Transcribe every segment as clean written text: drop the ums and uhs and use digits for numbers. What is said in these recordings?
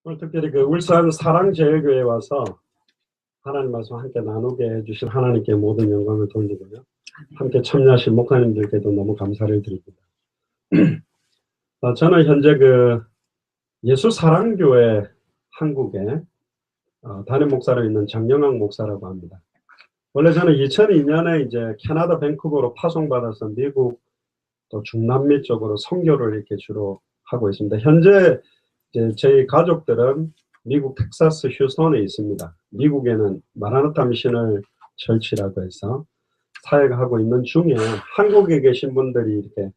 오늘 특별히 그 울산 사랑제일교회에 와서 하나님 말씀 함께 나누게 해주신 하나님께 모든 영광을 돌리고요. 함께 참여하신 목사님들께도 너무 감사를 드립니다. 저는 현재 그 예수사랑교회 한국에 담임 목사로 있는 장영학 목사라고 합니다. 원래 저는 2002년에 이제 캐나다 밴쿠버로 파송받아서 미국 또 중남미 쪽으로 선교를 이렇게 주로 하고 있습니다. 현재 이제 저희 가족들은 미국 텍사스 휴스턴에 있습니다. 미국에는 마라나타 미셔널 철치라고 해서 사역하고 있는 중에 한국에 계신 분들이 이렇게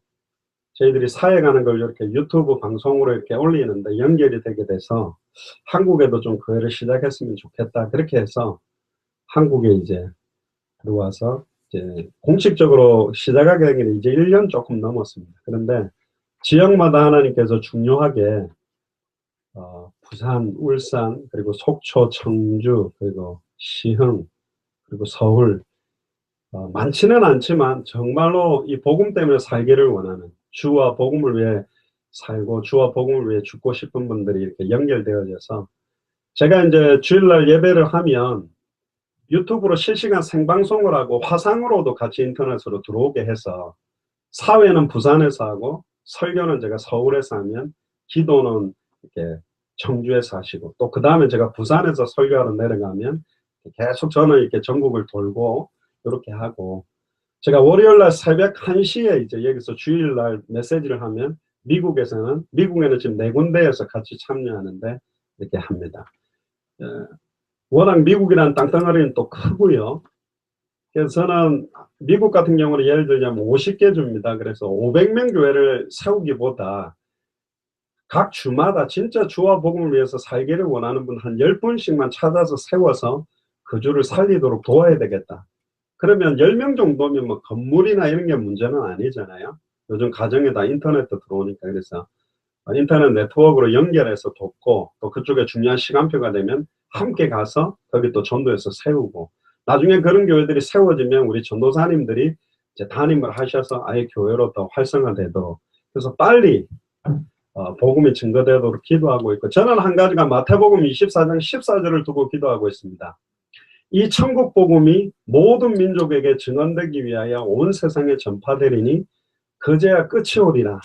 저희들이 사역하는 걸 이렇게 유튜브 방송으로 이렇게 올리는데 연결이 되게 돼서 한국에도 좀 교회를 시작했으면 좋겠다. 그렇게 해서 한국에 이제 들어와서 이제 공식적으로 시작하게 된 게 이제 1년 조금 넘었습니다. 그런데 지역마다 하나님께서 중요하게 부산, 울산, 그리고 속초, 청주, 그리고 시흥, 그리고 서울 많지는 않지만 정말로 이 복음 때문에 살기를 원하는 주와 복음을 위해 살고 주와 복음을 위해 죽고 싶은 분들이 이렇게 연결되어져서 제가 이제 주일날 예배를 하면 유튜브로 실시간 생방송을 하고 화상으로도 같이 인터넷으로 들어오게 해서 사회는 부산에서 하고 설교는 제가 서울에서 하면 기도는 이렇게 청주에서 하시고 또 그 다음에 제가 부산에서 설교하러 내려가면 계속 저는 이렇게 전국을 돌고 이렇게 하고 제가 월요일날 새벽 1시에 이제 여기서 주일날 메시지를 하면 미국에는 지금 4군데에서 같이 참여하는데 이렇게 합니다. 워낙 미국이라는 땅덩어리는 또 크고요. 그래서 저는 미국 같은 경우는 예를 들자면 50개 주입니다. 그래서 500명 교회를 세우기보다 각 주마다 진짜 주와 복음을 위해서 살기를 원하는 분 한 10분씩만 찾아서 세워서 그 주를 살리도록 도와야 되겠다. 그러면 10명 정도면 뭐 건물이나 이런 게 문제는 아니잖아요. 요즘 가정에 다 인터넷도 들어오니까. 그래서 인터넷 네트워크로 연결해서 돕고 또 그쪽에 중요한 시간표가 되면 함께 가서 거기 또 전도해서 세우고 나중에 그런 교회들이 세워지면 우리 전도사님들이 이제 담임을 하셔서 아예 교회로 더 활성화되도록 그래서 빨리 복음이 증거되도록 기도하고 있고 저는 한 가지가 마태복음 24장 14절을 두고 기도하고 있습니다. 이 천국 복음이 모든 민족에게 증언되기 위하여 온 세상에 전파되리니 그제야 끝이 오리라.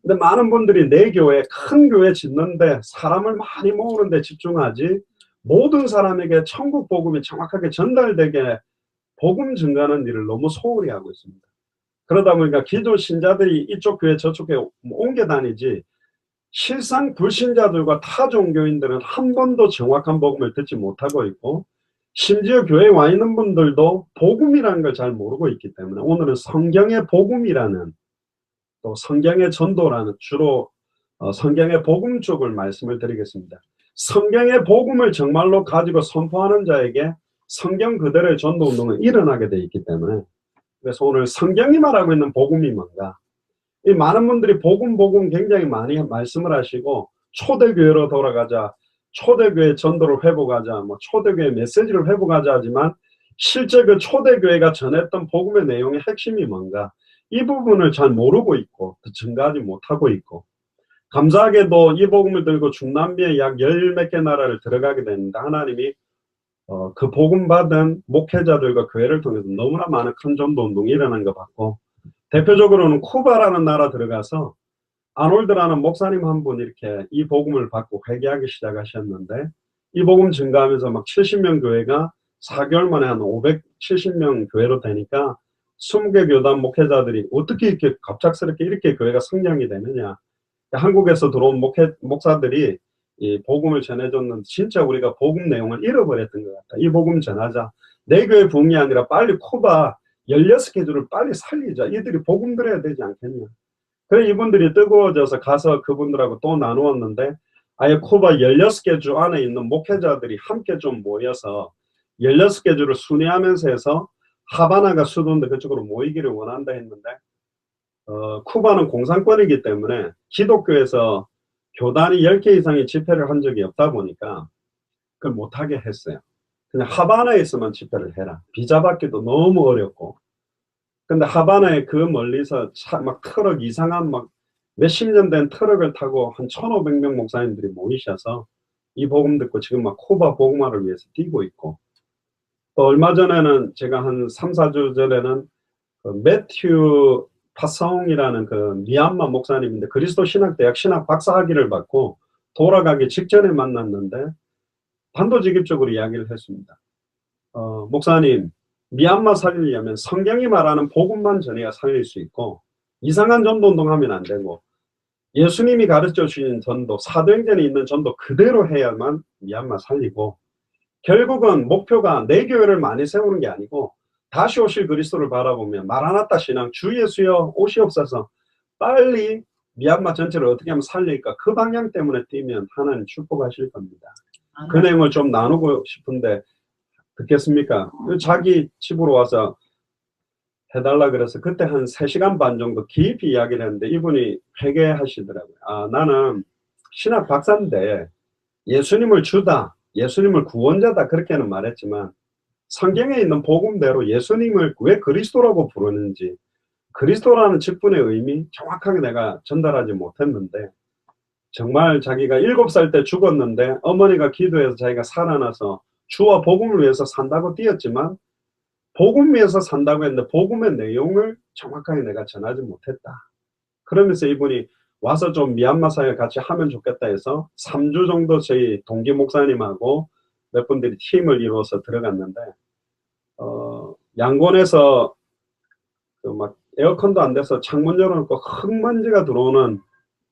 근데 많은 분들이 내 교회 큰 교회 짓는데 사람을 많이 모으는데 집중하지 모든 사람에게 천국 복음이 정확하게 전달되게 복음 증가하는 일을 너무 소홀히 하고 있습니다. 그러다 보니까 기존 신자들이 이쪽 교회 저쪽 교회 옮겨 다니지 실상 불신자들과 타 종교인들은 한 번도 정확한 복음을 듣지 못하고 있고 심지어 교회에 와 있는 분들도 복음이라는 걸 잘 모르고 있기 때문에 오늘은 성경의 복음이라는 또 성경의 전도라는 주로 성경의 복음 쪽을 말씀을 드리겠습니다. 성경의 복음을 정말로 가지고 선포하는 자에게 성경 그대로의 전도운동은 일어나게 되어 있기 때문에 그래서 오늘 성경이 말하고 있는 복음이 뭔가 이 많은 분들이 복음 굉장히 많이 말씀을 하시고 초대교회로 돌아가자 초대교회 전도를 회복하자 뭐 초대교회 메시지를 회복하자 하지만 실제 그 초대교회가 전했던 복음의 내용의 핵심이 뭔가 이 부분을 잘 모르고 있고 증가하지 못하고 있고 감사하게도 이 복음을 들고 중남미에 약 10몇 개 나라를 들어가게 됐는데 하나님이 그 복음 받은 목회자들과 교회를 통해서 너무나 많은 큰 전도 운동이 일어난 것 같고 대표적으로는 쿠바라는 나라 들어가서 아놀드라는 목사님 한 분 이렇게 이 복음을 받고 회개하기 시작하셨는데 이 복음 증가하면서 막 70명 교회가 4개월 만에 한 570명 교회로 되니까 20개 교단 목회자들이 어떻게 이렇게 갑작스럽게 이렇게 교회가 성장이 되느냐. 한국에서 들어온 목사들이 이 복음을 전해줬는데 진짜 우리가 복음 내용을 잃어버렸던 것 같다. 이 복음 전하자. 내 교회 부흥이 아니라 빨리 쿠바 16개 주를 빨리 살리자. 이들이 복음 들어야 되지 않겠냐. 그래 이분들이 뜨거워져서 가서 그분들하고 또 나누었는데 아예 쿠바 16개 주 안에 있는 목회자들이 함께 좀 모여서 16개 주를 순회하면서 해서 하바나가 수도인데 그쪽으로 모이기를 원한다 했는데 쿠바는 공산권이기 때문에 기독교에서 교단이 10개 이상의 집회를 한 적이 없다 보니까 그걸 못하게 했어요. 그냥 하바나에서만 집회를 해라. 비자 받기도 너무 어렵고 근데 하바나에 그 멀리서 막 트럭 이상한 막 몇십 년 된 트럭을 타고 한 1,500명 목사님들이 모이셔서 이 복음 듣고 지금 막 쿠바 복음화를 위해서 뛰고 있고, 또 얼마 전에는 제가 한 3, 4주 전에는 그 매튜 파사옹이라는 그 미얀마 목사님인데 그리스도 신학대학 신학 박사학위를 받고 돌아가기 직전에 만났는데 단도직입적으로 이야기를 했습니다. 목사님, 미얀마 살리려면 성경이 말하는 복음만 전해야 살릴 수 있고 이상한 전도 운동하면 안 되고 예수님이 가르쳐 주신 전도, 사도행전에 있는 전도 그대로 해야만 미얀마 살리고, 결국은 목표가 내 교회를 많이 세우는 게 아니고 다시 오실 그리스도를 바라보며 마라나타 신앙, 주 예수여 오시옵소서, 빨리 미얀마 전체를 어떻게 하면 살릴까, 그 방향 때문에 뛰면 하나님 축복하실 겁니다. 그 내용을 좀 나누고 싶은데 듣겠습니까? 자기 집으로 와서 해달라 그래서 그때 한 3시간 반 정도 깊이 이야기를 했는데 이분이 회개하시더라고요. 아, 나는 신학 박사인데 예수님을 주다, 예수님을 구원자다 그렇게는 말했지만 성경에 있는 복음대로 예수님을 왜 그리스도라고 부르는지, 그리스도라는 직분의 의미 정확하게 내가 전달하지 못했는데, 정말 자기가 7살 때 죽었는데 어머니가 기도해서 자기가 살아나서 주와 복음을 위해서 산다고 뛰었지만 복음 위해서 산다고 했는데 복음의 내용을 정확하게 내가 전하지 못했다. 그러면서 이분이 와서 좀 미얀마 사회 같이 하면 좋겠다 해서 3주 정도 저희 동기 목사님하고 몇 분들이 팀을 이루어서 들어갔는데, 양곤에서 그 막 에어컨도 안 돼서 창문 열어놓고 흙먼지가 들어오는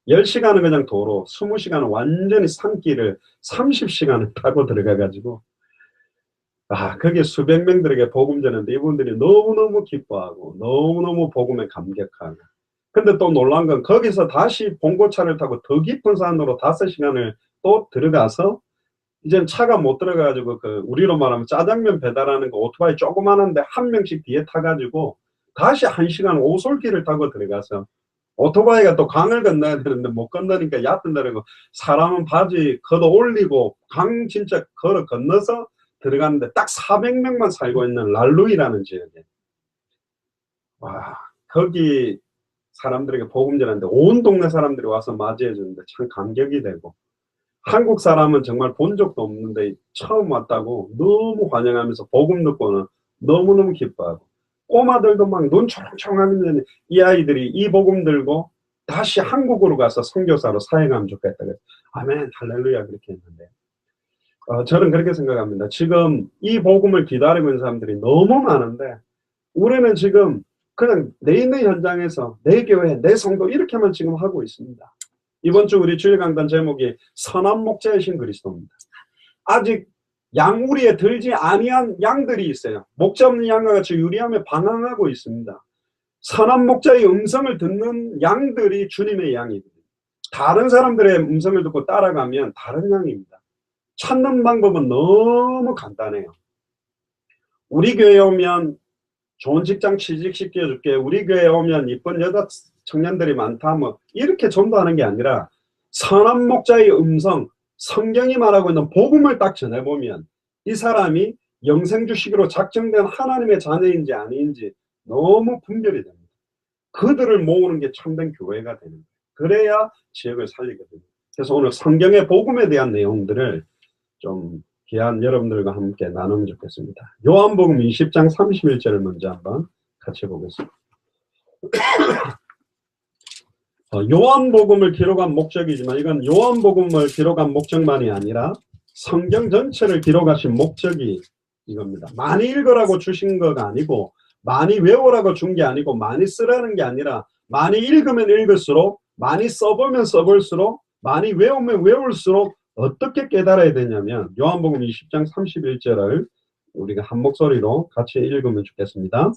10시간은 그냥 도로, 20시간은 완전히 산길을 30시간을 타고 들어가가지고, 거기에 수백 명들에게 복음 전했는데 이분들이 너무너무 기뻐하고 너무너무 복음에 감격하고, 근데 또 놀란 건 거기서 다시 봉고차를 타고 더 깊은 산으로 5시간을 또 들어가서 이제는 차가 못 들어가가지고 그 우리로 말하면 짜장면 배달하는 거 오토바이 조그만한데 한 명씩 뒤에 타가지고 다시 1시간 오솔길을 타고 들어가서, 오토바이가 또 강을 건너야 되는데 못 건너니까 얕은 데라고 사람은 바지 걷어 올리고 강 진짜 걸어 건너서 들어갔는데 딱 400명만 살고 있는 랄루이라는 지역에, 와, 거기 사람들에게 복음 전하는데 온 동네 사람들이 와서 맞이해 주는데 참 감격이 되고, 한국 사람은 정말 본 적도 없는데 처음 왔다고 너무 환영하면서 복음 듣고는 너무너무 기뻐하고, 꼬마들도 막 눈 초롱초롱하면 이 아이들이 이 복음 들고 다시 한국으로 가서 선교사로 사역하면 좋겠다. 아멘 할렐루야 그렇게 했는데, 저는 그렇게 생각합니다. 지금 이 복음을 기다리고 있는 사람들이 너무 많은데 우리는 지금 그냥 내 있는 현장에서 내 교회, 내 성도 이렇게만 지금 하고 있습니다. 이번 주 우리 주일 강단 제목이 선한 목자이신 그리스도입니다. 아직 양우리에 들지 아니한 양들이 있어요. 목자 없는 양과 같이 유리함에 방황하고 있습니다. 선한 목자의 음성을 듣는 양들이 주님의 양이거든요. 다른 사람들의 음성을 듣고 따라가면 다른 양입니다. 찾는 방법은 너무 간단해요. 우리 교회에 오면 좋은 직장 취직시켜줄게, 우리 교회에 오면 이쁜 여자 청년들이 많다, 뭐 이렇게 전도하는 게 아니라 선한 목자의 음성, 성경이 말하고 있는 복음을 딱 전해보면 이 사람이 영생 주시기로 작정된 하나님의 자녀인지 아닌지 너무 분별이 됩니다. 그들을 모으는 게 참된 교회가 되는 거예요. 그래야 지역을 살리거든요. 그래서 오늘 성경의 복음에 대한 내용들을 좀 귀한 여러분들과 함께 나누면 좋겠습니다. 요한복음 20장 31절을 먼저 한번 같이 보겠습니다. 요한복음을 기록한 목적이지만 이건 요한복음을 기록한 목적만이 아니라 성경 전체를 기록하신 목적이 이겁니다. 많이 읽으라고 주신 거가 아니고, 많이 외우라고 준 게 아니고, 많이 쓰라는 게 아니라 많이 읽으면 읽을수록, 많이 써보면 써볼수록, 많이 외우면 외울수록 어떻게 깨달아야 되냐면 요한복음 20장 31절을 우리가 한 목소리로 같이 읽으면 좋겠습니다.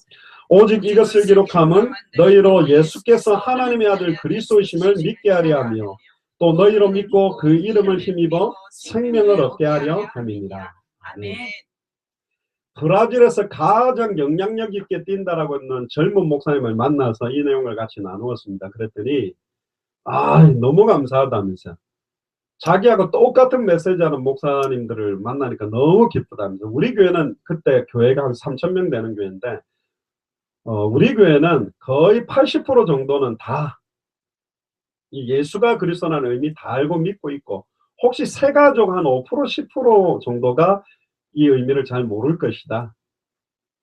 오직 이것을 기록함은 너희로 예수께서 하나님의 아들 그리스도이심을 믿게 하려 하며 또 너희로 믿고 그 이름을 힘입어 생명을 얻게 하려 함이니라. 아멘. 브라질에서 가장 영향력 있게 뛴다라고 하는 젊은 목사님을 만나서 이 내용을 같이 나누었습니다. 그랬더니 너무 감사하다면서, 자기하고 똑같은 메시지 하는 목사님들을 만나니까 너무 기쁘다면서. 우리 교회는 그때 교회가 한 3,000명 되는 교회인데 우리 교회는 거의 80% 정도는 다 이 예수가 그리스도라는 의미 다 알고 믿고 있고, 혹시 새가족 한 5%, 10% 정도가 이 의미를 잘 모를 것이다.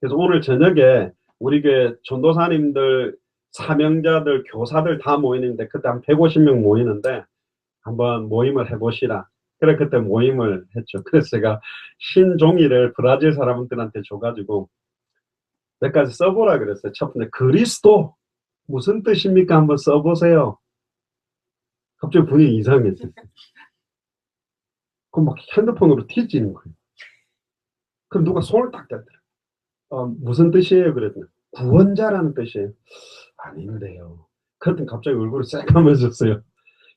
그래서 오늘 저녁에 우리 교회 전도사님들, 사명자들, 교사들 다 모이는데, 그때 한 150명 모이는데 한번 모임을 해보시라. 그래 그때 모임을 했죠. 그래서 제가 흰 종이를 브라질 사람들한테 줘가지고 몇 가지 써보라 그랬어요. 첫 번째, 그리스도 무슨 뜻입니까? 한번 써보세요. 갑자기 분위기 이상해졌어요. 그럼 막 핸드폰으로 뒤지는 거예요. 그럼 누가 손을 딱 대더라. 무슨 뜻이에요? 그랬더니 구원자라는 뜻이에요. 아닌데요. 그랬더니 갑자기 얼굴이 새까매졌어요.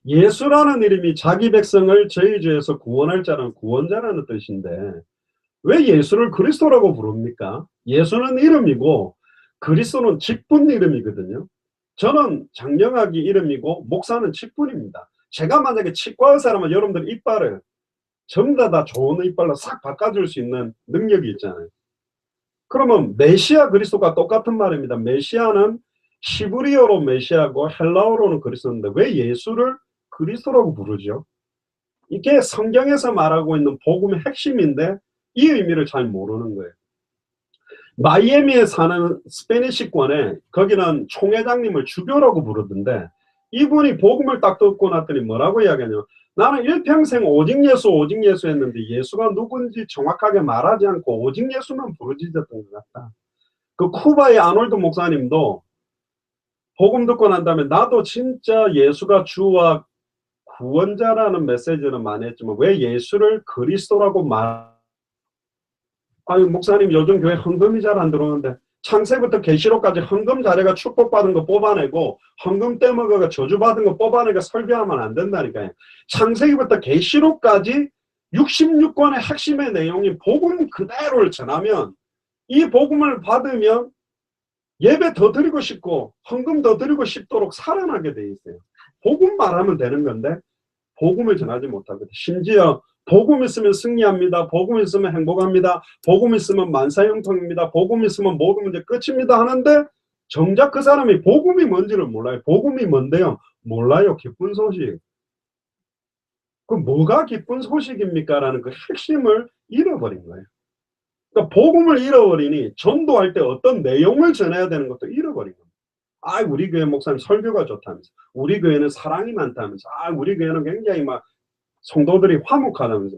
예수라는 이름이 자기 백성을 저희 죄에서 구원할 자라는 구원자라는 뜻인데 왜 예수를 그리스도라고 부릅니까? 예수는 이름이고 그리스도는 직분 이름이거든요. 저는 장영학이 이름이고 목사는 직분입니다. 제가 만약에 치과 의사라면 여러분들 이빨을 전부 다 좋은 이빨로 싹 바꿔줄 수 있는 능력이 있잖아요. 그러면 메시아 그리스도가 똑같은 말입니다. 메시아는 히브리어로 메시아고 헬라어로는 그리스도인데 왜 예수를 그리스도라고 부르죠? 이게 성경에서 말하고 있는 복음의 핵심인데 이 의미를 잘 모르는 거예요. 마이애미에 사는 스페니시권에 거기는 총회장님을 주교라고 부르던데 이분이 복음을 딱 듣고 났더니 뭐라고 이야기하냐면 나는 일평생 오직 예수 오직 예수 했는데 예수가 누군지 정확하게 말하지 않고 오직 예수만 부르짖었던 것 같다. 그 쿠바의 아놀드 목사님도 복음 듣고 난 다음에 나도 진짜 예수가 주와 구원자라는 메시지는 많이 했지만 왜 예수를 그리스도라고 아니 목사님 요즘 교회 헌금이 잘 안 들어오는데 창세부터 계시록까지 헌금 자료가 축복받은 거 뽑아내고 헌금 떼먹어가 저주받은 거 뽑아내가 설교하면 안 된다니까요. 창세기부터 계시록까지 66권의 핵심의 내용인 복음 그대로를 전하면 이 복음을 받으면 예배 더 드리고 싶고 헌금 더 드리고 싶도록 살아나게 돼 있어요. 복음 말하면 되는 건데 복음을 전하지 못하거든. 심지어 복음 있으면 승리합니다. 복음 있으면 행복합니다. 복음 있으면 만사형통입니다. 복음 있으면 모든 문제 끝입니다 하는데 정작 그 사람이 복음이 뭔지를 몰라요. 복음이 뭔데요? 몰라요. 기쁜 소식. 그 뭐가 기쁜 소식입니까? 라는 그 핵심을 잃어버린 거예요. 그러니까 복음을 잃어버리니 전도할 때 어떤 내용을 전해야 되는 것도 잃어버린 겁니다. 아, 우리 교회 목사님 설교가 좋다면서. 우리 교회는 사랑이 많다면서. 아, 우리 교회는 굉장히 막 성도들이 화목하다면서.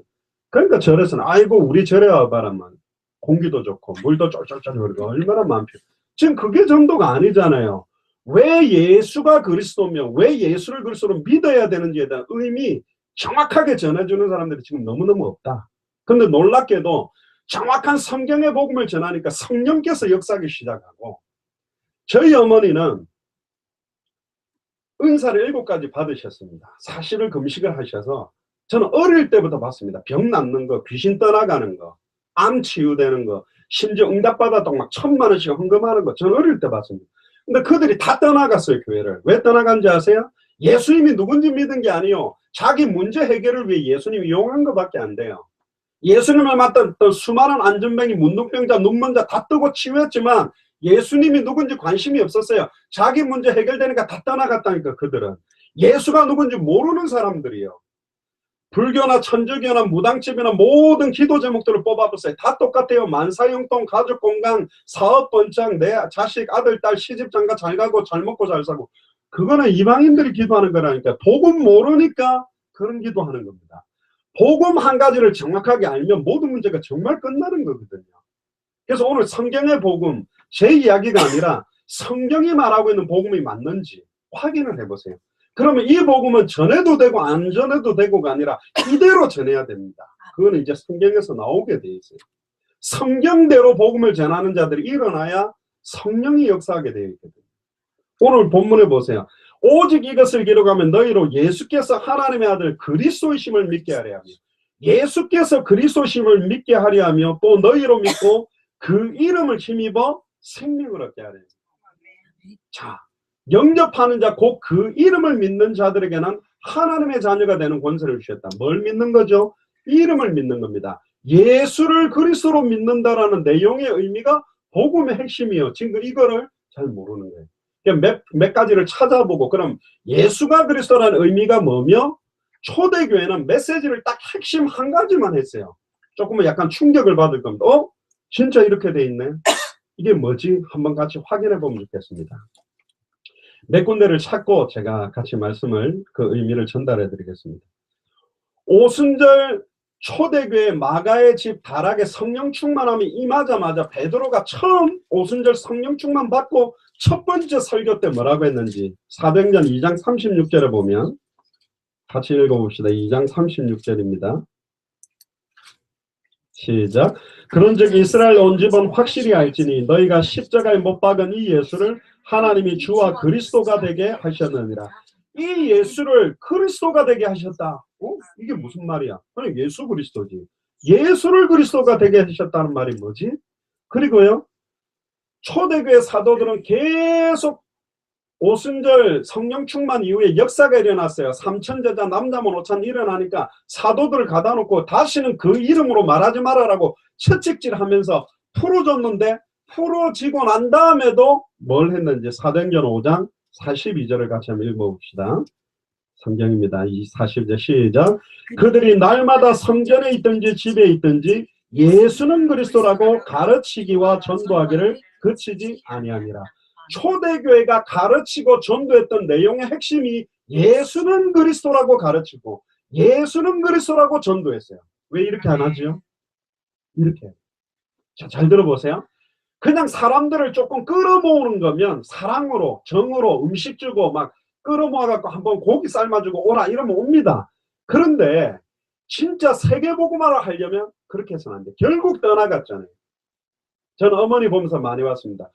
그러니까 절에서는 아이고 우리 절에 와봐라만 공기도 좋고 물도 쫄쫄쫄 흐르고 얼마나 많죠. 지금 그게 전도가 아니잖아요. 왜 예수가 그리스도며 왜 예수를 그리스도로 믿어야 되는지에 대한 의미 정확하게 전해주는 사람들이 지금 너무너무 없다. 근데 놀랍게도 정확한 성경의 복음을 전하니까 성령께서 역사하기 시작하고 저희 어머니는 은사를 7가지 받으셨습니다. 사실을 금식을 하셔서 저는 어릴 때부터 봤습니다. 병 낫는 거, 귀신 떠나가는 거, 암 치유되는 거, 심지어 응답받았다고 막 1000만 원씩 헌금하는 거 저는 어릴 때 봤습니다. 근데 그들이 다 떠나갔어요, 교회를. 왜 떠나간지 아세요? 예수님이 누군지 믿은 게 아니요. 자기 문제 해결을 위해 예수님이 이용한 것밖에 안 돼요. 예수님을 맡았던 수많은 안전병이 문둥병자, 눈먼자 다 뜨고 치유했지만 예수님이 누군지 관심이 없었어요. 자기 문제 해결되니까 다 떠나갔다니까 그들은. 예수가 누군지 모르는 사람들이요. 불교나 천주교나 무당집이나 모든 기도 제목들을 뽑아보세요. 다 똑같아요. 만사형통, 가족건강, 사업번창, 내 자식, 아들, 딸, 시집장가 잘 가고 잘 먹고 잘 사고. 그거는 이방인들이 기도하는 거라니까. 복음 모르니까 그런 기도하는 겁니다. 복음 한 가지를 정확하게 알면 모든 문제가 정말 끝나는 거거든요. 그래서 오늘 성경의 복음, 제 이야기가 아니라 성경이 말하고 있는 복음이 맞는지 확인을 해보세요. 그러면 이 복음은 전해도 되고 안 전해도 되고가 아니라 이대로 전해야 됩니다. 그거는 이제 성경에서 나오게 돼 있어요. 성경대로 복음을 전하는 자들이 일어나야 성령이 역사하게 되어 있거든요. 오늘 본문에 보세요. 오직 이것을 기록하면 너희로 예수께서 하나님의 아들 그리스도이심을 믿게 하려 하며 예수께서 그리스도이심을 믿게 하려 하며 또 너희로 믿고 그 이름을 힘입어 생명을 얻게 하려. 자, 영접하는 자 곧 그 이름을 믿는 자들에게는 하나님의 자녀가 되는 권세를 주셨다. 뭘 믿는 거죠? 이름을 믿는 겁니다. 예수를 그리스도로 믿는다라는 내용의 의미가 복음의 핵심이에요. 지금 이거를 잘 모르는 거예요. 몇 가지를 찾아보고, 그럼 예수가 그리스도라는 의미가 뭐며, 초대교회는 메시지를 딱 핵심 한 가지만 했어요. 조금은 약간 충격을 받을 겁니다. 진짜 이렇게 돼 있네. 이게 뭐지? 한번 같이 확인해 보면 좋겠습니다. 몇 군데를 찾고 제가 같이 말씀을, 그 의미를 전달해 드리겠습니다. 오순절 초대교회 마가의 집 다락에 성령 충만함이 임하자마자 베드로가 처음 오순절 성령 충만 받고 첫 번째 설교 때 뭐라고 했는지 사도행전 2장 36절에 보면 같이 읽어봅시다. 2장 36절입니다. 시작. 그런즉 이스라엘 온 집은 확실히 알지니 너희가 십자가에 못 박은 이 예수를 하나님이 주와 그리스도가 되게 하셨느니라. 이 예수를 그리스도가 되게 하셨다. 이게 무슨 말이야? 아니, 예수 그리스도지. 예수를 그리스도가 되게 하셨다는 말이 뭐지? 그리고요, 초대교회 사도들은 계속 오순절 성령 충만 이후에 역사가 일어났어요. 3천 제자 남자만 5천 일어나니까 사도들을 가다 놓고 다시는 그 이름으로 말하지 말아라고 채찍질하면서 풀어줬는데, 풀어지고 난 다음에도 뭘 했는지 사도행전 5장 42절을 같이 한번 읽어봅시다. 성경입니다. 이 40절 시작. 그들이 날마다 성전에 있든지 집에 있든지 예수는 그리스도라고 가르치기와 전도하기를 그치지 아니하니라. 초대교회가 가르치고 전도했던 내용의 핵심이 예수는 그리스도라고 가르치고 예수는 그리스도라고 전도했어요. 왜 이렇게 안 하죠? 이렇게. 자, 잘 들어보세요. 그냥 사람들을 조금 끌어모으는 거면 사랑으로, 정으로 음식 주고 막 끌어모아갖고 한번 고기 삶아주고 오라 이러면 옵니다. 그런데 진짜 세계복음화를 하려면 그렇게 해서는 안 돼. 결국 떠나갔잖아요. 저는 어머니 보면서 많이 왔습니다.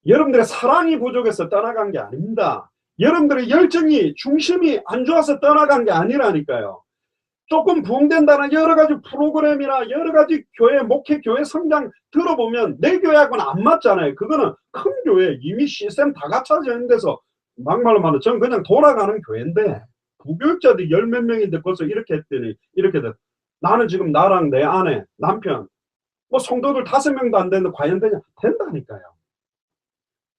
여러분들의 사랑이 부족해서 떠나간 게 아닙니다. 여러분들의 열정이, 중심이 안 좋아서 떠나간 게 아니라니까요. 조금 부흥된다는 여러 가지 프로그램이나 여러 가지 교회, 목회, 교회 성장 들어보면 내 교회하고는 안 맞잖아요. 그거는 큰 교회, 이미 시스템 다 갖춰져 있는 데서 막말로 말하면 저는 그냥 돌아가는 교회인데, 부교육자들이 열 몇 명인데 벌써 이렇게 했더니 이렇게 됐. 나는 지금 나랑 내 아내, 남편, 뭐 성도들 5명도 안 되는데 과연 되냐? 된다니까요.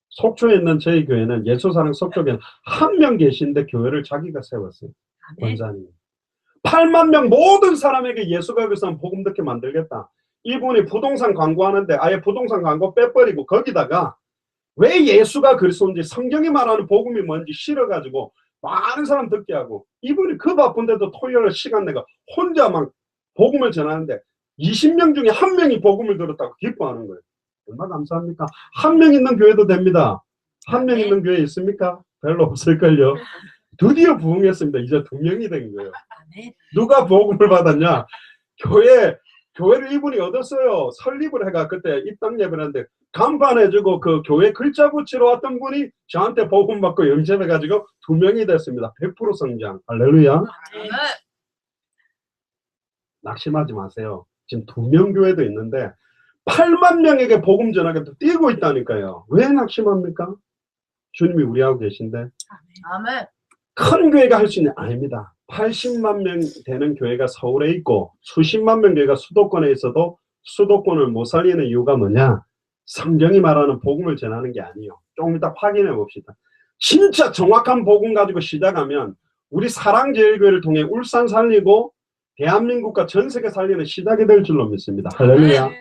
속초에 있는 저희 교회는 예수사랑 속초교회는 1명 계신데 교회를 자기가 세웠어요. 권사님. 8만 명 모든 사람에게 예수가 그리스도는 복음 듣게 만들겠다. 이분이 부동산 광고하는데 아예 부동산 광고 빼버리고 거기다가 왜 예수가 그리스도인지 성경이 말하는 복음이 뭔지 실어가지고 많은 사람 듣게 하고, 이분이 그 바쁜데도 토요일 시간 내가 혼자 막 복음을 전하는데 20명 중에 1명이 복음을 들었다고 기뻐하는 거예요. 얼마나 감사합니까? 1명 있는 교회도 됩니다. 1명 있는 교회 있습니까? 별로 없을걸요. 드디어 부흥했습니다. 이제 2명이 된 거예요. 누가 복음을 받았냐? 교회를 이분이 얻었어요. 설립을 해가 그때 입당 예배를 했는데 간판해주고 그 교회 글자 붙이러 왔던 분이 저한테 복음 받고 영접해가지고 2명이 됐습니다. 100% 성장. 할렐루야. 낙심하지 마세요. 지금 2명 교회도 있는데 8만 명에게 복음 전하게 뛰고 있다니까요. 왜 낙심합니까? 주님이 우리하고 계신데. 아멘. 큰 교회가 할 수 있는, 아닙니다. 80만 명 되는 교회가 서울에 있고 수십만 명 교회가 수도권에 있어도 수도권을 못 살리는 이유가 뭐냐? 성경이 말하는 복음을 전하는 게 아니에요. 조금 이따 확인해 봅시다. 진짜 정확한 복음 가지고 시작하면 우리 사랑제일교회를 통해 울산 살리고 대한민국과 전 세계 살리는 시작이 될 줄로 믿습니다. 할렐루야. 아멘.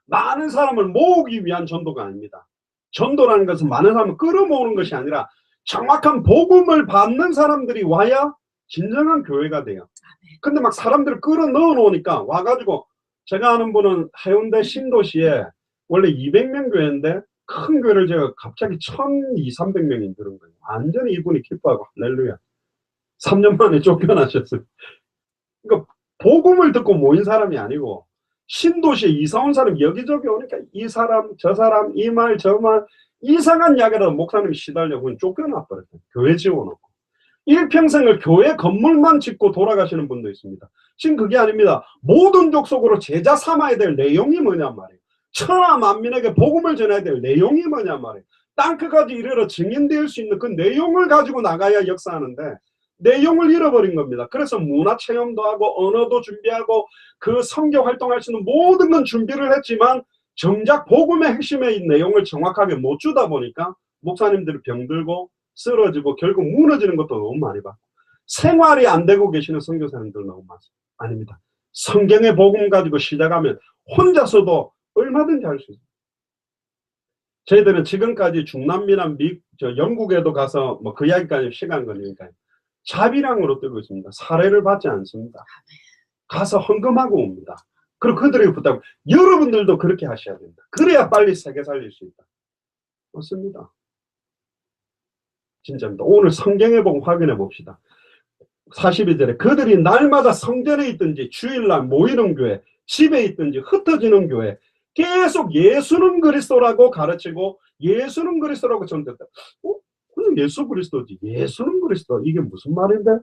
많은 사람을 모으기 위한 전도가 아닙니다. 전도라는 것은 많은 사람을 끌어모으는 것이 아니라 정확한 복음을 받는 사람들이 와야 진정한 교회가 돼요. 근데 막 사람들을 끌어 넣어 놓으니까 와가지고, 제가 아는 분은 해운대 신도시에 원래 200명 교회인데 큰 교회를 제가 갑자기 1200, 300명이 들은 거예요. 완전히 이분이 기뻐하고 할렐루야. 3년 만에 쫓겨나셨어요. 그러니까 복음을 듣고 모인 사람이 아니고 신도시에 이사 온 사람이 여기저기 오니까 이 사람 저 사람 이 말 저 말 이상한 이야기라도 목사님이 시달려고 쫓겨나 버렸어요. 교회 지어놓고 일평생을 교회 건물만 짓고 돌아가시는 분도 있습니다. 지금 그게 아닙니다. 모든 족속으로 제자 삼아야 될 내용이 뭐냔 말이에요. 천하 만민에게 복음을 전해야 될 내용이 뭐냔 말이에요. 땅끝까지 이르러 증인될 수 있는 그 내용을 가지고 나가야 역사하는데 내용을 잃어버린 겁니다. 그래서 문화체험도 하고 언어도 준비하고 그 선교 활동할 수 있는 모든 건 준비를 했지만 정작 복음의 핵심의 내용을 정확하게 못 주다 보니까 목사님들이 병들고 쓰러지고 결국 무너지는 것도 너무 많이 봤고, 생활이 안 되고 계시는 선교사님들 너무 많습니다. 아닙니다. 성경의 복음 가지고 시작하면 혼자서도 얼마든지 할 수 있어요. 저희들은 지금까지 중남미나 영국에도 가서 뭐 그 이야기까지 시간 걸리니까 자비량으로 뜨고 있습니다. 사례를 받지 않습니다. 가서 헌금하고 옵니다. 그리고 그들에게 부탁, 여러분들도 그렇게 하셔야 된다. 그래야 빨리 세계 살릴 수 있다. 맞습니다. 진짜입니다. 오늘 성경의 복음 확인해 봅시다. 42절에 그들이 날마다 성전에 있든지 주일날 모이는 교회, 집에 있든지 흩어지는 교회 계속 예수는 그리스도라고 가르치고 예수는 그리스도라고 전했다. 그냥 예수 그리스도지. 예수는 그리스도. 이게 무슨 말인데?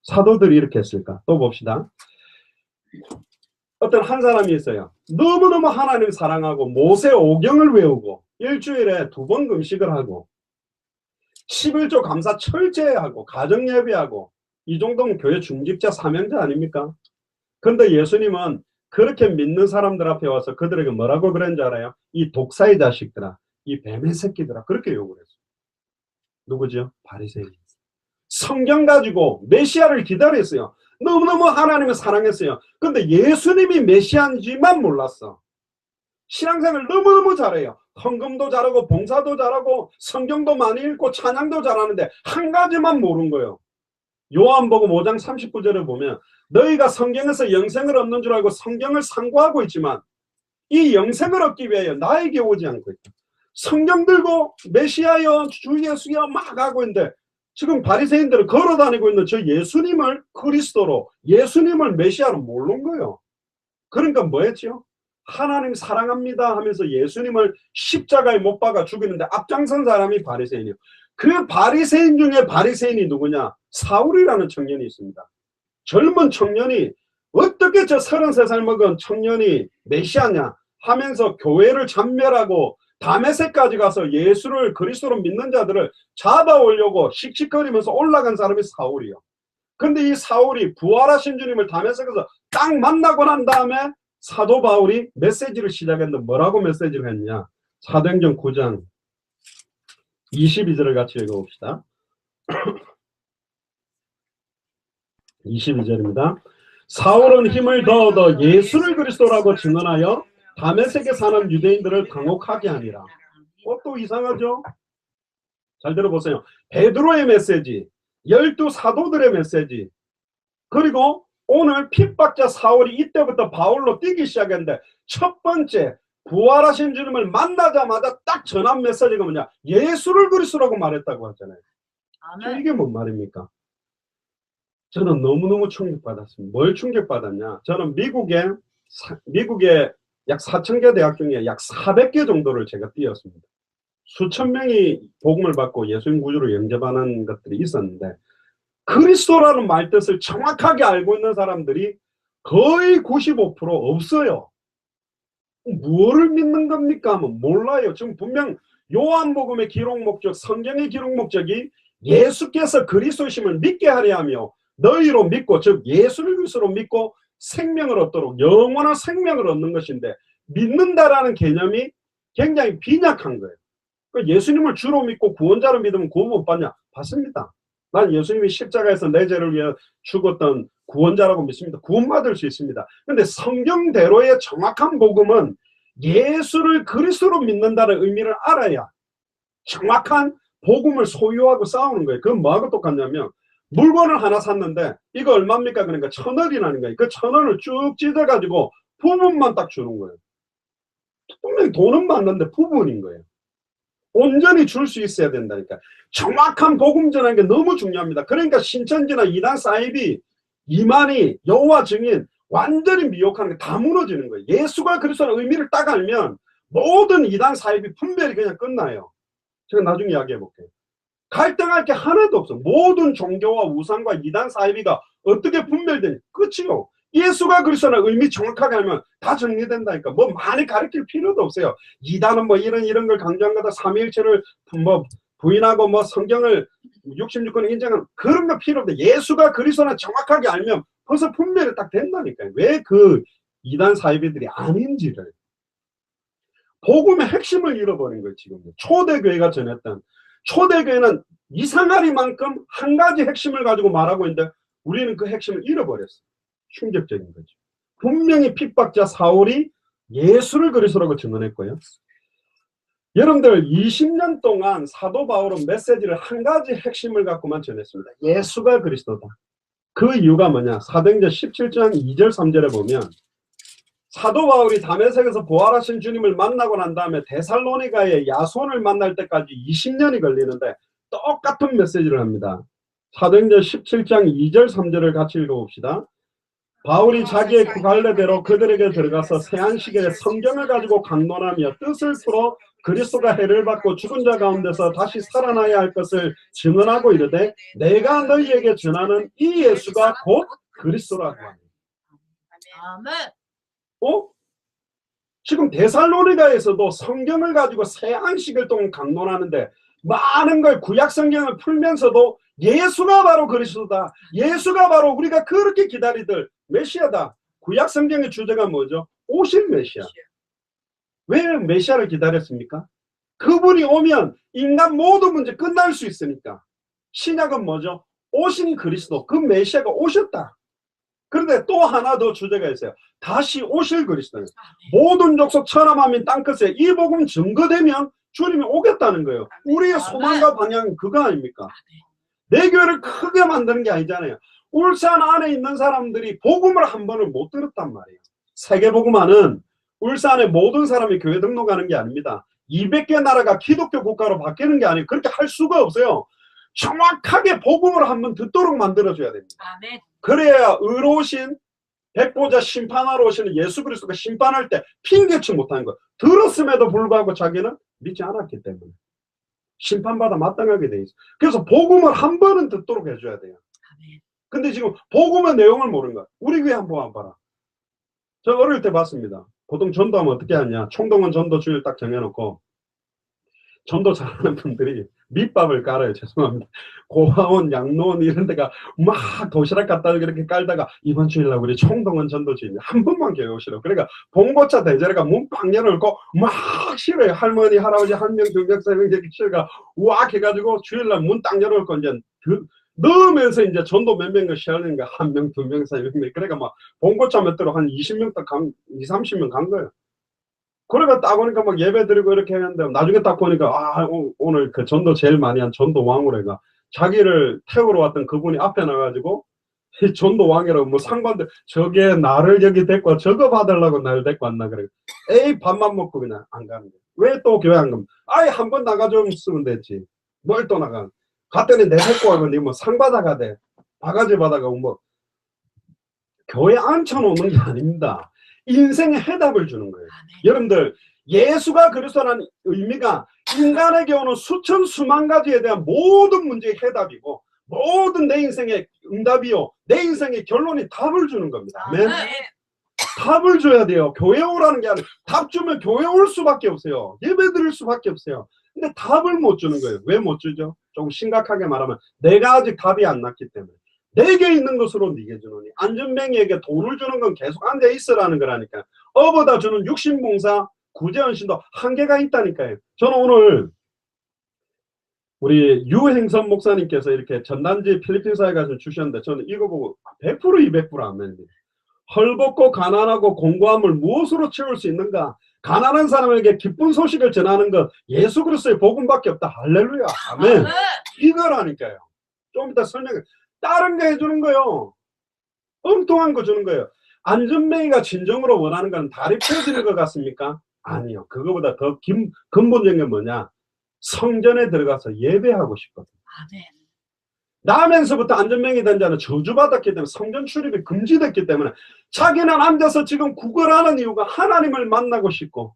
사도들이 이렇게 했을까? 또 봅시다. 어떤 한 사람이 있어요. 너무너무 하나님 사랑하고 모세 오경을 외우고 일주일에 2번 금식을 하고 11조 감사 철저히 하고 가정 예배하고, 이 정도면 교회 중직자 사명자 아닙니까? 그런데 예수님은 그렇게 믿는 사람들 앞에 와서 그들에게 뭐라고 그랬는지 알아요? 이 독사의 자식들아, 이 뱀의 새끼들아, 그렇게 욕을 했어요. 누구죠? 바리새인. 성경 가지고 메시아를 기다렸어요. 너무너무 하나님을 사랑했어요. 그런데 예수님이 메시아인지만 몰랐어. 신앙생활을 너무너무 잘해요. 헌금도 잘하고 봉사도 잘하고 성경도 많이 읽고 찬양도 잘하는데 한 가지만 모르는 거예요. 요한복음 5장 39절에 보면 너희가 성경에서 영생을 얻는 줄 알고 성경을 상고하고 있지만 이 영생을 얻기 위하여 나에게 오지 않고 있다. 성경 들고 메시아여 주 예수여 막 하고 있는데 지금 바리새인들은 걸어다니고 있는 저 예수님을 그리스도로, 예수님을 메시아로 모르는 거예요. 그러니까 뭐 했죠? 하나님 사랑합니다 하면서 예수님을 십자가에 못 박아 죽이는데 앞장선 사람이 바리새인이에요. 그 바리새인 중에 바리새인이 누구냐? 사울이라는 청년이 있습니다. 젊은 청년이 어떻게 저 33살 먹은 청년이 메시아냐 하면서 교회를 잔멸하고 다메섹까지 가서 예수를 그리스도로 믿는 자들을 잡아오려고 씩씩거리면서 올라간 사람이 사울이요. 근데 이 사울이 부활하신 주님을 다메섹에서 딱 만나고 난 다음에 사도 바울이 메시지를 시작했는데 뭐라고 메시지를 했냐? 사도행전 9장 22절을 같이 읽어봅시다. 22절입니다. 사울은 힘을 더 얻어 예수를 그리스도라고 증언하여 다메섹에 사는 유대인들을 당혹하게 하니라. 또 이상하죠? 잘 들어보세요. 베드로의 메시지, 12 사도들의 메시지, 그리고 오늘 핍박자 사울이 이때부터 바울로 뛰기 시작했는데 첫 번째 부활하신 주님을 만나자마자 딱 전한 메시지가 뭐냐? 예수를 그리스도라고 말했다고 하잖아요. 이게 뭔 말입니까? 저는 너무너무 충격받았습니다. 뭘 충격받았냐? 저는 미국에 약 4,000개 대학 중에 약 400개 정도를 제가 뛰었습니다. 수천 명이 복음을 받고 예수님 구주로 영접하는 것들이 있었는데 그리스도라는 말뜻을 정확하게 알고 있는 사람들이 거의 95% 없어요. 무엇을 믿는 겁니까? 하면 몰라요. 지금 분명 요한복음의 기록 목적, 성경의 기록 목적이 예수께서 그리스도심을 믿게 하려 하며 너희로 믿고, 즉 예수를 그리스도로 믿고 생명을 얻도록, 영원한 생명을 얻는 것인데 믿는다라는 개념이 굉장히 빈약한 거예요. 예수님을 주로 믿고 구원자로 믿으면 구원 못 받냐? 받습니다. 난 예수님이 십자가에서 내 죄를 위해 죽었던 구원자라고 믿습니다. 구원받을 수 있습니다. 그런데 성경대로의 정확한 복음은 예수를 그리스도로 믿는다는 의미를 알아야 정확한 복음을 소유하고 싸우는 거예요. 그건 뭐하고 똑같냐면 물건을 하나 샀는데 이거 얼마입니까? 그러니까 1,000원이라는 거예요. 그 1,000원을 쭉 찢어가지고 부분만 딱 주는 거예요. 분명히 돈은 맞는데 부분인 거예요. 온전히 줄 수 있어야 된다니까. 정확한 복음 전하는 게 너무 중요합니다. 그러니까 신천지나 이단 사입이 이만희, 여호와 증인 완전히 미혹하는 게 다 무너지는 거예요. 예수가 그리스도의 의미를 딱 알면 모든 이단 사입이 분별이 그냥 끝나요. 제가 나중에 이야기해 볼게요. 갈등할 게 하나도 없어. 모든 종교와 우상과 이단 사이비가 어떻게 분별되니? 끝이요. 예수가 그리스도의 의미 정확하게 알면 다 정리된다니까. 뭐 많이 가르칠 필요도 없어요. 이단은 뭐 이런 걸 강조한 거다. 삼위일체를 뭐 부인하고 뭐 성경을 66권을 인정하는 그런 거 필요 없는데 예수가 그리스도를 정확하게 알면 벌써 분별이 딱 된다니까요. 왜 그 이단 사이비들이 아닌지를. 복음의 핵심을 잃어버린 거예요. 지금 초대교회가 전했던, 초대교회는 이상하리만큼 한 가지 핵심을 가지고 말하고 있는데 우리는 그 핵심을 잃어버렸어요. 충격적인 거죠. 분명히 핍박자 사울이 예수를 그리스도라고 증언했고요. 여러분들 20년 동안 사도 바울은 메시지를 한 가지 핵심을 갖고만 전했습니다. 예수가 그리스도다. 그 이유가 뭐냐? 사도행전 17장 2절 3절에 보면 사도 바울이 다메섹에서 부활하신 주님을 만나고 난 다음에 데살로니가의 야손을 만날 때까지 20년이 걸리는데 똑같은 메시지를 합니다. 사도행전 17장 2절 3절을 같이 읽어봅시다. 바울이 자기의 구갈래대로 그들에게 들어가서 세안식에 성경을 가지고 강론하며 뜻을 풀어 그리스도가 해를 받고 죽은 자 가운데서 다시 살아나야 할 것을 증언하고 이르되 내가 너희에게 전하는 이 예수가 곧 그리스도라고 합니다. 지금 데살로니가에서도 성경을 가지고 세안식을 동안 강론하는데 많은 걸 구약 성경을 풀면서도 예수가 바로 그리스도다. 예수가 바로 우리가 그렇게 기다리던 메시아다. 구약 성경의 주제가 뭐죠? 오실 메시아. 왜 메시아를 기다렸습니까? 그분이 오면 인간 모든 문제 끝날 수 있으니까. 신약은 뭐죠? 오신 그리스도, 그 메시아가 오셨다. 그런데 또 하나 더 주제가 있어요. 다시 오실 그리스도. 모든 족속 천하만민 땅끝에 이 복음 증거되면 주님이 오겠다는 거예요. 우리의 소망과 방향은 그거 아닙니까? 내 교회를 크게 만드는 게 아니잖아요. 울산 안에 있는 사람들이 복음을 한 번을 못 들었단 말이에요. 세계복음화는 울산의 모든 사람이 교회 등록하는 게 아닙니다. 200개 나라가 기독교 국가로 바뀌는 게 아니에요. 그렇게 할 수가 없어요. 정확하게 복음을 한번 듣도록 만들어줘야 됩니다. 아멘. 그래야 의로우신 백보자 심판하러 오시는 예수 그리스도가 심판할 때 핑계치 못하는 거예요. 들었음에도 불구하고 자기는 믿지 않았기 때문에 심판받아 마땅하게 돼 있어요. 그래서 복음을 한 번은 듣도록 해줘야 돼요. 근데 지금 복음의 내용을 모르는 거야. 우리 교회 한번 봐라. 저 어릴 때 봤습니다. 보통 전도하면 어떻게 하냐. 총동원 전도 주일 딱 정해놓고 전도 잘하는 분들이 밑밥을 깔아요. 죄송합니다. 고아원, 양로원 이런 데가 막 도시락 갖다 이렇게 깔다가 이번 주일날 우리 총동원 전도 주일 한 번만 교회 오시라고. 그러니까 봉고차 대절에가 문 팍 열어놓고 막 실어요. 할머니, 할아버지 한 명, 두 명, 세 명 이렇게 실어가 우악 해가지고 주일날 문 딱 열어놓고 이제 넣으면서 이제 전도 몇 명을 시하는 거야. 한 명, 두 명, 세 명. 그러니까 막 봉고차 몇 대로 한 20명 딱 30명 간 거예요. 그러니까 딱 오니까 막 예배 드리고 이렇게 했는데 나중에 딱 보니까 오늘 그 전도 제일 많이 한 전도 왕으로가 자기를 태우러 왔던 그분이 앞에 나가지고 전도 왕이라고 뭐 상관들 저게 나를 여기 데리고 와 저거 받으려고 나를 데리고 왔나 그래. 에이 밥만 먹고 그냥 안 가는 거야. 왜 또 교회 안 가면 아예 한 번 나가좀 쓰면 됐지. 뭘 또 나가. 갔더니 내 데리고 와면 니 뭐 상 받아가대. 바가지 받아가고 뭐 교회 앉혀놓는 게 아닙니다. 인생의 해답을 주는 거예요. 여러분들 예수가 그리스도라는 의미가 인간에게 오는 수천 수만 가지에 대한 모든 문제의 해답이고 모든 내 인생의 응답이요 내 인생의 결론이 답을 주는 겁니다. 아멘. 답을 줘야 돼요. 교회 오라는 게 아니라 답 주면 교회 올 수밖에 없어요. 예배 드릴 수밖에 없어요. 근데 답을 못 주는 거예요. 왜 못 주죠? 조금 심각하게 말하면 내가 아직 답이 안 났기 때문에. 내게 있는 것으로 네게 주노니 안전뱅이에게 돈을 주는 건 계속 앉아 있으라는 거라니까. 업어다 주는 육신봉사 구제헌신도 한계가 있다니까요. 저는 오늘 우리 유행선 목사님께서 이렇게 전단지 필리핀사에 가서 주셨는데 저는 이거 보고 100% 200% 아멘입니다. 헐벗고 가난하고 공고함을 무엇으로 채울 수 있는가? 가난한 사람에게 기쁜 소식을 전하는 것 예수 그리스도의 복음밖에 없다. 할렐루야. 아멘. 이거라니까요. 좀 이따 설명해. 다른 거 해주는 거요. 엉뚱한 거 주는 거예요. 안전뱅이가 진정으로 원하는 건 다리 펴지는 것 같습니까? 아니요. 그거보다 더 근본적인 게 뭐냐? 성전에 들어가서 예배하고 싶거든. 아멘. 나면서부터 안전뱅이 된 자는 저주받았기 때문에 성전 출입이 금지됐기 때문에 자기는 앉아서 지금 구걸하는 이유가 하나님을 만나고 싶고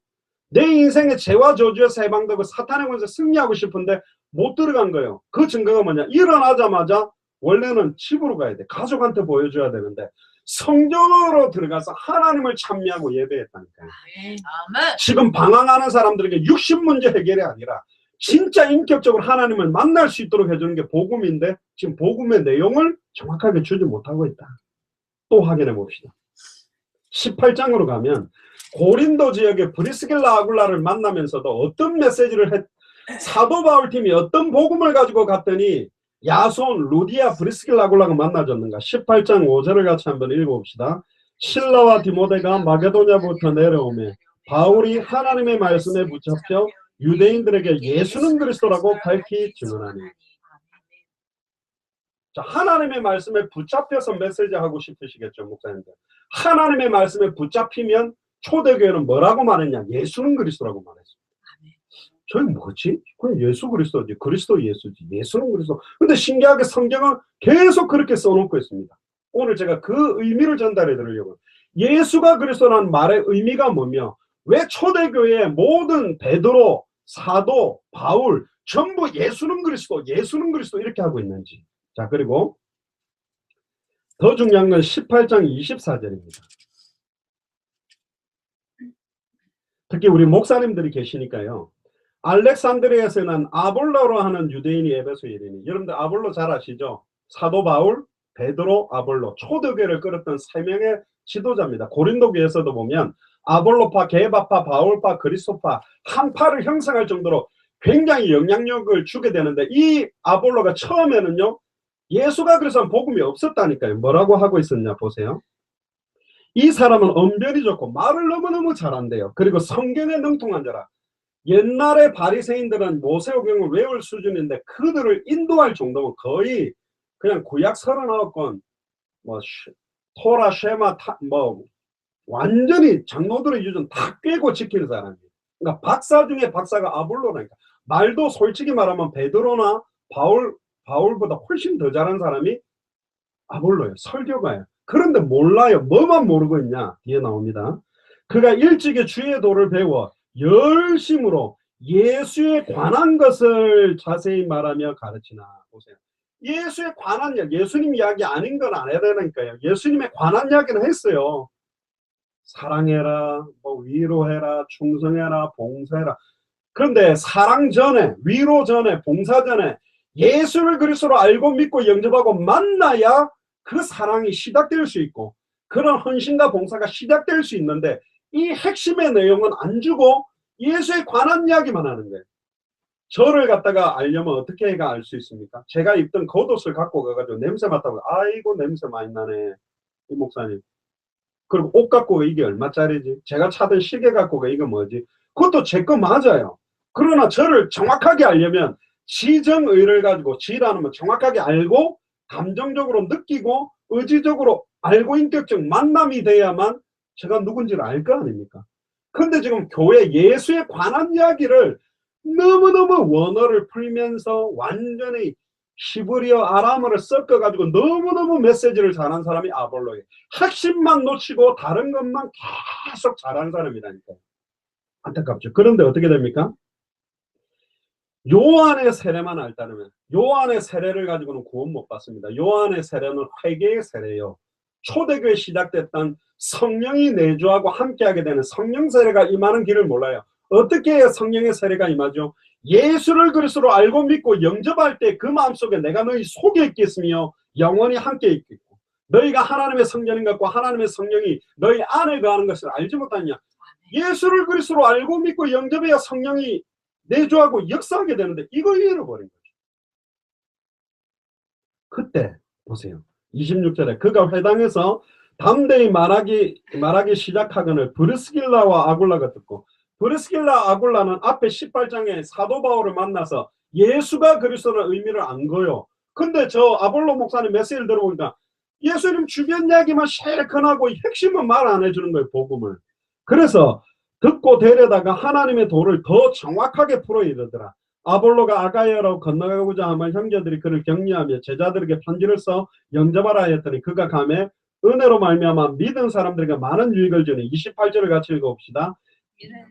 내 인생의 죄와 저주에서 해방되고 사탄의 권세에 승리하고 싶은데 못 들어간 거예요. 그 증거가 뭐냐? 일어나자마자 원래는 집으로 가야 돼. 가족한테 보여줘야 되는데 성전으로 들어가서 하나님을 찬미하고 예배했다니까요. 아멘. 지금 방황하는 사람들에게 육신 문제 해결이 아니라 진짜 인격적으로 하나님을 만날 수 있도록 해주는 게 복음인데 지금 복음의 내용을 정확하게 주지 못하고 있다. 또 확인해 봅시다. 18장으로 가면 고린도 지역의 브리스길라 아굴라를 만나면서도 어떤 메시지를 사도 바울 팀이 어떤 복음을 가지고 갔더니 야손, 루디아, 브리스길라 아굴라가 만나졌는가? 18장 5절을 같이 한번 읽어봅시다. 실라와 디모데가 마게도냐부터 내려오매 바울이 하나님의 말씀에 붙잡혀 유대인들에게 예수는 그리스도라고 밝히 증언하니. 자, 하나님의 말씀에 붙잡혀서 메시지하고 싶으시겠죠, 목사님들. 하나님의 말씀에 붙잡히면 초대교회는 뭐라고 말했냐? 예수는 그리스도라고 말했습니다. 저희 뭐지? 그냥 예수 그리스도지. 그리스도 예수지. 예수는 그리스도. 근데 신기하게 성경은 계속 그렇게 써놓고 있습니다. 오늘 제가 그 의미를 전달해 드리려고요. 예수가 그리스도라는 말의 의미가 뭐며 왜 초대교회의 모든 베드로, 사도, 바울 전부 예수는 그리스도, 예수는 그리스도 이렇게 하고 있는지. 자, 그리고 더 중요한 건 18장 24절입니다. 특히 우리 목사님들이 계시니까요. 알렉산드리아에서는 아볼로로 하는 유대인이 에베소에 이르니, 여러분들 아볼로 잘 아시죠? 사도 바울, 베드로, 아볼로, 초대교회를 끌었던 세 명의 지도자입니다. 고린도 교회에서도 보면 아볼로파, 게바파, 바울파, 그리스도파 한 파를 형성할 정도로 굉장히 영향력을 주게 되는데, 이 아볼로가 처음에는요 예수가 그래서 복음이 없었다니까요. 뭐라고 하고 있었냐 보세요. 이 사람은 언변이 좋고 말을 너무너무 잘한대요. 그리고 성경에 능통한 자라. 옛날에 바리새인들은 모세오경을 외울 수준인데 그들을 인도할 정도면 거의 그냥 구약 39권 뭐 토라 쉐마 뭐 완전히 장로들의 유전 다 꿰고 지키는 사람이에요. 그러니까 박사 중에 박사가 아볼로라니까. 말도 솔직히 말하면 베드로나 바울보다 훨씬 더 잘한 사람이 아볼로예요. 설교가예요. 그런데 몰라요. 뭐만 모르고 있냐? 뒤에 나옵니다. 그가 일찍이 주의 도를 배워 열심으로 예수에 관한 것을 자세히 말하며 가르치나. 보세요. 예수에 관한 이야기, 예수님 이야기 아닌 건 안 해야 되니까요. 예수님에 관한 이야기는 했어요. 사랑해라, 뭐 위로해라, 충성해라, 봉사해라. 그런데 사랑 전에, 위로 전에, 봉사 전에 예수를 그리스도로 알고 믿고 영접하고 만나야 그 사랑이 시작될 수 있고 그런 헌신과 봉사가 시작될 수 있는데, 이 핵심의 내용은 안 주고 예수에 관한 이야기만 하는 거예요. 저를 갖다가 알려면 어떻게 해가 알 수 있습니까? 제가 입던 겉옷을 갖고 가가지고 냄새 맡아보고, 아이고 냄새 많이 나네 이 목사님. 그리고 옷 갖고 가 이게 얼마짜리지? 제가 차던 시계 갖고 가 이거 뭐지? 그것도 제 거 맞아요. 그러나 저를 정확하게 알려면 지정의를 가지고, 지라는 건 정확하게 알고 감정적으로 느끼고 의지적으로 알고 인격적 만남이 돼야만 제가 누군지를 알 거 아닙니까? 근데 지금 교회 예수에 관한 이야기를 너무너무 원어를 풀면서 완전히 히브리어 아람어를 섞어가지고 너무너무 메시지를 잘한 사람이 아볼로예요. 핵심만 놓치고 다른 것만 계속 잘한 사람이라니까요. 안타깝죠. 그런데 어떻게 됩니까? 요한의 세례만 알다면, 요한의 세례를 가지고는 구원 못 받습니다. 요한의 세례는 회개의 세례예요. 초대교회 시작됐던 성령이 내주하고 함께하게 되는 성령 세례가 임하는 길을 몰라요. 어떻게 해야 성령의 세례가 임하죠? 예수를 그리스도로 알고 믿고 영접할 때 그 마음속에 내가 너희 속에 있겠으며 영원히 함께 있겠고, 너희가 하나님의 성전인 것과 하나님의 성령이 너희 안에 거하는 것을 알지 못하느냐. 예수를 그리스도로 알고 믿고 영접해야 성령이 내주하고 역사하게 되는데 이걸 잃어버린 거죠. 그때 보세요. 26절에 그가 회당에서 담대히 말하기 시작하거늘 브리스길라와 아굴라가 듣고, 브리스길라 아굴라는 앞에 18장에 사도 바울을 만나서 예수가 그리스도라는 의미를 안 거요. 근데 저 아볼로 목사님 메시지를 들어보니까 예수님 주변 이야기만 쉐컨하고 핵심은 말 안 해주는 거예요. 복음을. 그래서 듣고 데려다가 하나님의 도를 더 정확하게 풀어 이르더라. 아볼로가 아가야로 건너가고자 하면 형제들이 그를 격려하며 제자들에게 편지를 써 영접하라 했더니 그가 감에 은혜로 말미암아 믿은 사람들에게 많은 유익을 주니. 28절을 같이 읽어봅시다.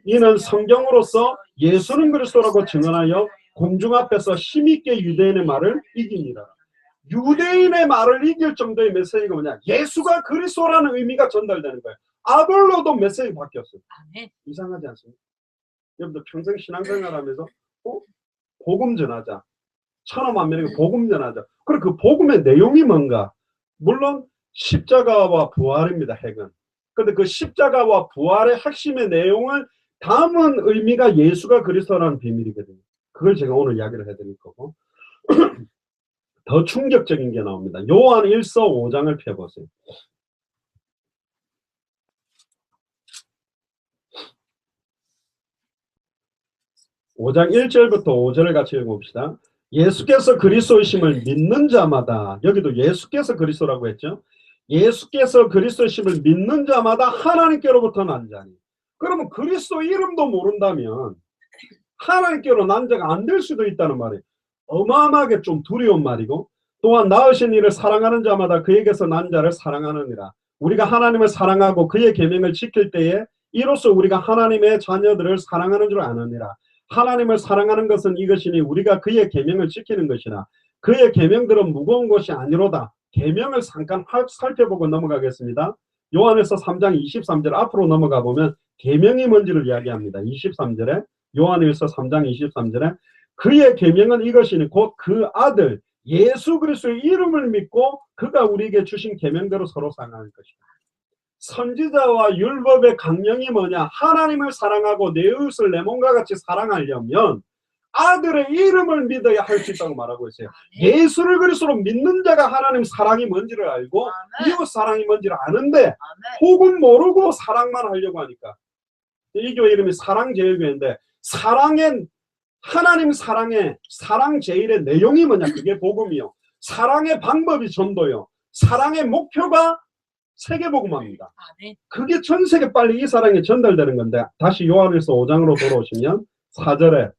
이는 성경으로서 예수는 그리스도라고 증언하여 공중 앞에서 힘있게 유대인의 말을 이기니라. 유대인의 말을 이길 정도의 메시지가 뭐냐? 예수가 그리스도라는 의미가 전달되는 거예요. 아볼로도 메시지 바뀌었어요. 이상하지 않습니까? 여러분들 평생 신앙생활하면서 복음 전하자, 천하만민에게 복음 전하자. 그리고 그 복음의 내용이 뭔가? 물론 십자가와 부활입니다. 핵은. 근데 그 십자가와 부활의 핵심의 내용을 담은 의미가 예수가 그리스도라는 비밀이거든요. 그걸 제가 오늘 이야기를 해드릴 거고, 더 충격적인 게 나옵니다. 요한 1서 5장을 펴보세요. 5장 1절부터 5절을 같이 읽어봅시다. 예수께서 그리스도이심을 믿는 자마다, 여기도 예수께서 그리스도라고 했죠. 예수께서 그리스도이심을 믿는 자마다 하나님께로부터 난 자니. 그러면 그리스도 이름도 모른다면 하나님께로 난 자가 안 될 수도 있다는 말이에요. 어마어마하게 좀 두려운 말이고, 또한 낳으신 이를 사랑하는 자마다 그에게서 난 자를 사랑하느니라. 우리가 하나님을 사랑하고 그의 계명을 지킬 때에 이로써 우리가 하나님의 자녀들을 사랑하는 줄 아느니라. 하나님을 사랑하는 것은 이것이니 우리가 그의 계명을 지키는 것이라. 그의 계명들은 무거운 것이 아니로다. 계명을 잠깐 살펴보고 넘어가겠습니다. 요한에서 3장 23절 앞으로 넘어가 보면 계명이 뭔지를 이야기합니다. 23절에 요한일서 3장 23절에 그의 계명은 이것이니 곧 그 아들 예수 그리스도의 이름을 믿고 그가 우리에게 주신 계명대로 서로 사랑하는 것이다. 선지자와 율법의 강령이 뭐냐? 하나님을 사랑하고 내 이웃을 내 몸과 같이 사랑하려면 아들의 이름을 믿어야 할 수 있다고 말하고 있어요. 예수를 그리스도로 믿는 자가 하나님 사랑이 뭔지를 알고 이웃 사랑이 뭔지를 아는데 혹은 모르고 사랑만 하려고 하니까. 이 교회 이름이 사랑제일교회인데 사랑의 하나님 사랑의 사랑 제일의 내용이 뭐냐? 그게 복음이요. 사랑의 방법이 전도요. 사랑의 목표가 세계복음화입니다. 그게 전 세계 빨리 이 사랑이 전달되는 건데, 다시 요한일서 5장으로 돌아오시면 4절에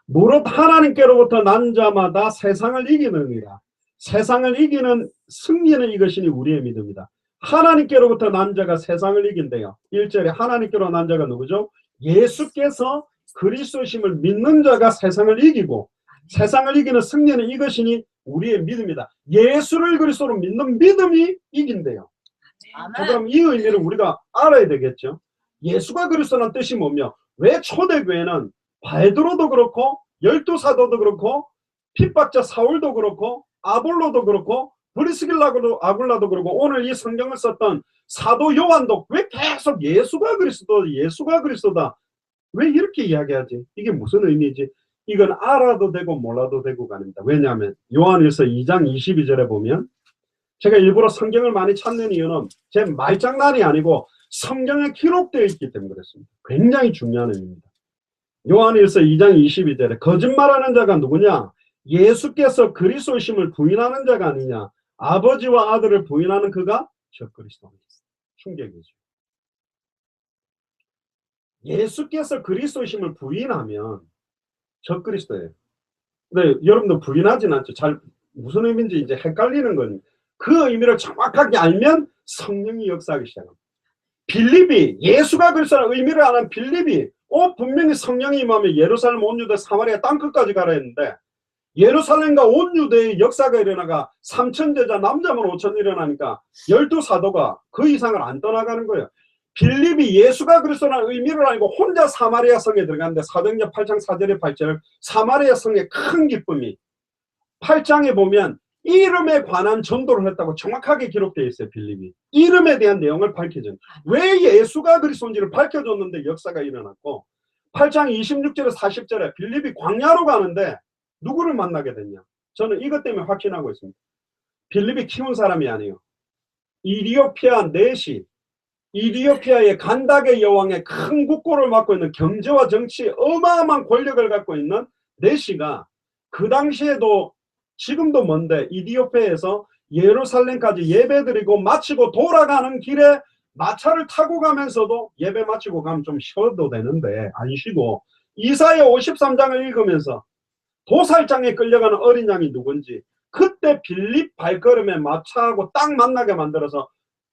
무릇 하나님께로부터 난 자마다 세상을 이기느니라. 세상을 이기는 승리는 이것이니 우리의 믿음이다. 하나님께로부터 난 자가 세상을 이긴대요. 1절에 하나님께로 난 자가 누구죠? 예수께서 그리스도심을 믿는 자가 세상을 이기고, 세상을 이기는 승리는 이것이니 우리의 믿음이다. 예수를 그리스도로 믿는 믿음이 이긴대요. 그럼 이 의미를 우리가 알아야 되겠죠. 예수가 그리스도라는 뜻이 뭐며, 왜 초대교회는 베드로도 그렇고 열두 사도도 그렇고 핍박자 사울도 그렇고 아볼로도 그렇고 브리스길라도 아굴라도 그렇고 오늘 이 성경을 썼던 사도 요한도 왜 계속 예수가 그리스도, 예수가 그리스도다, 왜 이렇게 이야기하지? 이게 무슨 의미지? 이건 알아도 되고 몰라도 되고 가는다. 왜냐하면 요한일서 2장 22절에 보면, 제가 일부러 성경을 많이 찾는 이유는 제 말장난이 아니고 성경에 기록되어 있기 때문에 그렇습니다. 굉장히 중요한 의미입니다. 요한일서 2장 22절에 거짓말하는 자가 누구냐? 예수께서 그리스도이심을 부인하는 자가 아니냐? 아버지와 아들을 부인하는 그가 적그리스도입니다. 충격이죠. 예수께서 그리스도이심을 부인하면 적그리스도예요. 근데 여러분도 부인하진 않죠. 잘 무슨 의미인지 이제 헷갈리는 건, 그 의미를 정확하게 알면 성령이 역사하기 시작합니다. 빌립이 예수가 그리스도라는 의미를 아는 빌립이 분명히 성령이 임하면 예루살렘 온 유대 사마리아 땅끝까지 가라 했는데, 예루살렘과 온 유대의 역사가 일어나가 3,000제자 남자만 5,000 일어나니까 12사도가 그 이상을 안 떠나가는 거예요. 빌립이 예수가 그리스도라는 의미를 알고 혼자 사마리아 성에 들어갔는데, 사도행전 8장 4절에 8절 사마리아 성의 큰 기쁨이, 8장에 보면 이름에 관한 전도를 했다고 정확하게 기록되어 있어요. 빌립이 이름에 대한 내용을 밝혀준, 왜 예수가 그리스도인지를 밝혀줬는데 역사가 일어났고, 8장 26절에 40절에 빌립이 광야로 가는데 누구를 만나게 됐냐? 저는 이것 때문에 확신하고 있습니다. 빌립이 키운 사람이 아니에요. 이디오피아 내시, 이디오피아의 간다게 여왕의 큰 국고를 맡고 있는, 경제와 정치 어마어마한 권력을 갖고 있는 내시가 그 당시에도 지금도 뭔데 이디오피아에서 예루살렘까지 예배드리고 마치고 돌아가는 길에 마차를 타고 가면서도 예배 마치고 가면 좀 쉬어도 되는데 안 쉬고 이사야 53장을 읽으면서 도살장에 끌려가는 어린 양이 누군지, 그때 빌립 발걸음에 마차하고 딱 만나게 만들어서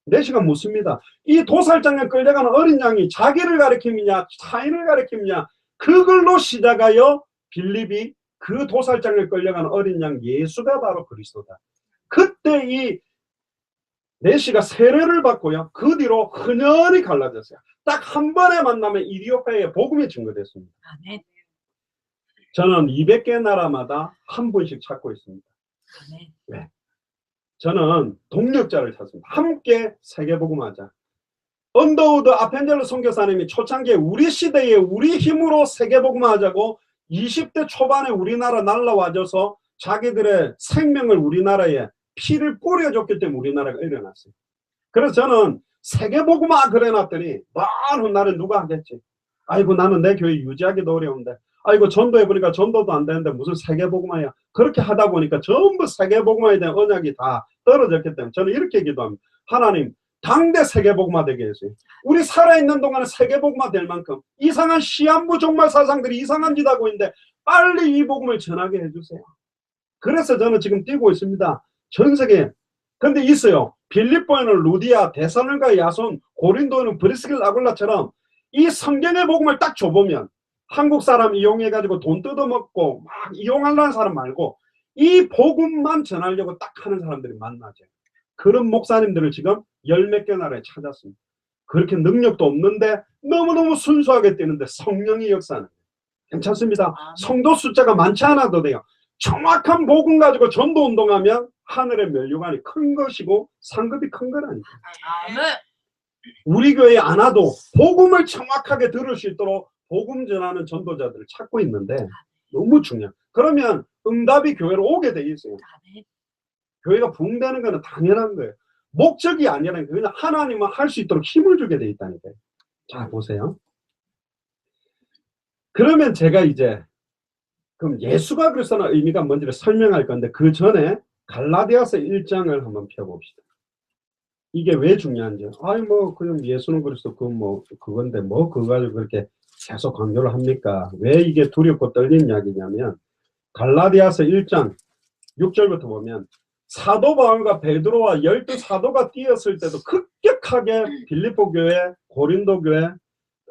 내시가 묻습니다. 이 도살장에 끌려가는 어린 양이 자기를 가리킴이냐 타인을 가리킴이냐, 그걸로 시작하여 빌립이 그 도살장에 끌려가는 어린 양 예수가 바로 그리스도다. 그때 이 내시가 세례를 받고요, 그 뒤로 흔연히 갈라졌어요. 딱 한 번의 만남에 이디오피아의 복음이 증거됐습니다. 아멘. 저는 200개 나라마다 한 분씩 찾고 있습니다. 네. 저는 동력자를 찾습니다. 함께 세계복음하자. 언더우드 아펜젤러 선교사님이 초창기에 우리 시대에 우리 힘으로 세계복음화 하자고 20대 초반에 우리나라 날라와줘서 자기들의 생명을 우리나라에 피를 뿌려줬기 때문에 우리나라가 일어났어요. 그래서 저는 세계복음화 그래놨더니 많은 나는 누가 하겠지. 아이고 나는 내 교회 유지하기도 어려운데, 아이고 전도해보니까 전도도 안 되는데 무슨 세계복음화야. 그렇게 하다 보니까 전부 세계복음화에 대한 언약이 다 떨어졌기 때문에 저는 이렇게 기도합니다. 하나님 당대 세계복음화 되게 해주세요. 우리 살아있는 동안에 세계복음화 될 만큼 이상한 시한부 종말 사상들이 이상한 짓 하고 있는데 빨리 이 복음을 전하게 해주세요. 그래서 저는 지금 뛰고 있습니다. 전 세계에. 근데 있어요. 빌립보에는 루디아, 데살로니가 야손, 고린도에는 브리스길 아굴라처럼 이 성경의 복음을 딱 줘보면 한국 사람 이용해가지고 돈 뜯어먹고 막 이용하려는 사람 말고 이 복음만 전하려고 딱 하는 사람들이 만나죠. 그런 목사님들을 지금 열 몇 개 나라에 찾았습니다. 그렇게 능력도 없는데 너무너무 순수하게 뛰는데 성령이 역사하는 거예요. 괜찮습니다. 성도 숫자가 많지 않아도 돼요. 정확한 복음 가지고 전도 운동하면 하늘의 면류관이 큰 것이고 상급이 큰 거라니까. 우리 교회에 안 와도 복음을 정확하게 들을 수 있도록 복음 전하는 전도자들을 찾고 있는데 너무 중요해요. 그러면 응답이 교회로 오게 돼 있어요. 교회가 붕대는 거는 당연한 거예요. 목적이 아니라 그냥 하나님은 할 수 있도록 힘을 주게 돼 있다니까요. 자 보세요. 그러면 제가 이제 그럼 예수가 그리스도의 의미가 뭔지를 설명할 건데 그 전에 갈라디아서 1장을 한번 펴봅시다. 이게 왜 중요한지. 아니 뭐 그냥 예수는 그리스도 그건데 뭐 그거 가지고 그렇게 계속 강조를 합니까? 왜 이게 두렵고 떨리는 이야기냐면 갈라디아서 1장 6절부터 보면 사도 바울과 베드로와 12사도가 뛰었을 때도 급격하게 빌립보 교회, 고린도 교회,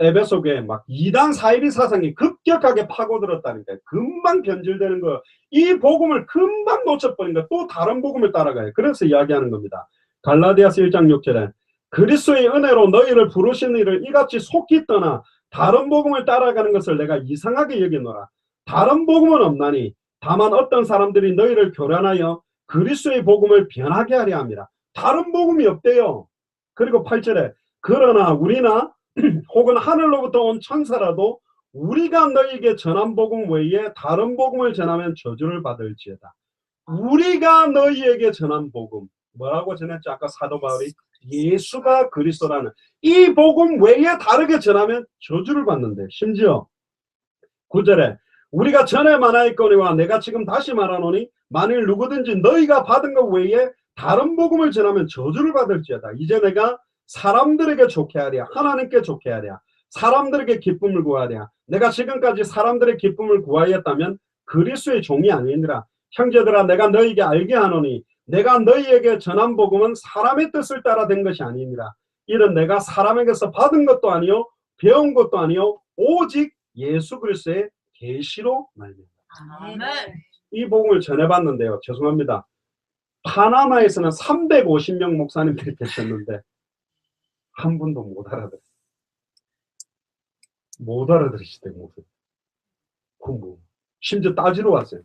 에베소 교회 막 이단 사이비 사상이 급격하게 파고들었다니까요. 금방 변질되는 거. 이 복음을 금방 놓쳐버리니까 또 다른 복음을 따라가요. 그래서 이야기하는 겁니다. 갈라디아서 1장 6절에 그리스도의 은혜로 너희를 부르신 이를 이같이 속히 떠나 다른 복음을 따라가는 것을 내가 이상하게 여기노라. 다른 복음은 없나니 다만 어떤 사람들이 너희를 교란하여 그리스도의 복음을 변하게 하려 합니다. 다른 복음이 없대요. 그리고 8절에 그러나 우리나 혹은 하늘로부터 온 천사라도 우리가 너희에게 전한 복음 외에 다른 복음을 전하면 저주를 받을지어다. 우리가 너희에게 전한 복음 뭐라고 전했죠? 아까 사도 바울이 예수가 그리스도라는 이 복음 외에 다르게 전하면 저주를 받는데 심지어 9절에 우리가 전에 말하였거니와 내가 지금 다시 말하노니 만일 누구든지 너희가 받은 것 외에 다른 복음을 전하면 저주를 받을지어다. 이제 내가 사람들에게 좋게 하랴 하나님께 좋게 하랴 사람들에게 기쁨을 구하랴 내가 지금까지 사람들의 기쁨을 구하였다면 그리스도의 종이 아니니라. 형제들아 내가 너희에게 알게 하노니 내가 너희에게 전한 복음은 사람의 뜻을 따라 된 것이 아니니라. 이는 내가 사람에게서 받은 것도 아니요 배운 것도 아니요 오직 예수 그리스도의 계시로 말미암아. 이 복음을 전해봤는데요. 죄송합니다. 파나마에서는 350명 목사님들이 계셨는데 한 분도 못 알아들었어요. 못 알아들으시대요. 공부. 심지어 따지러 왔어요.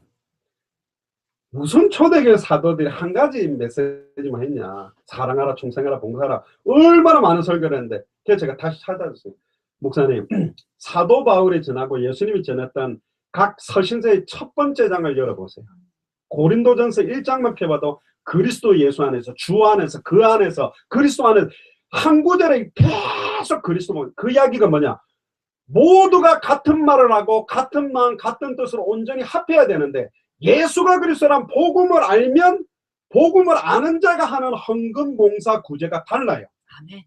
무슨 초대교회 사도들이 한 가지 메시지만 했냐. 사랑하라, 충성하라, 봉사하라. 얼마나 많은 설교를 했는데 그래서 제가 다시 찾아줬어요. 목사님, 사도 바울이 전하고 예수님이 전했던 각 서신서의 첫 번째 장을 열어보세요. 고린도전서 1장만 펴봐도 그리스도 예수 안에서 주 안에서 그 안에서 그리스도 안에서 한 구절에 계속 그리스도 그 이야기가 뭐냐. 모두가 같은 말을 하고 같은 마음 같은 뜻으로 온전히 합해야 되는데 예수가 그리스도란 복음을 알면 복음을 아는 자가 하는 헌금 봉사 구제가 달라요. 아멘.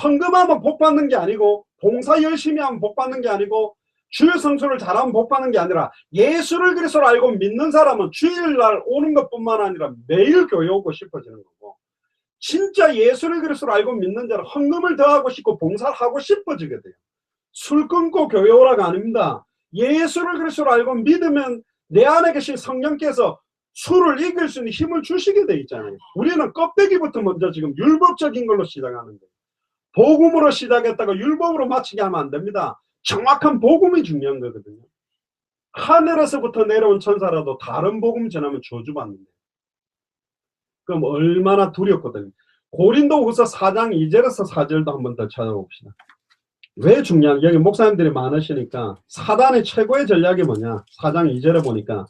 헌금하면 복 받는 게 아니고 봉사 열심히 하면 복 받는 게 아니고 주일 성수를 잘하면 복 받는 게 아니라 예수를 그리스도로 알고 믿는 사람은 주일날 오는 것뿐만 아니라 매일 교회 오고 싶어지는 거고 진짜 예수를 그리스도로 알고 믿는 자는 헌금을 더 하고 싶고 봉사를 하고 싶어지게 돼요. 술 끊고 교회 오라가 아닙니다. 예수를 그리스도로 알고 믿으면 내 안에 계신 성령께서 술을 이길 수 있는 힘을 주시게 돼 있잖아요. 우리는 껍데기부터 먼저 지금 율법적인 걸로 시작하는 거예요. 복음으로 시작했다가 율법으로 마치게 하면 안 됩니다. 정확한 복음이 중요한 거거든요. 하늘에서부터 내려온 천사라도 다른 복음 전하면 저주받는데 그럼 얼마나 두렵거든요. 고린도후서 4장 2절에서 4절도 한번 더 찾아봅시다. 왜 중요한, 여기 목사님들이 많으시니까 사단의 최고의 전략이 뭐냐, 4장 2절에 보니까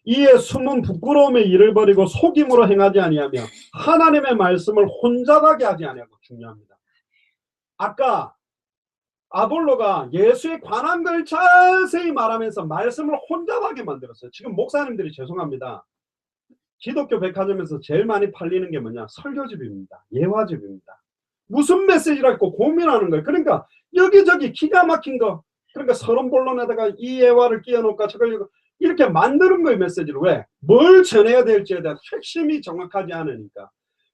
이에 숨은 부끄러움의 일을 버리고 속임으로 행하지 아니하며 하나님의 말씀을 혼잡하게 하지 아니하고. 중요합니다. 아까 아볼로가 예수에 관한 걸 자세히 말하면서 말씀을 혼잡하게 만들었어요. 지금 목사님들이, 죄송합니다, 기독교 백화점에서 제일 많이 팔리는 게 뭐냐, 설교집입니다. 예화집입니다. 무슨 메시지라고 고민하는 거예요. 그러니까 여기저기 기가 막힌 거, 그러니까 서론본론에다가 이 예화를 끼워놓을까 저걸 이렇게 만드는 거예요, 메시지를. 왜? 뭘 전해야 될지에 대한 핵심이 정확하지 않으니까.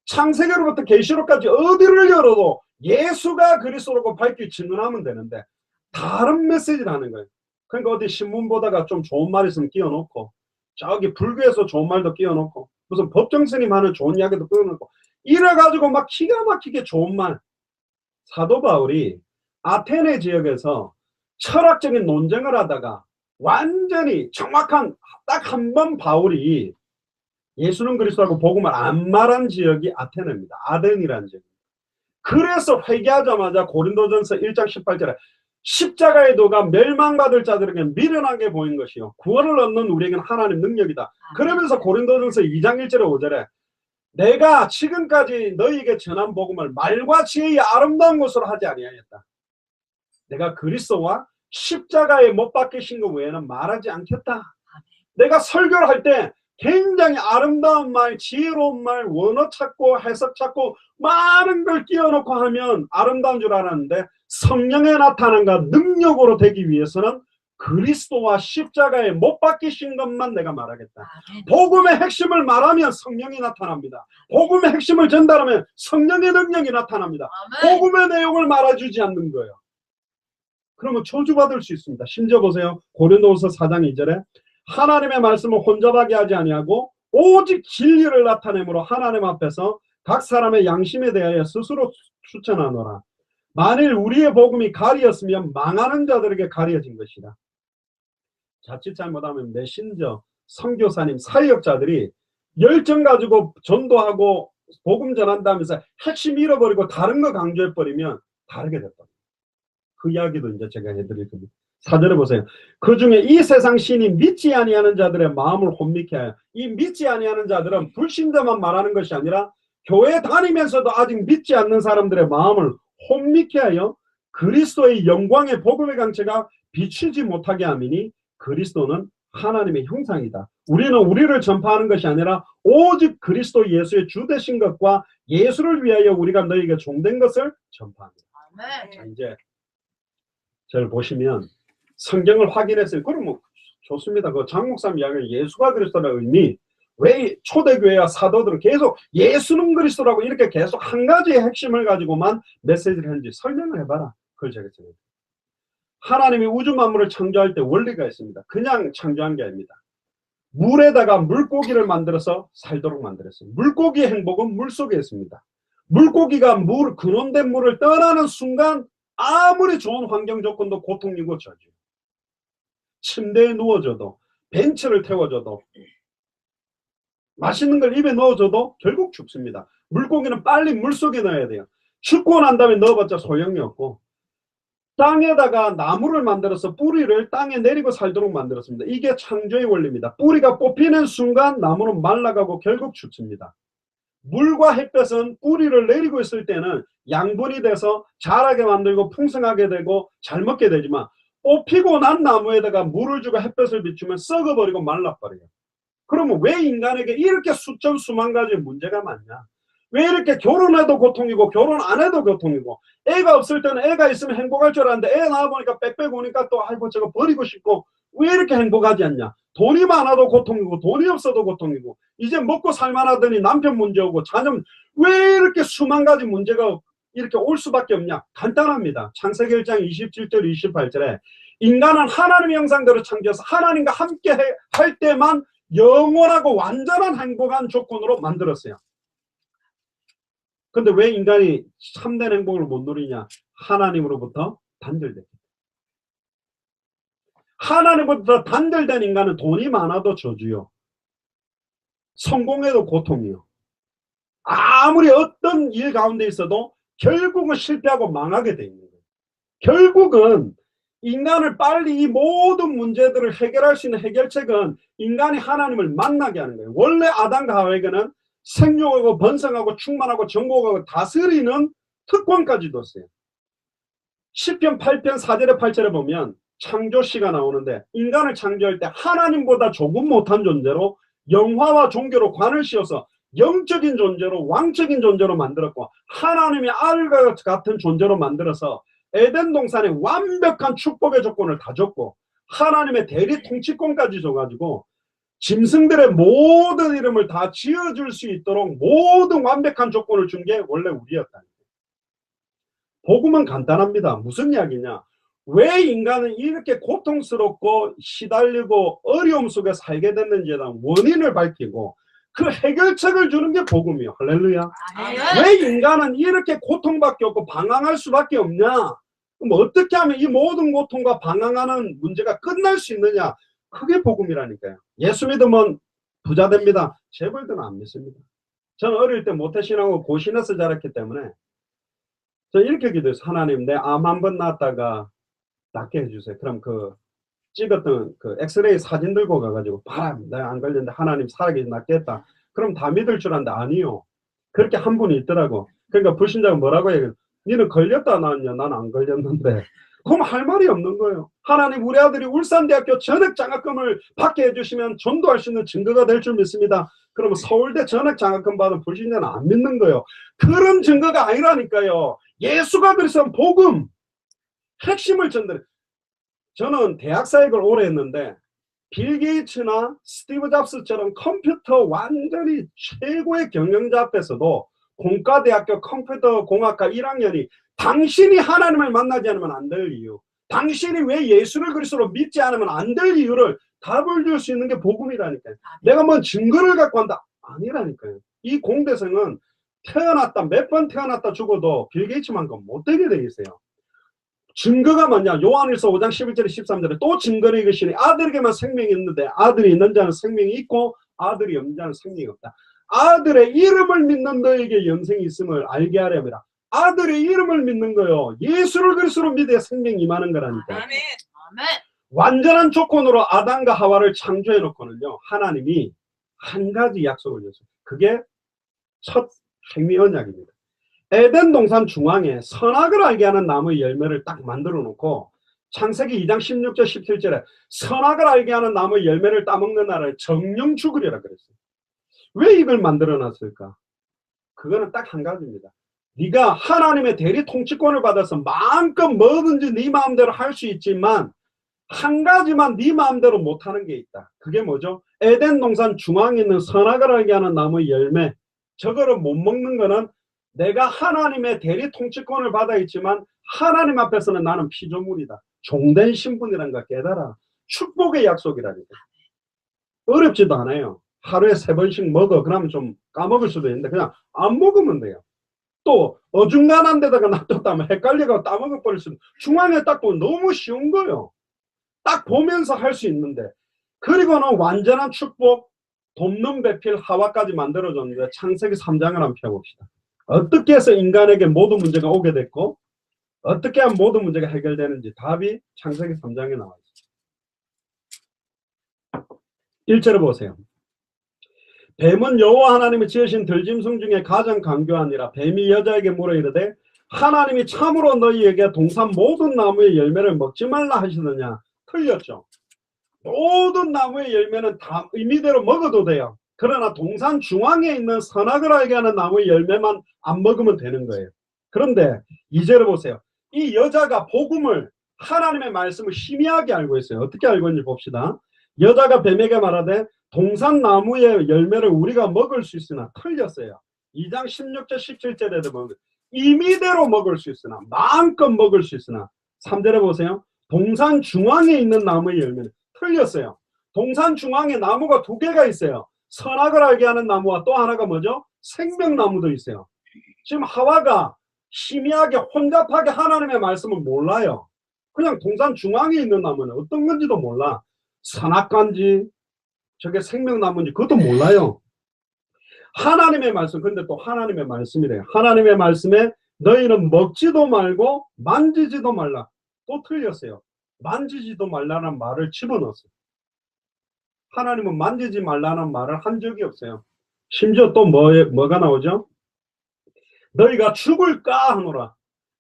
창세기로부터 계시록까지 어디를 열어도 예수가 그리스도라고 밝히 증언하면 되는데 다른 메시지를 하는 거예요. 그러니까 어디 신문 보다가 좀 좋은 말 있으면 끼워놓고, 저기 불교에서 좋은 말도 끼워놓고, 무슨 법정스님 하는 좋은 이야기도 끼워놓고, 이래가지고 막 기가 막히게 좋은 말. 사도 바울이 아테네 지역에서 철학적인 논쟁을 하다가 완전히 정확한, 딱 한 번 바울이 예수는 그리스도라고 복음을 안 말한 지역이 아테네입니다. 아덴이라는 지역. 그래서 회개하자마자 고린도전서 1장 18절에 십자가의 도가 멸망받을 자들에게 미련하게 보인 것이요 구원을 얻는 우리에게는 하나님 능력이다. 그러면서 고린도전서 2장 1절에 5절에 내가 지금까지 너희에게 전한 복음을 말과 지혜의 아름다운 것으로 하지 아니하였다. 내가 그리스도와 십자가에 못 박히신 것 외에는 말하지 않겠다. 내가 설교를 할 때 굉장히 아름다운 말, 지혜로운 말, 원어 찾고 해석 찾고 많은 걸 끼워놓고 하면 아름다운 줄 알았는데 성령의 나타남과 능력으로 되기 위해서는 그리스도와 십자가에 못 박히신 것만 내가 말하겠다. 복음의 핵심을 말하면 성령이 나타납니다. 복음의 핵심을 전달하면 성령의 능력이 나타납니다. 복음의 내용을 말해주지 않는 거예요. 그러면 저주받을 수 있습니다. 심지어 보세요. 고린도후서 4장 2절에 하나님의 말씀을 혼잡하게 하지 아니하고 오직 진리를 나타내므로 하나님 앞에서 각 사람의 양심에 대하여 스스로 추천하노라. 만일 우리의 복음이 가리였으면 망하는 자들에게 가려진 것이다. 자칫 잘못하면 메신저, 선교사님, 사역자들이 열정 가지고 전도하고 복음 전한다면서 핵심 잃어버리고 다른 거 강조해버리면 다르게 됐다. 그 이야기도 이제 제가 해드릴 겁니다. 4절에 보세요. 그 중에 이 세상 신이 믿지 아니하는 자들의 마음을 혼미케 하여. 이 믿지 아니하는 자들은 불신자만 말하는 것이 아니라 교회 다니면서도 아직 믿지 않는 사람들의 마음을 혼미케 하여 그리스도의 영광의 복음의 강체가 비추지 못하게 함이니 그리스도는 하나님의 형상이다. 우리는 우리를 전파하는 것이 아니라 오직 그리스도 예수의 주 되신 것과 예수를 위하여 우리가 너희에게 종된 것을 전파합니다. 자, 이제 저를 보시면 성경을 확인했어요. 그러면 좋습니다. 그 장 목사님 이야기는 예수가 그리스도라는 의미, 왜 초대교회와 사도들은 계속 예수는 그리스도라고 이렇게 계속 한 가지의 핵심을 가지고만 메시지를 했는지 설명을 해봐라. 그걸 제가 전해드립니다. 하나님이 우주 만물을 창조할 때 원리가 있습니다. 그냥 창조한 게 아닙니다. 물에다가 물고기를 만들어서 살도록 만들었어요. 물고기의 행복은 물속에 있습니다. 물고기가 근원된 물을 떠나는 순간 아무리 좋은 환경 조건도 고통이고 저주. 침대에 누워줘도, 벤츠를 태워줘도, 맛있는 걸 입에 넣어줘도 결국 죽습니다. 물고기는 빨리 물속에 넣어야 돼요. 죽고 난 다음에 넣어봤자 소용이 없고, 땅에다가 나무를 만들어서 뿌리를 땅에 내리고 살도록 만들었습니다. 이게 창조의 원리입니다. 뿌리가 뽑히는 순간 나무는 말라가고 결국 죽습니다. 물과 햇볕은 뿌리를 내리고 있을 때는 양분이 돼서 자라게 만들고 풍성하게 되고 잘 먹게 되지만 뽑히고 난 나무에다가 물을 주고 햇볕을 비추면 썩어버리고 말라버려요. 그러면 왜 인간에게 이렇게 수천 수만 가지 문제가 많냐? 왜 이렇게 결혼해도 고통이고 결혼 안 해도 고통이고, 애가 없을 때는 애가 있으면 행복할 줄 알았는데 애 낳아보니까 빽빽 오니까 또 아이고 저거 버리고 싶고, 왜 이렇게 행복하지 않냐? 돈이 많아도 고통이고 돈이 없어도 고통이고, 이제 먹고 살만하더니 남편 문제 오고 자녀, 왜 이렇게 수만 가지 문제가 이렇게 올 수밖에 없냐? 간단합니다. 창세기 1장 27절 28절에 인간은 하나님의 형상대로 창조해서 하나님과 함께 할 때만 영원하고 완전한 행복한 조건으로 만들었어요. 근데 왜 인간이 참된 행복을 못 누리냐? 하나님으로부터 단절됐다. 하나님으로부터 단절된 인간은 돈이 많아도 저주요, 성공해도 고통이요, 아무리 어떤 일 가운데 있어도 결국은 실패하고 망하게 돼 있는 거예요. 결국은 인간을 빨리 이 모든 문제들을 해결할 수 있는 해결책은 인간이 하나님을 만나게 하는 거예요. 원래 아담과 하와에게는 생육하고 번성하고 충만하고 정복하고 다스리는 특권까지 뒀어요. 시편 8편 4절에 8절에 보면 창조시가 나오는데 인간을 창조할 때 하나님보다 조금 못한 존재로 영화와 종교로 관을 씌워서 영적인 존재로 왕적인 존재로 만들었고 하나님의 아들과 같은 존재로 만들어서 에덴 동산에 완벽한 축복의 조건을 다 줬고 하나님의 대리 통치권까지 줘가지고 짐승들의 모든 이름을 다 지어줄 수 있도록 모든 완벽한 조건을 준 게 원래 우리였다. 복음은 간단합니다. 무슨 이야기냐? 왜 인간은 이렇게 고통스럽고 시달리고 어려움 속에 살게 됐는지에 대한 원인을 밝히고 그 해결책을 주는 게 복음이에요. 할렐루야. 왜 인간은 이렇게 고통밖에 없고 방황할 수밖에 없냐? 그럼 어떻게 하면 이 모든 고통과 방황하는 문제가 끝날 수 있느냐? 그게 복음이라니까요. 예수 믿으면 부자 됩니다. 재벌들은 안 믿습니다. 저는 어릴 때 모태신앙하고 고신에서 자랐기 때문에 저 이렇게 기도했어요. 하나님, 내 암 한 번 낳았다가 낫게 해주세요. 그럼 그 찍었던 그 엑스레이 사진 들고 가가지고 봐라, 내가 안 걸렸는데 하나님 살아계신 낫겠다. 그럼 다 믿을 줄 알았는데 아니요. 그렇게 한 분이 있더라고. 그러니까 불신자가 뭐라고 얘기해요? 니는 걸렸다 나왔냐? 난 안 걸렸는데. 그럼 할 말이 없는 거예요. 하나님, 우리 아들이 울산대학교 전액 장학금을 받게 해주시면 전도할 수 있는 증거가 될 줄 믿습니다. 그러면 서울대 전액 장학금 받은 불신자는 안 믿는 거예요. 그런 증거가 아니라니까요. 예수가 그리스도 복음 핵심을 전달해. 저는 대학 사역을 오래 했는데 빌 게이츠나 스티브 잡스처럼 컴퓨터 완전히 최고의 경영자 앞에서도 공과대학교 컴퓨터 공학과 1학년이 당신이 하나님을 만나지 않으면 안 될 이유, 당신이 왜 예수를 그리스도로 믿지 않으면 안 될 이유를 답을 줄 수 있는 게 복음이라니까요. 내가 뭐 증거를 갖고 한다 아니라니까요. 이 공대생은 태어났다 몇 번 태어났다 죽어도 빌 게이츠만큼 못되게 돼 있어요. 증거가 뭐냐? 요한일서 5장 11절에 13절에 또 증거를 이것이니 아들에게만 생명이 있는데 아들이 있는 자는 생명이 있고 아들이 없는 자는 생명이 없다. 아들의 이름을 믿는 너에게 영생이 있음을 알게 하려니라. 아들의 이름을 믿는 거요. 예수를 그리스도로 믿어야 생명이 임하는 거라니까. 아멘. 아멘. 완전한 조건으로 아담과 하와를 창조해 놓고는요. 하나님이 한 가지 약속을 줬어요. 그게 첫 행위 언약입니다. 에덴 동산 중앙에 선악을 알게 하는 나무의 열매를 딱 만들어 놓고 창세기 2장 16절 17절에 선악을 알게 하는 나무의 열매를 따먹는 날을 정령 죽으리라 그랬어요. 왜 이걸 만들어 놨을까? 그거는 딱 한 가지입니다. 네가 하나님의 대리 통치권을 받아서 마음껏 뭐든지 네 마음대로 할 수 있지만 한 가지만 네 마음대로 못하는 게 있다. 그게 뭐죠? 에덴 동산 중앙에 있는 선악을 알게 하는 나무의 열매, 저거를 못 먹는 거는 내가 하나님의 대리 통치권을 받아 있지만 하나님 앞에서는 나는 피조물이다. 종된 신분이라는 걸 깨달아. 축복의 약속이라니까. 어렵지도 않아요. 하루에 3번씩 먹어. 그러면 좀 까먹을 수도 있는데 그냥 안 먹으면 돼요. 또 어중간한 데다가 놔뒀다면 헷갈려가 따먹어 버릴 수 있는. 중앙에 딱 보면 너무 쉬운 거예요. 딱 보면서 할 수 있는데. 그리고는 완전한 축복, 돕는 배필 하와까지 만들어줬는데 창세기 3장을 한번 펴봅시다. 어떻게 해서 인간에게 모든 문제가 오게 됐고 어떻게 하면 모든 문제가 해결되는지 답이 창세기 3장에 나와 있습니다. 1절을 보세요. 뱀은 여호와 하나님이 지으신 들짐승 중에 가장 강교하니라. 뱀이 여자에게 물어 이르되 하나님이 참으로 너희에게 동산 모든 나무의 열매를 먹지 말라 하시느냐. 틀렸죠. 모든 나무의 열매는 다 의미대로 먹어도 돼요. 그러나 동산 중앙에 있는 선악을 알게 하는 나무의 열매만 안 먹으면 되는 거예요. 그런데 2절을 보세요. 이 여자가 복음을, 하나님의 말씀을 희미하게 알고 있어요. 어떻게 알고 있는지 봅시다. 여자가 뱀에게 말하되 동산 나무의 열매를 우리가 먹을 수 있으나, 틀렸어요. 2장 16절 17절에도 보면 임의대로 먹을 수 있으나, 마음껏 먹을 수 있으나. 3절에 보세요. 동산 중앙에 있는 나무의 열매는, 틀렸어요. 동산 중앙에 나무가 2개가 있어요. 선악을 알게 하는 나무와 또 하나가 뭐죠? 생명나무도 있어요. 지금 하와가 희미하게 혼잡하게 하나님의 말씀을 몰라요. 그냥 동산 중앙에 있는 나무는 어떤 건지도 몰라. 선악과인지 저게 생명나무인지 그것도 몰라요. 하나님의 말씀, 근데 또 하나님의 말씀이래요. 하나님의 말씀에 너희는 먹지도 말고 만지지도 말라. 또 틀렸어요. 만지지도 말라는 말을 집어넣었어요. 하나님은 만지지 말라는 말을 한 적이 없어요. 심지어 또 뭐가 나오죠? 너희가 죽을까 하노라.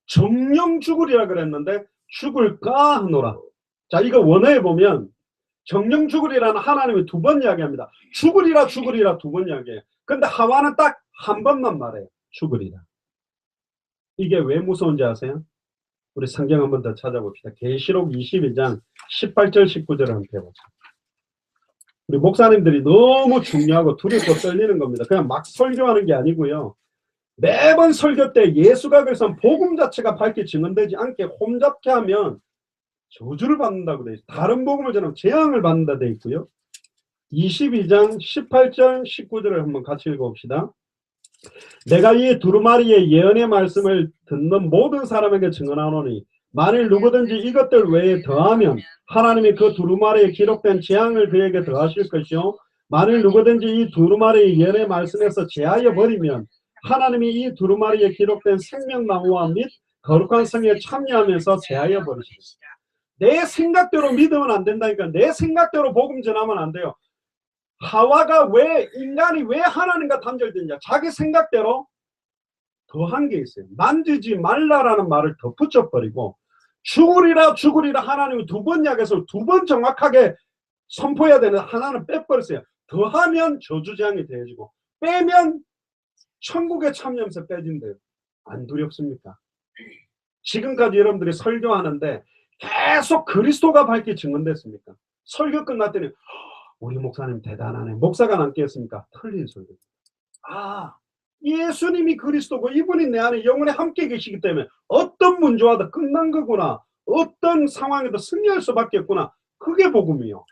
정령 죽으리라 그랬는데 죽을까 하노라. 자, 이거 원어에 보면 정령 죽으리라는 하나님이 두 번 이야기합니다. 죽으리라 죽으리라 두 번 이야기해요. 근데 하와는 딱 한 번만 말해요. 죽으리라. 이게 왜 무서운지 아세요? 우리 성경 한번 더 찾아봅시다. 계시록 22장 18절 19절을 한번 해보자. 우리 목사님들이 너무 중요하고 두렵고 떨리는 겁니다. 그냥 막 설교하는 게 아니고요. 매번 설교 때 예수가 그래서 복음 자체가 밝게 증언되지 않게 홈잡게 하면 저주를 받는다고 돼 있어요. 다른 복음을 전하면 재앙을 받는다 돼 있고요. 22장 18절 19절을 한번 같이 읽어봅시다. 내가 이 두루마리의 예언의 말씀을 듣는 모든 사람에게 증언하노니 만일 누구든지 이것들 외에 더하면 하나님이 그 두루마리에 기록된 재앙을 그에게 더하실 것이요 만일 누구든지 이 두루마리의 예언의 말씀에서 제하여 버리면 하나님이 이 두루마리에 기록된 생명나무와 및 거룩한 성에 참여하면서 제하여 버리십니다. 내 생각대로 믿으면 안 된다니까. 내 생각대로 복음 전하면 안 돼요. 하와가 인간이 왜 하나님과 단절되냐? 자기 생각대로 더한 게 있어요. 만지지 말라라는 말을 덧붙여버리고 죽으리라 죽으리라 하나님이 두 번 이야기해서 두 번 정확하게 선포해야 되는 하나는 빼버렸어요. 더하면 저주재앙이 되어지고 빼면 천국에 참여하면서 빼진대요. 안 두렵습니까? 지금까지 여러분들이 설교하는데 계속 그리스도가 밝게 증언됐습니까? 설교 끝났더니 우리 목사님 대단하네. 목사가 남겠습니까? 틀린 소리. 아, 예수님이 그리스도고 이분이 내 안에 영원히 함께 계시기 때문에 어떤 문제와도 끝난 거구나. 어떤 상황에도 승리할 수밖에 없구나. 그게 복음이요.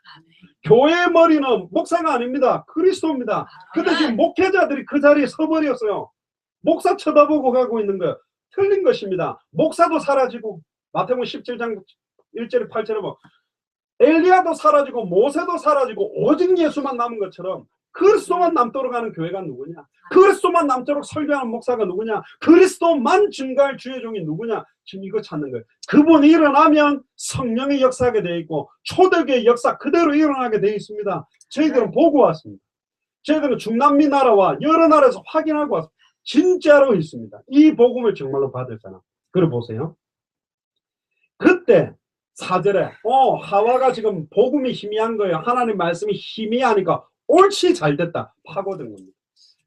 교회의 머리는 목사가 아닙니다. 그리스도입니다. 근데 지금 목회자들이 그 자리에 서버렸어요. 목사 쳐다보고 가고 있는 거예요. 틀린 것입니다. 목사도 사라지고 마태복음 17장 1절에 8절에 뭐 엘리야도 사라지고 모세도 사라지고 오직 예수만 남은 것처럼 그리스도만 남도록 하는 교회가 누구냐? 그리스도만 남도록 설교하는 목사가 누구냐? 그리스도만 증거할 주의 종이 누구냐? 지금 이거 찾는 거예요. 그분이 일어나면 성령이 역사하게 되어 있고 초대교의 역사 그대로 일어나게 되어 있습니다. 저희들은 보고 왔습니다. 저희들은 중남미 나라와 여러 나라에서 확인하고 왔습니다. 진짜로 있습니다. 이 복음을 정말로 받을 사람. 그래 보세요. 그때 4절에 하와가 지금 복음이 희미한 거예요. 하나님 말씀이 희미하니까 옳지 잘됐다. 파고든 겁니다.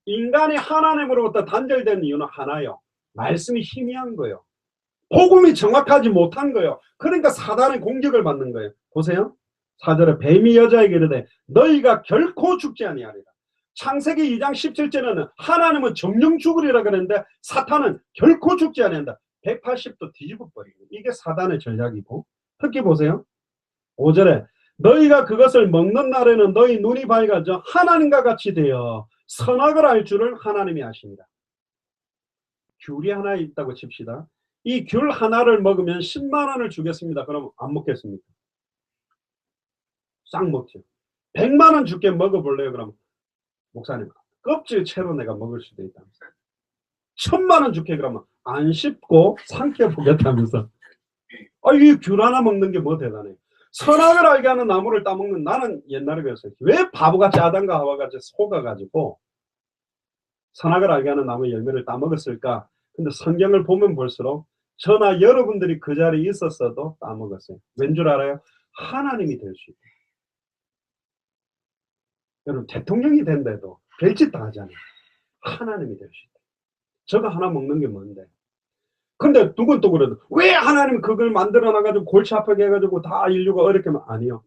인간이 하나님으로부터 단절된 이유는 하나요. 말씀이 희미한 거예요. 복음이 정확하지 못한 거예요. 그러니까 사단의 공격을 받는 거예요. 보세요. 4절에 뱀이 여자에게 이르되 너희가 결코 죽지 아니하리라. 창세기 2장 17절에는 하나님은 정령 죽으리라 그랬는데 사탄은 결코 죽지 아니한다. 180도 뒤집어 버리고 이게 사단의 전략이고 특히 보세요. 5절에 너희가 그것을 먹는 날에는 너희 눈이 밝아져 하나님과 같이 되어 선악을 알 줄을 하나님이 아십니다. 귤이 하나 있다고 칩시다. 이 귤 하나를 먹으면 10만 원을 주겠습니다. 그럼 안 먹겠습니까? 싹 먹죠. 100만 원 줄게 먹어볼래요? 그럼 목사님 껍질 채로 내가 먹을 수도 있다면서 1000만 원 줄게 그러면 안 씹고 삼켜보겠다면서 이 귤 하나 먹는 게 뭐 대단해. 선악을 알게 하는 나무를 따먹는 나는 옛날에 그랬어요. 왜 바보같이 아담과 하와같이 속아가지고 선악을 알게 하는 나무 열매를 따먹었을까? 근데 성경을 보면 볼수록 저나 여러분들이 그 자리에 있었어도 따먹었어요. 왠 줄 알아요? 하나님이 될 수 있다. 여러분 대통령이 된데도 별짓 다 하잖아요. 하나님이 될 수 있다. 저거 하나 먹는 게 뭔데? 근데 누군 또 그래도 왜 하나님 그걸 만들어 놔가지고 골치 아프게 해가지고 다 인류가 어렵게 하면 아니요.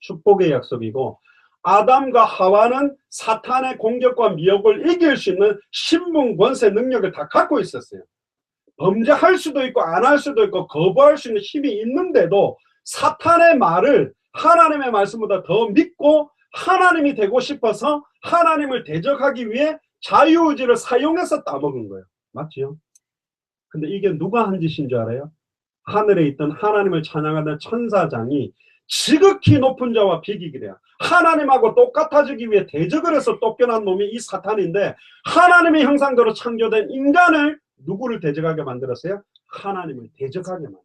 축복의 약속이고 아담과 하와는 사탄의 공격과 미혹을 이길 수 있는 신분, 권세, 능력을 다 갖고 있었어요. 범죄할 수도 있고 안 할 수도 있고 거부할 수 있는 힘이 있는데도 사탄의 말을 하나님의 말씀보다 더 믿고 하나님이 되고 싶어서 하나님을 대적하기 위해 자유의지를 사용해서 따먹은 거예요. 맞죠? 근데 이게 누가 한 짓인 줄 알아요? 하늘에 있던 하나님을 찬양하던 천사장이 지극히 높은 자와 비기기래요. 하나님하고 똑같아지기 위해 대적을 해서 쫓겨난 놈이 이 사탄인데, 하나님의 형상대로 창조된 인간을 누구를 대적하게 만들었어요? 하나님을 대적하게 만들었어요.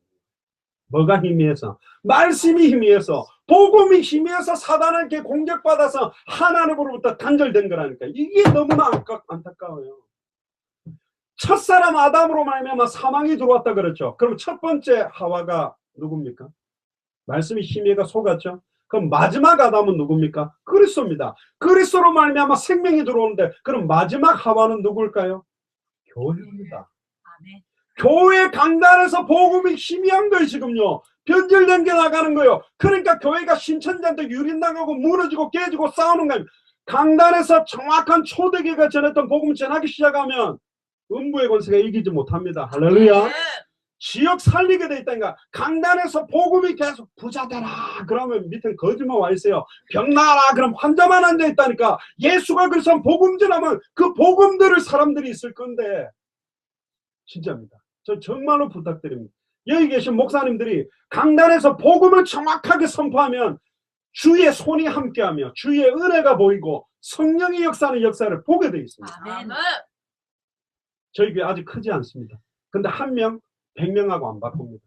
뭐가 희미해서? 말씀이 희미해서, 복음이 희미해서 사단에게 공격받아서 하나님으로부터 단절된 거라니까. 이게 너무나 안타까워요. 첫사람 아담으로 말미암아 사망이 들어왔다 그랬죠. 그럼 첫 번째 하와가 누굽니까? 말씀이 희미해가 속았죠. 그럼 마지막 아담은 누굽니까? 그리스도입니다. 그리스도로 말미암아 생명이 들어오는데, 그럼 마지막 하와는 누굴까요? 교회입니다. 아멘. 교회 강단에서 복음이 희미한 거예요. 지금요 변질된 게 나가는 거예요. 그러니까 교회가 신천지한테 유린당하고 무너지고 깨지고 싸우는 거예요. 강단에서 정확한 초대교회가 전했던 복음 전하기 시작하면 음부의 권세가 이기지 못합니다. 할렐루야. 지역 살리게 돼 있다니까. 강단에서 복음이 계속 부자 되라 그러면 밑에 거짓말 와 있어요. 병 나라 그럼 환자만 앉아 있다니까. 예수가 그래서 복음 전하면 그 복음 들을 사람들이 있을 건데. 진짜입니다. 저 정말로 부탁드립니다. 여기 계신 목사님들이 강단에서 복음을 정확하게 선포하면 주의 손이 함께하며 주의 은혜가 보이고 성령의 역사는 역사를 보게 돼 있습니다. 아멘. 저희 교회 아직 크지 않습니다. 근데 한 명 100명하고 안 바꿉니다.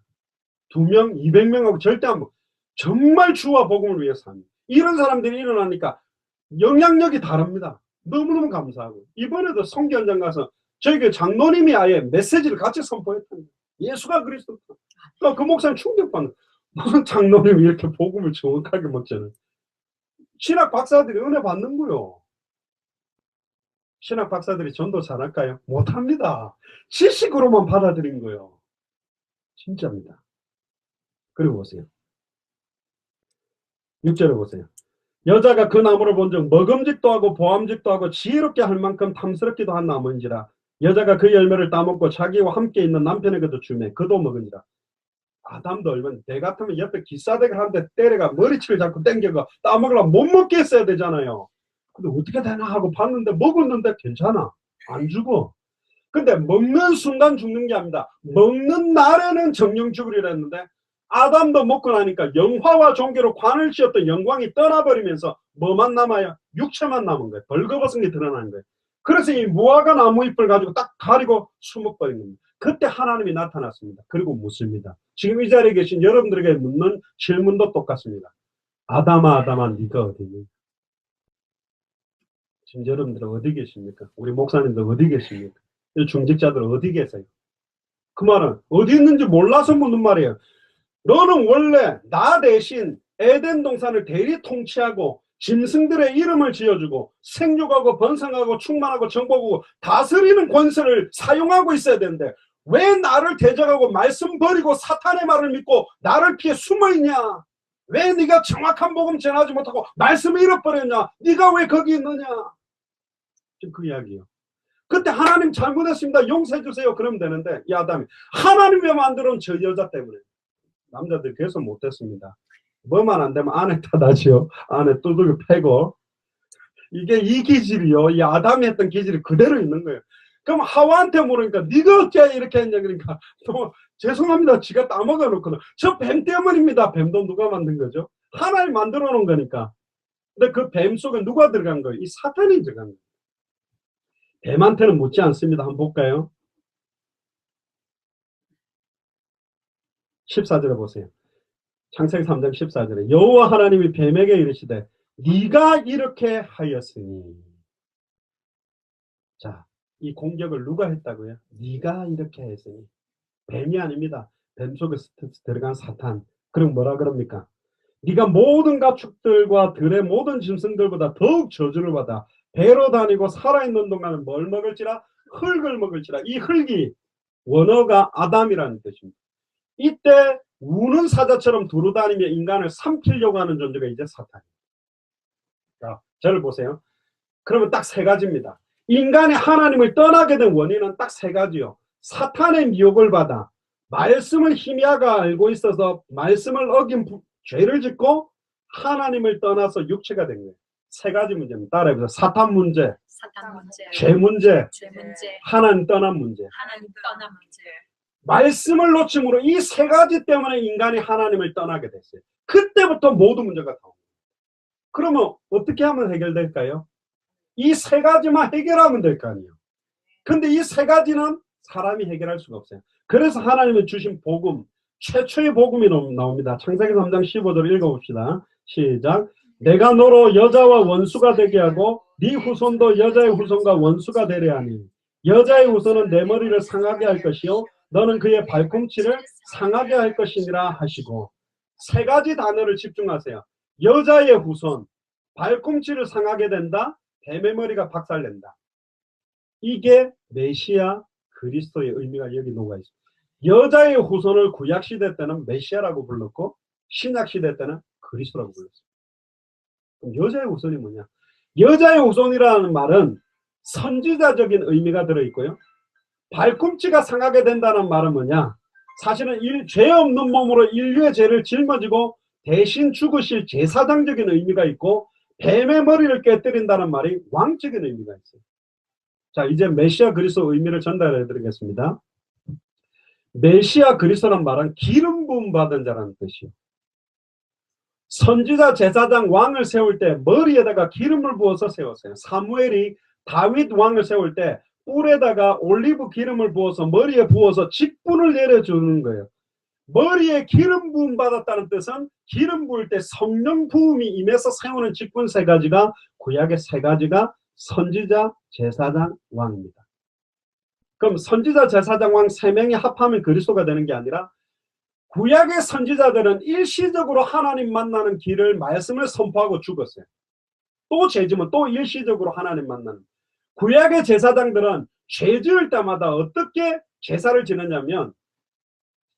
2명 200명하고 절대 안 바꿉니다. 정말 주와 복음을 위해서 합니다. 이런 사람들이 일어나니까 영향력이 다릅니다. 너무너무 감사하고, 이번에도 성교 현장 가서 저희 교회 장로님이 아예 메시지를 같이 선포했답니다. 예수가 그리스도다. 그 목사님 충격받는, 무슨 장로님이 이렇게 복음을 정확하게 먹잖아요. 신학 박사들이 은혜 받는 거요. 신학 박사들이 전도 잘할까요? 못합니다. 지식으로만 받아들인 거예요. 진짜입니다. 그리고 보세요. 6절에 보세요. 여자가 그 나무를 본즉 먹음직도 하고 보암직도 하고 지혜롭게 할 만큼 탐스럽기도 한 나무인지라. 여자가 그 열매를 따먹고 자기와 함께 있는 남편에게도 주매 그도 먹으니라. 아담도 얼마나, 내 같으면 옆에 기사대를 한 대 때려가 머리치를 잡고 땡겨가 따먹으려면 못 먹게 했어야 되잖아요. 근데 어떻게 되나 하고 봤는데 먹었는데 괜찮아. 안 죽어. 근데 먹는 순간 죽는 게 아닙니다. 먹는 날에는 정령 죽으리라 했는데, 아담도 먹고 나니까 영화와 종교로 관을 씌웠던 영광이 떠나버리면서 뭐만 남아요? 육체만 남은 거예요. 벌거벗은 게 드러나는 거예요. 그래서 이 무화과 나무 잎을 가지고 딱 가리고 수먹버린 겁니다. 그때 하나님이 나타났습니다. 그리고 묻습니다. 지금 이 자리에 계신 여러분들에게 묻는 질문도 똑같습니다. 아담아 아담아 네가 어디 있니? 지금 여러분들은 어디 계십니까? 우리 목사님들 어디 계십니까? 중직자들 어디 계세요? 그 말은 어디 있는지 몰라서 묻는 말이에요. 너는 원래 나 대신 에덴 동산을 대리 통치하고 짐승들의 이름을 지어주고 생육하고 번성하고 충만하고 정복하고 다스리는 권세를 사용하고 있어야 되는데, 왜 나를 대적하고 말씀 버리고 사탄의 말을 믿고 나를 피해 숨어있냐? 왜 네가 정확한 복음 전하지 못하고 말씀을 잃어버렸냐? 네가 왜 거기 있느냐? 지금 그 이야기예요. 그때 하나님 잘못했습니다. 용서해 주세요. 그러면 되는데, 이 아담이 하나님이 만들어온 저 여자 때문에 남자들 계속 못했습니다. 뭐만 안 되면 아내 탓하지요. 아내 두들겨 패고. 이게 이 기질이요. 이 아담이 했던 기질이 그대로 있는 거예요. 그럼 하와한테 물으니까 네가 어째 이렇게 했냐 그러니까 또 죄송합니다. 지가 따먹어 놓거든. 저 뱀 때문입니다. 뱀도 누가 만든 거죠? 하나님 만들어 놓은 거니까. 근데 그 뱀 속에 누가 들어간 거예요? 이 사탄이 들어간 거예요. 뱀한테는 묻지 않습니다. 한번 볼까요? 14절에 보세요. 창세기 3장 14절에 여호와 하나님이 뱀에게 이르시되 네가 이렇게 하였으니. 자, 이 공격을 누가 했다고요? 네가 이렇게 했으니. 뱀이 아닙니다. 뱀 속에 들어간 사탄. 그럼 뭐라 그럽니까? 네가 모든 가축들과 들의 모든 짐승들보다 더욱 저주를 받아 배로 다니고 살아있는 동안은 뭘 먹을지라? 흙을 먹을지라. 이 흙이 원어가 아담이라는 뜻입니다. 이때 우는 사자처럼 두루다니며 인간을 삼키려고 하는 존재가 이제 사탄입니다. 자, 저를 보세요. 그러면 딱 세 가지입니다. 인간이 하나님을 떠나게 된 원인은 딱 세 가지요. 사탄의 미혹을 받아 말씀을 희미하게 알고 있어서 말씀을 어긴 죄를 짓고 하나님을 떠나서 육체가 된 거예요. 세 가지 문제입니다. 따라해보세요. 사탄 문제, 죄 문제, 하나님 떠난 문제. 말씀을 놓침으로 이 세 가지 때문에 인간이 하나님을 떠나게 됐어요. 그때부터 모든 문제가 나옵니다. 그러면 어떻게 하면 해결될까요? 이 세 가지만 해결하면 될 거 아니에요. 근데 이 세 가지는 사람이 해결할 수가 없어요. 그래서 하나님이 주신 복음, 최초의 복음이 나옵니다. 창세기 3장 15절을 읽어봅시다. 시작. 내가 너로 여자와 원수가 되게 하고 네 후손도 여자의 후손과 원수가 되려 하니 여자의 후손은 내 머리를 상하게 할 것이요 너는 그의 발꿈치를 상하게 할 것이니라 하시고, 세 가지 단어를 집중하세요. 여자의 후손, 발꿈치를 상하게 된다, 뱀의 머리가 박살낸다. 이게 메시아 그리스도의 의미가 여기 녹아 있습니다. 여자의 후손을 구약시대 때는 메시아라고 불렀고 신약시대 때는 그리스도라고 불렀습니다. 그럼 여자의 후손이 뭐냐? 여자의 후손이라는 말은 선지자적인 의미가 들어있고요. 발꿈치가 상하게 된다는 말은 뭐냐? 사실은 죄 없는 몸으로 인류의 죄를 짊어지고 대신 죽으실 제사장적인 의미가 있고, 뱀의 머리를 깨뜨린다는 말이 왕적인 의미가 있어요. 자, 이제 메시아 그리스도 의미를 전달해 드리겠습니다. 메시아 그리스도란 말은 기름 부음 받은 자라는 뜻이에요. 선지자, 제사장, 왕을 세울 때 머리에다가 기름을 부어서 세웠어요. 사무엘이 다윗 왕을 세울 때 뿔에다가 올리브 기름을 부어서 머리에 부어서 직분을 내려주는 거예요. 머리에 기름 부음 받았다는 뜻은 기름 부을 때 성령 부음이 임해서 세우는 직분 세 가지가, 구약의 세 가지가 선지자, 제사장, 왕입니다. 그럼 선지자, 제사장, 왕 세 명이 합하면 그리스도가 되는 게 아니라, 구약의 선지자들은 일시적으로 하나님 만나는 길을, 말씀을 선포하고 죽었어요. 또 죄지면 또 일시적으로 하나님 만나는. 구약의 제사장들은 죄 지을 때마다 어떻게 제사를 지느냐면,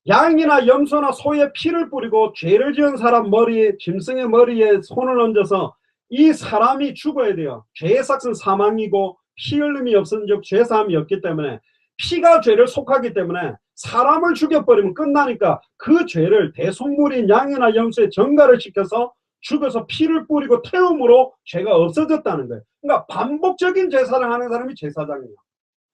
양이나 염소나 소의 피를 뿌리고 죄를 지은 사람 머리에, 짐승의 머리에 손을 얹어서 이 사람이 죽어야 돼요. 죄의 삭은 사망이고 피 흘림이 없은 즉 죄사함이 없기 때문에, 피가 죄를 속하기 때문에 사람을 죽여버리면 끝나니까 그 죄를 대속물인 양이나 염소에 전가를 시켜서 죽여서 피를 뿌리고 태움으로 죄가 없어졌다는 거예요. 그러니까 반복적인 제사를 하는 사람이 제사장이에요.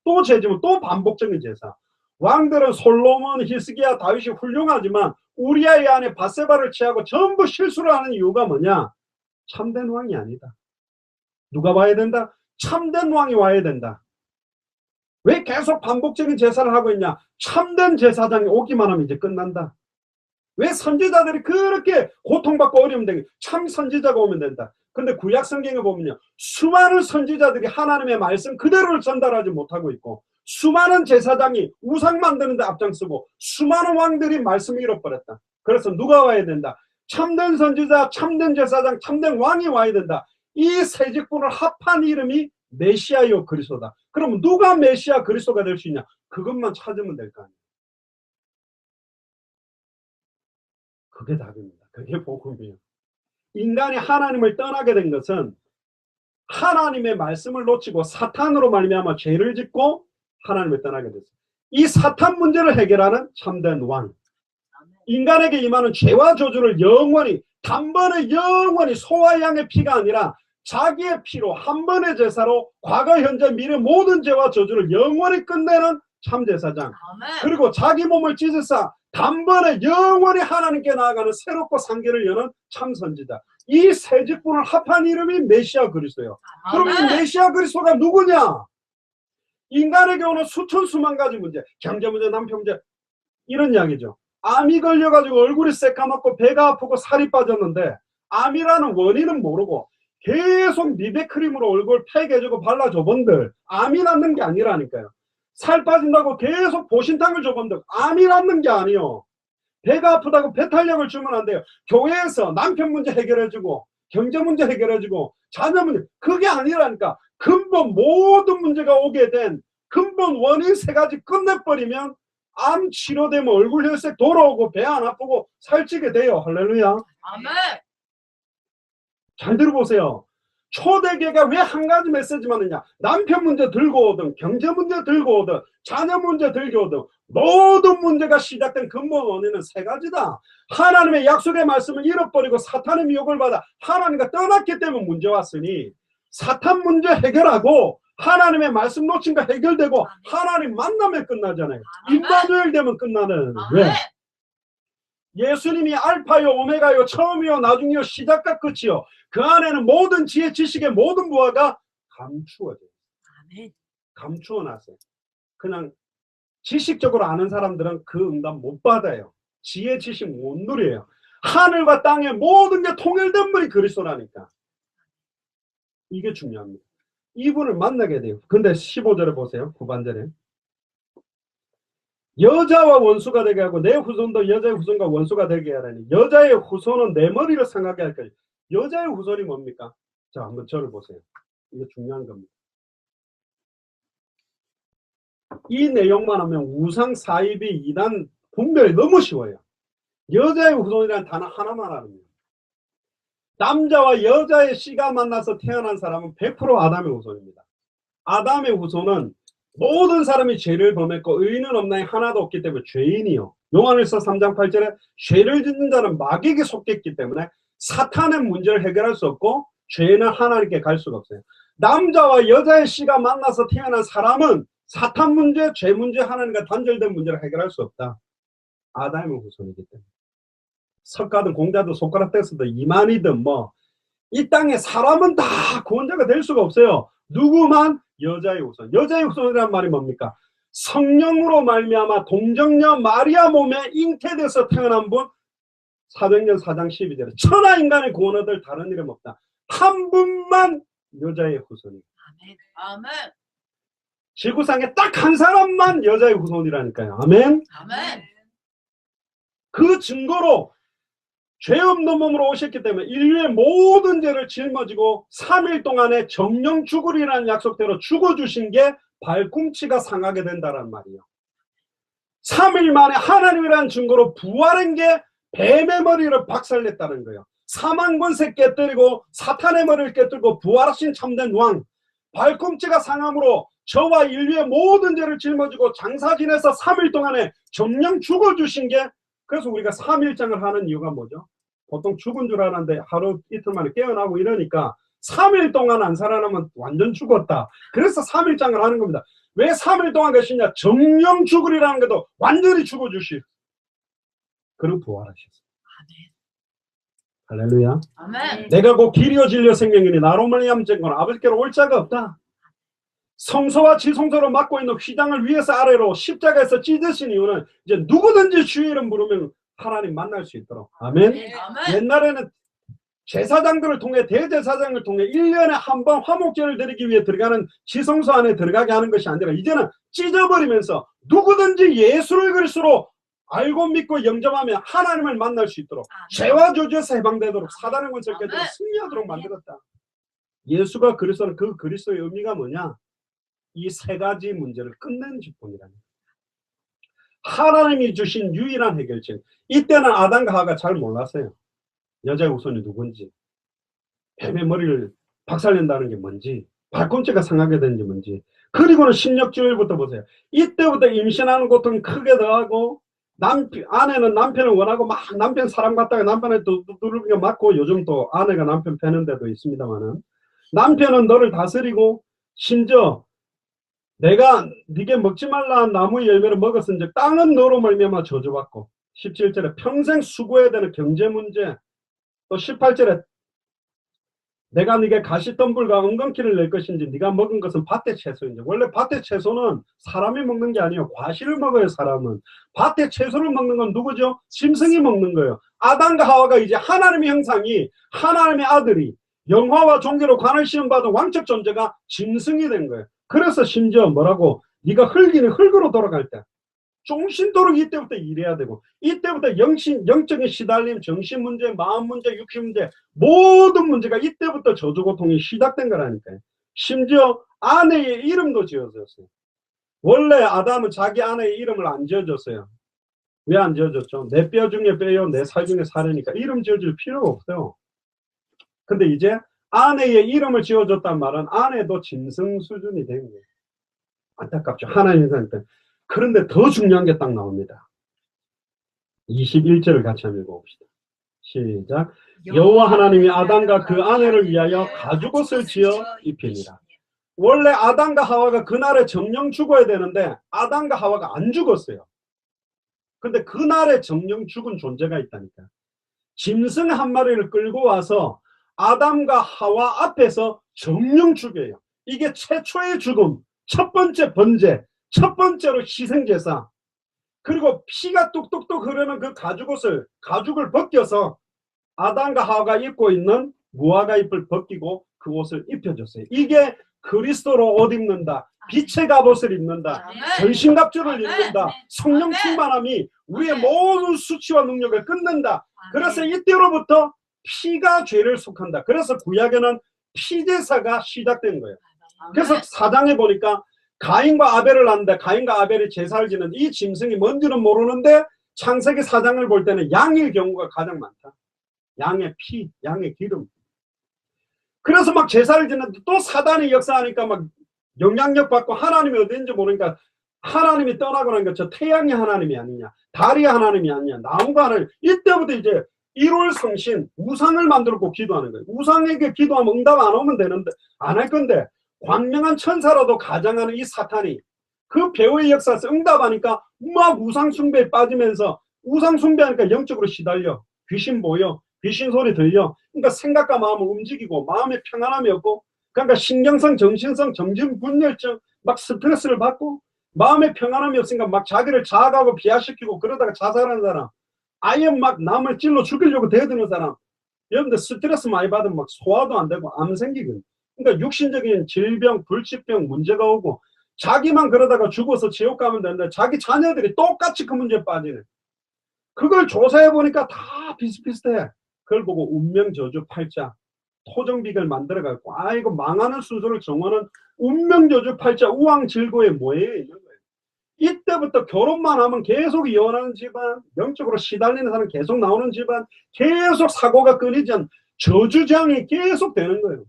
또 죄지면 또 반복적인 제사. 왕들은 솔로몬, 히스기야, 다윗이 훌륭하지만 우리아의 아내 밧세바를 취하고 전부 실수를 하는 이유가 뭐냐? 참된 왕이 아니다. 누가 와야 된다? 참된 왕이 와야 된다. 왜 계속 반복적인 제사를 하고 있냐? 참된 제사장이 오기만 하면 이제 끝난다. 왜 선지자들이 그렇게 고통받고 어려움 되게? 참 선지자가 오면 된다. 근데 구약 성경에 보면요, 수많은 선지자들이 하나님의 말씀 그대로를 전달하지 못하고 있고, 수많은 제사장이 우상 만드는 데 앞장서고, 수많은 왕들이 말씀을 잃어버렸다. 그래서 누가 와야 된다? 참된 선지자, 참된 제사장, 참된 왕이 와야 된다. 이 세 직분을 합한 이름이 메시아요 그리스도다. 그럼 누가 메시아 그리스도가 될 수 있냐? 그것만 찾으면 될 거 아니에요. 그게 답입니다. 그게 복음이에요. 인간이 하나님을 떠나게 된 것은 하나님의 말씀을 놓치고 사탄으로 말미암아 죄를 짓고 하나님을 떠나게 됐어요. 이 사탄 문제를 해결하는 참된 왕, 인간에게 임하는 죄와 저주를 영원히, 단번에 영원히, 소와 양의 피가 아니라 자기의 피로 한 번의 제사로 과거, 현재, 미래 모든 죄와 저주를 영원히 끝내는 참제사장, 그리고 자기 몸을 찢으사 단번에 영원히 하나님께 나아가는 새롭고 상계를 여는 참선지자, 이 세 직분을 합한 이름이 메시아 그리스도예요. 그럼 이 메시아 그리스도가 누구냐? 인간에게 오는 수천 수만 가지 문제, 경제 문제, 남편 문제, 이런 이야기죠. 암이 걸려가지고 얼굴이 새까맣고 배가 아프고 살이 빠졌는데, 암이라는 원인은 모르고 계속 미백크림으로 얼굴 패게해주고 발라줘 본들 암이 낫는 게 아니라니까요. 살 빠진다고 계속 보신탕을 줘본들 암이 낫는 게 아니요. 배가 아프다고 배탈약을 주면 안 돼요. 교회에서 남편 문제 해결해주고 경제 문제 해결해주고 자녀 문제, 그게 아니라니까. 근본 모든 문제가 오게 된 근본 원인 세 가지 끝내버리면 암 치료되면 얼굴 혈색 돌아오고 배 안 아프고 살찌게 돼요. 할렐루야. 아멘. 잘 들어보세요. 초대교회가 왜 한 가지 메시지만 하냐? 남편 문제 들고 오든 경제 문제 들고 오든 자녀 문제 들고 오든 모든 문제가 시작된 근본 원인은 세 가지다. 하나님의 약속의 말씀을 잃어버리고 사탄의 미혹을 받아 하나님과 떠났기 때문에 문제 왔으니 사탄 문제 해결하고 하나님의 말씀 놓친 거 해결되고 하나님 만나면 끝나잖아요. 임마누엘 되면 끝나는. 왜? 예수님이 알파요 오메가요 처음이요 나중이요 시작과 끝이요. 그 안에는 모든 지혜 지식의 모든 부하가 감추어져요. 감추어 놨어요. 그냥 지식적으로 아는 사람들은 그 응답 못 받아요. 지혜 지식 못 누려요. 하늘과 땅의 모든 게 통일된 분이 그리스도라니까. 이게 중요합니다. 이분을 만나게 돼요. 근데 15절에 보세요. 후반절에. 여자와 원수가 되게 하고 내 후손도 여자의 후손과 원수가 되게 하라니. 여자의 후손은 내 머리를 상하게 할 거예요. 여자의 후손이 뭡니까? 자, 한번 저를 보세요. 이게 중요한 겁니다. 이 내용만 하면 우상 사입이 이단 분별이 너무 쉬워요. 여자의 후손이라는 단어 하나만 하는 거예요. 남자와 여자의 씨가 만나서 태어난 사람은 100% 아담의 후손입니다. 아담의 후손은 모든 사람이 죄를 범했고 의인은 없나니 하나도 없기 때문에 죄인이요. 요한일서 3장 8절에 죄를 짓는 자는 마귀에게 속했기 때문에 사탄의 문제를 해결할 수 없고 죄는 하나님께 갈 수가 없어요. 남자와 여자의 씨가 만나서 태어난 사람은 사탄 문제, 죄 문제, 하나님과 단절된 문제를 해결할 수 없다. 아담의 후손이기 때문에. 석가든 공자든 소크라테스든 이만희든 뭐 이 땅에 사람은 다 구원자가 될 수가 없어요. 누구만? 여자의 후손. 여자의 후손이란 말이 뭡니까? 성령으로 말미암아 동정녀 마리아 몸에 잉태돼서 태어난 분. 사도행전 4장 12절에 천하 인간의 구원 얻을 다른 이름 없다. 한 분만 여자의 후손이에요. 아멘. 지구상에 딱 한 사람만 여자의 후손이라니까요. 아멘. 아멘. 그 증거로 죄 없는 몸으로 오셨기 때문에 인류의 모든 죄를 짊어지고 3일 동안에 정령 죽으리라는 약속대로 죽어주신 게 발꿈치가 상하게 된다는 말이에요. 3일 만에 하나님이라는 증거로 부활한 게 뱀의 머리를 박살냈다는 거예요. 사망 권세 깨뜨리고 사탄의 머리를 깨뜨리고 부활하신 참된 왕. 발꿈치가 상함으로 저와 인류의 모든 죄를 짊어지고 장사 지내서 3일 동안에 정령 죽어주신 게, 그래서 우리가 3일장을 하는 이유가 뭐죠? 보통 죽은 줄 알았는데 하루 이틀 만에 깨어나고 이러니까 3일 동안 안 살아나면 완전 죽었다. 그래서 3일장을 하는 겁니다. 왜 3일 동안 계시냐? 정령 죽으리라는 것도 완전히 죽어주시. 그리고 부활하셨어요. 할렐루야. 아멘. 내가 곧 길이요 진리요 생명이니 나로 말미암아 증거는 아버지께로 올 자가 없다. 성소와 지성소로 맡고 있는 휘장을 위에서 아래로 십자가에서 찢으신 이유는 이제 누구든지 주의 이름 부르면 하나님 만날 수 있도록. 아멘. 아멘. 옛날에는 제사장들을 통해 대제사장을 통해 1년에 한 번 화목제를 드리기 위해 들어가는 지성소 안에 들어가게 하는 것이 아니라 이제는 찢어버리면서 누구든지 예수를 그리스도로 알고 믿고 영접하면 하나님을 만날 수 있도록, 죄와 저주에서 해방되도록, 사단의 권세를 깨도록 승리하도록 만들었다. 예수가 그리스도는 그 그리스도의 의미가 뭐냐? 이 세 가지 문제를 끝낸 직분이라는 거예요. 하나님이 주신 유일한 해결책. 이때는 아담과 하와가 잘 몰랐어요. 여자의 후손이 누군지, 뱀의 머리를 박살낸다는 게 뭔지, 발꿈치가 상하게 되는지 뭔지. 그리고는 16주일부터 보세요. 이때부터 임신하는 고통이 크게 더하고, 아내는 남편을 원하고 막 남편 사람 갖다가 남편을 두들겨 맞고, 요즘 또 아내가 남편 패는 데도 있습니다만은, 남편은 너를 다스리고, 심지어 내가 네게 먹지 말라 나무의 열매를 먹었은즉 땅은 너로 말미암아 저주받고, 17절에 평생 수고해야 되는 경제 문제, 또 18절에 내가 네게 가시덤불과 엉겅퀴를 낼 것인지 네가 먹은 것은 밭의 채소인지. 원래 밭의 채소는 사람이 먹는 게 아니에요. 과실을 먹어요. 사람은. 밭의 채소를 먹는 건 누구죠? 짐승이 먹는 거예요. 아담과 하와가 이제 하나님의 형상이, 하나님의 아들이 영화와 종교로 관을 시험받은 왕적 존재가 짐승이 된 거예요. 그래서 심지어 뭐라고? 네가 흙이니 흙으로 돌아갈 때 종신도록 이때부터 일해야 되고, 이때부터 영적인 시달림, 정신 문제, 마음 문제, 육신 문제, 모든 문제가 이때부터 저주고통이 시작된 거라니까요. 심지어 아내의 이름도 지어졌어요. 원래 아담은 자기 아내의 이름을 안 지어줬어요. 왜 안 지어줬죠? 내 뼈 중에 뼈요, 내 살 중에 살이니까 이름 지어줄 필요가 없어요. 근데 이제 아내의 이름을 지어줬단 말은 아내도 짐승 수준이 된 거예요. 안타깝죠. 하나님 상태. 그런데 더 중요한 게 딱 나옵니다. 21절을 같이 한번 읽어봅시다. 시작. 여호와 하나님이 아담과 그 아내를 위하여 가죽옷을 지어 입히니라. 원래 아담과 하와가 그날에 정령 죽어야 되는데 아담과 하와가 안 죽었어요. 근데 그날에 정령 죽은 존재가 있다니까. 짐승 한 마리를 끌고 와서 아담과 하와 앞에서 정령 죽여요. 이게 최초의 죽음, 첫 번째 번제, 첫 번째로 희생제사. 그리고 피가 뚝뚝뚝 흐르는 그 가죽을 벗겨서 아담과 하와가 입고 있는 무화과 잎을 벗기고 그 옷을 입혀줬어요. 이게 그리스도로 옷 입는다, 빛의 갑옷을 입는다, 전신갑주를 입는다, 성령 충만함이 우리의 모든 수치와 능력을 끊는다. 그래서 이때로부터 피가 죄를 속한다. 그래서 구약에는 피제사가 시작된 거예요. 그래서 사장에 보니까 가인과 아벨을 낳는데 가인과 아벨이 제사를 지는데 이 짐승이 뭔지는 모르는데 창세기 4장을 볼 때는 양일 경우가 가장 많다. 양의 피, 양의 기름. 그래서 막 제사를 지는데 또 사단이 역사하니까 막 영향력 받고 하나님이 어딘지 모르니까 하나님이 떠나고 나니까 저 태양이 하나님이 아니냐, 달이 하나님이 아니냐, 나무가 하나님. 이때부터 이제 1월 성신 우상을 만들고 기도하는 거예요. 우상에게 기도하면 응답 안 오면 되는데 안 할 건데 광명한 천사라도 가장하는 이 사탄이 그 배후의 역사에서 응답하니까 막 우상 숭배에 빠지면서 우상 숭배하니까 영적으로 시달려. 귀신 보여, 귀신 소리 들려. 그러니까 생각과 마음을 움직이고 마음에 평안함이 없고, 그러니까 신경성, 정신성, 정신분열증, 막 스트레스를 받고 마음에 평안함이 없으니까 막 자기를 자학하고 비하시키고 그러다가 자살하는 사람, 아예 막 남을 찔러 죽이려고 대드는 사람. 여러분들 스트레스 많이 받으면 막 소화도 안 되고 암 생기거든요. 그러니까 육신적인 질병, 불치병 문제가 오고, 자기만 그러다가 죽어서 지옥 가면 되는데 자기 자녀들이 똑같이 그 문제에 빠지네. 그걸 조사해 보니까 다 비슷비슷해. 그걸 보고 운명저주 팔자, 토정비결 만들어갖고 이거 망하는 순서를 정하는 운명저주 팔자 우왕질고에 모여 있는 거예요. 이때부터 결혼만 하면 계속 이혼하는 집안, 영적으로 시달리는 사람 계속 나오는 집안, 계속 사고가 끊이지 않는 저주장이 계속 되는 거예요.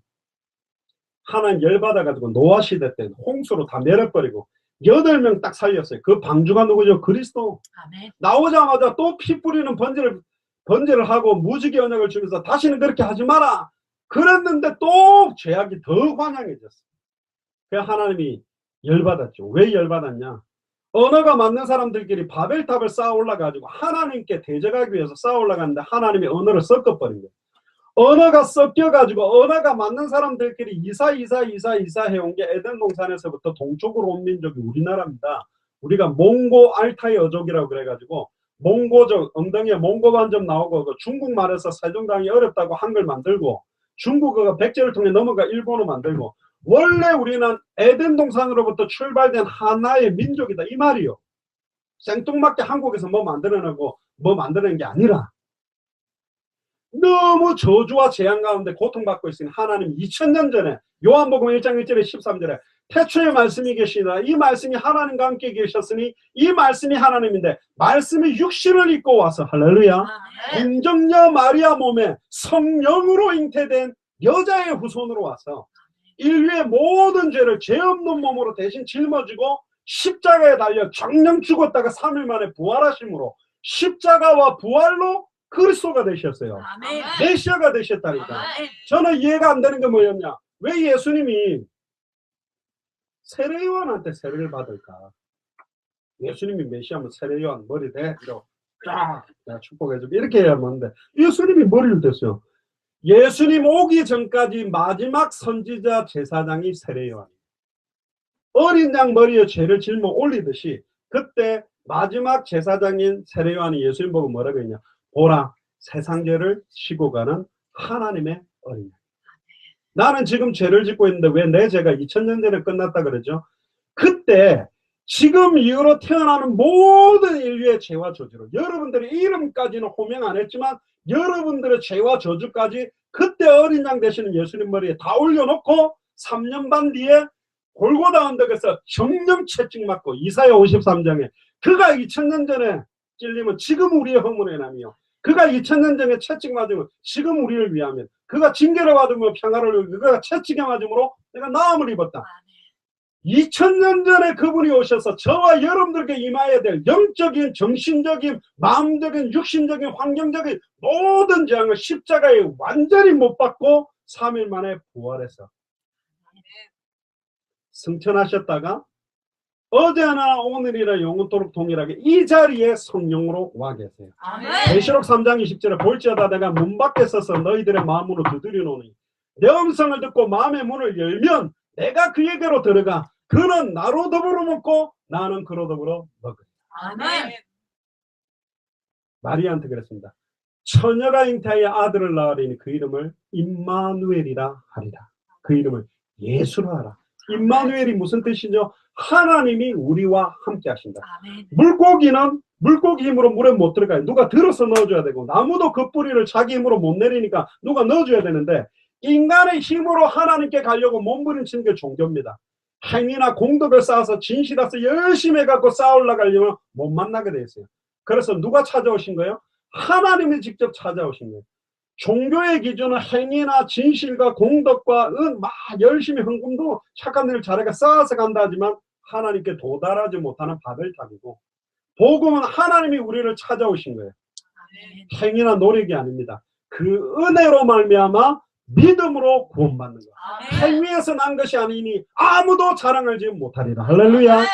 하나님 열받아가지고 노아 시대 때 홍수로 다 내려버리고 8명 딱 살렸어요. 그 방주가 누구죠? 그리스도. 아멘. 나오자마자 또 피 뿌리는 번제를 하고 무지개 언약을 주면서 다시는 그렇게 하지 마라. 그랬는데 또 죄악이 더 환영해졌어요. 그래서 하나님이 열받았죠. 왜 열받았냐? 언어가 맞는 사람들끼리 바벨탑을 쌓아 올라가지고 하나님께 대적하기 위해서 쌓아 올라갔는데 하나님이 언어를 섞어버린 거예요. 언어가 섞여가지고 언어가 맞는 사람들끼리 이사 해온 게 에덴 동산에서부터 동쪽으로 온 민족이 우리나라입니다. 우리가 몽고 알타이 어족이라고 그래가지고 몽고족, 엉덩이에 몽고 반점 나오고 그 중국말에서 세종당이 어렵다고 한글 만들고 중국어가 백제를 통해 넘어가 일본어 만들고, 원래 우리는 에덴 동산으로부터 출발된 하나의 민족이다 이 말이요. 생뚱맞게 한국에서 뭐 만들어내고 뭐 만들어낸 게 아니라 너무 저주와 재앙 가운데 고통받고 있으니 하나님 2000년 전에 요한복음 1장 1절에 13절에 태초에 말씀이 계시다. 이 말씀이 하나님과 함께 계셨으니 이 말씀이 하나님인데 말씀이 육신을 입고 와서 할렐루야 공정녀 마리아 몸에 성령으로 잉태된 여자의 후손으로 와서 인류의 모든 죄를 죄 없는 몸으로 대신 짊어지고 십자가에 달려 정령 죽었다가 3일 만에 부활하심으로 십자가와 부활로 그리스도가 되셨어요. 아멘. 메시아가 되셨다니까. 아멘. 저는 이해가 안 되는 게 뭐였냐? 왜 예수님이 세례요한한테 세례를 받을까? 예수님이 메시아면 세례요한 머리 대로 쫙 축복해주고 이렇게 해야 하는데 예수님이 머리를 댔어요. 예수님 오기 전까지 마지막 선지자 제사장이 세례요한이에요. 어린 양 머리에 죄를 짊어 올리듯이 그때 마지막 제사장인 세례요한이 예수님 보고 뭐라고 했냐? 보라, 세상 죄를 지고 가는 하나님의 어린 양. 나는 지금 죄를 짓고 있는데 왜 내 죄가 2000년 전에 끝났다 그러죠? 그때 지금 이후로 태어나는 모든 인류의 죄와 저주로 여러분들의 이름까지는 호명 안 했지만 여러분들의 죄와 저주까지 그때 어린 양 되시는 예수님 머리에 다 올려놓고 3년 반 뒤에 골고다 언덕에서 정령 채찍 맞고 이사야 53장에 그가 2000년 전에 찔리면 지금 우리의 허물의 남이요 그가 2000년 전에 채찍 맞으면 지금 우리를 위하면 그가 징계를 받으며 평화를 누리고 그가 채찍에 맞음으로 내가 나음을 입었다. 2000년 전에 그분이 오셔서 저와 여러분들에게 임해야 될 영적인, 정신적인, 마음적인, 육신적인, 환경적인 모든 재앙을 십자가에 완전히 못 받고 3일 만에 부활해서 승천하셨다가 어제나 오늘이라 영원토록 동일하게 이 자리에 성령으로 와 계세요. 계시록 3장 20절에 볼지어다 내가 문 밖에 서서 너희들의 마음으로 두드리노니 내 음성을 듣고 마음의 문을 열면 내가 그에게로 들어가 그는 나로 더불어 먹고 나는 그로 더불어 먹으리라. 아멘. 마리아한테 그랬습니다. 처녀가 잉태하여 아들을 낳으리니 그 이름을 임마누엘이라 하리라. 그 이름을 예수로 하라. 임마누엘이 무슨 뜻이죠? 하나님이 우리와 함께 하신다. 아멘. 물고기는 물고기 힘으로 물에 못 들어가요. 누가 들어서 넣어줘야 되고 나무도 그 뿌리를 자기 힘으로 못 내리니까 누가 넣어줘야 되는데 인간의 힘으로 하나님께 가려고 몸부림치는 게 종교입니다. 행위나 공덕을 쌓아서 진실해서 열심히 해갖고 쌓아 올라가려면 못 만나게 돼 있어요. 그래서 누가 찾아오신 거예요? 하나님이 직접 찾아오신 거예요. 종교의 기준은 행위나 진실과 공덕과 막 열심히 헌금도 착한 일을 잘해가 쌓아서 간다 하지만 하나님께 도달하지 못하는 바벨탑이고 복음은 하나님이 우리를 찾아오신 거예요. 아멘. 행위나 노력이 아닙니다. 그 은혜로 말미암아 믿음으로 구원받는 거예요. 아멘. 행위에서 난 것이 아니니 아무도 자랑하지 못하리라. 할렐루야. 아멘.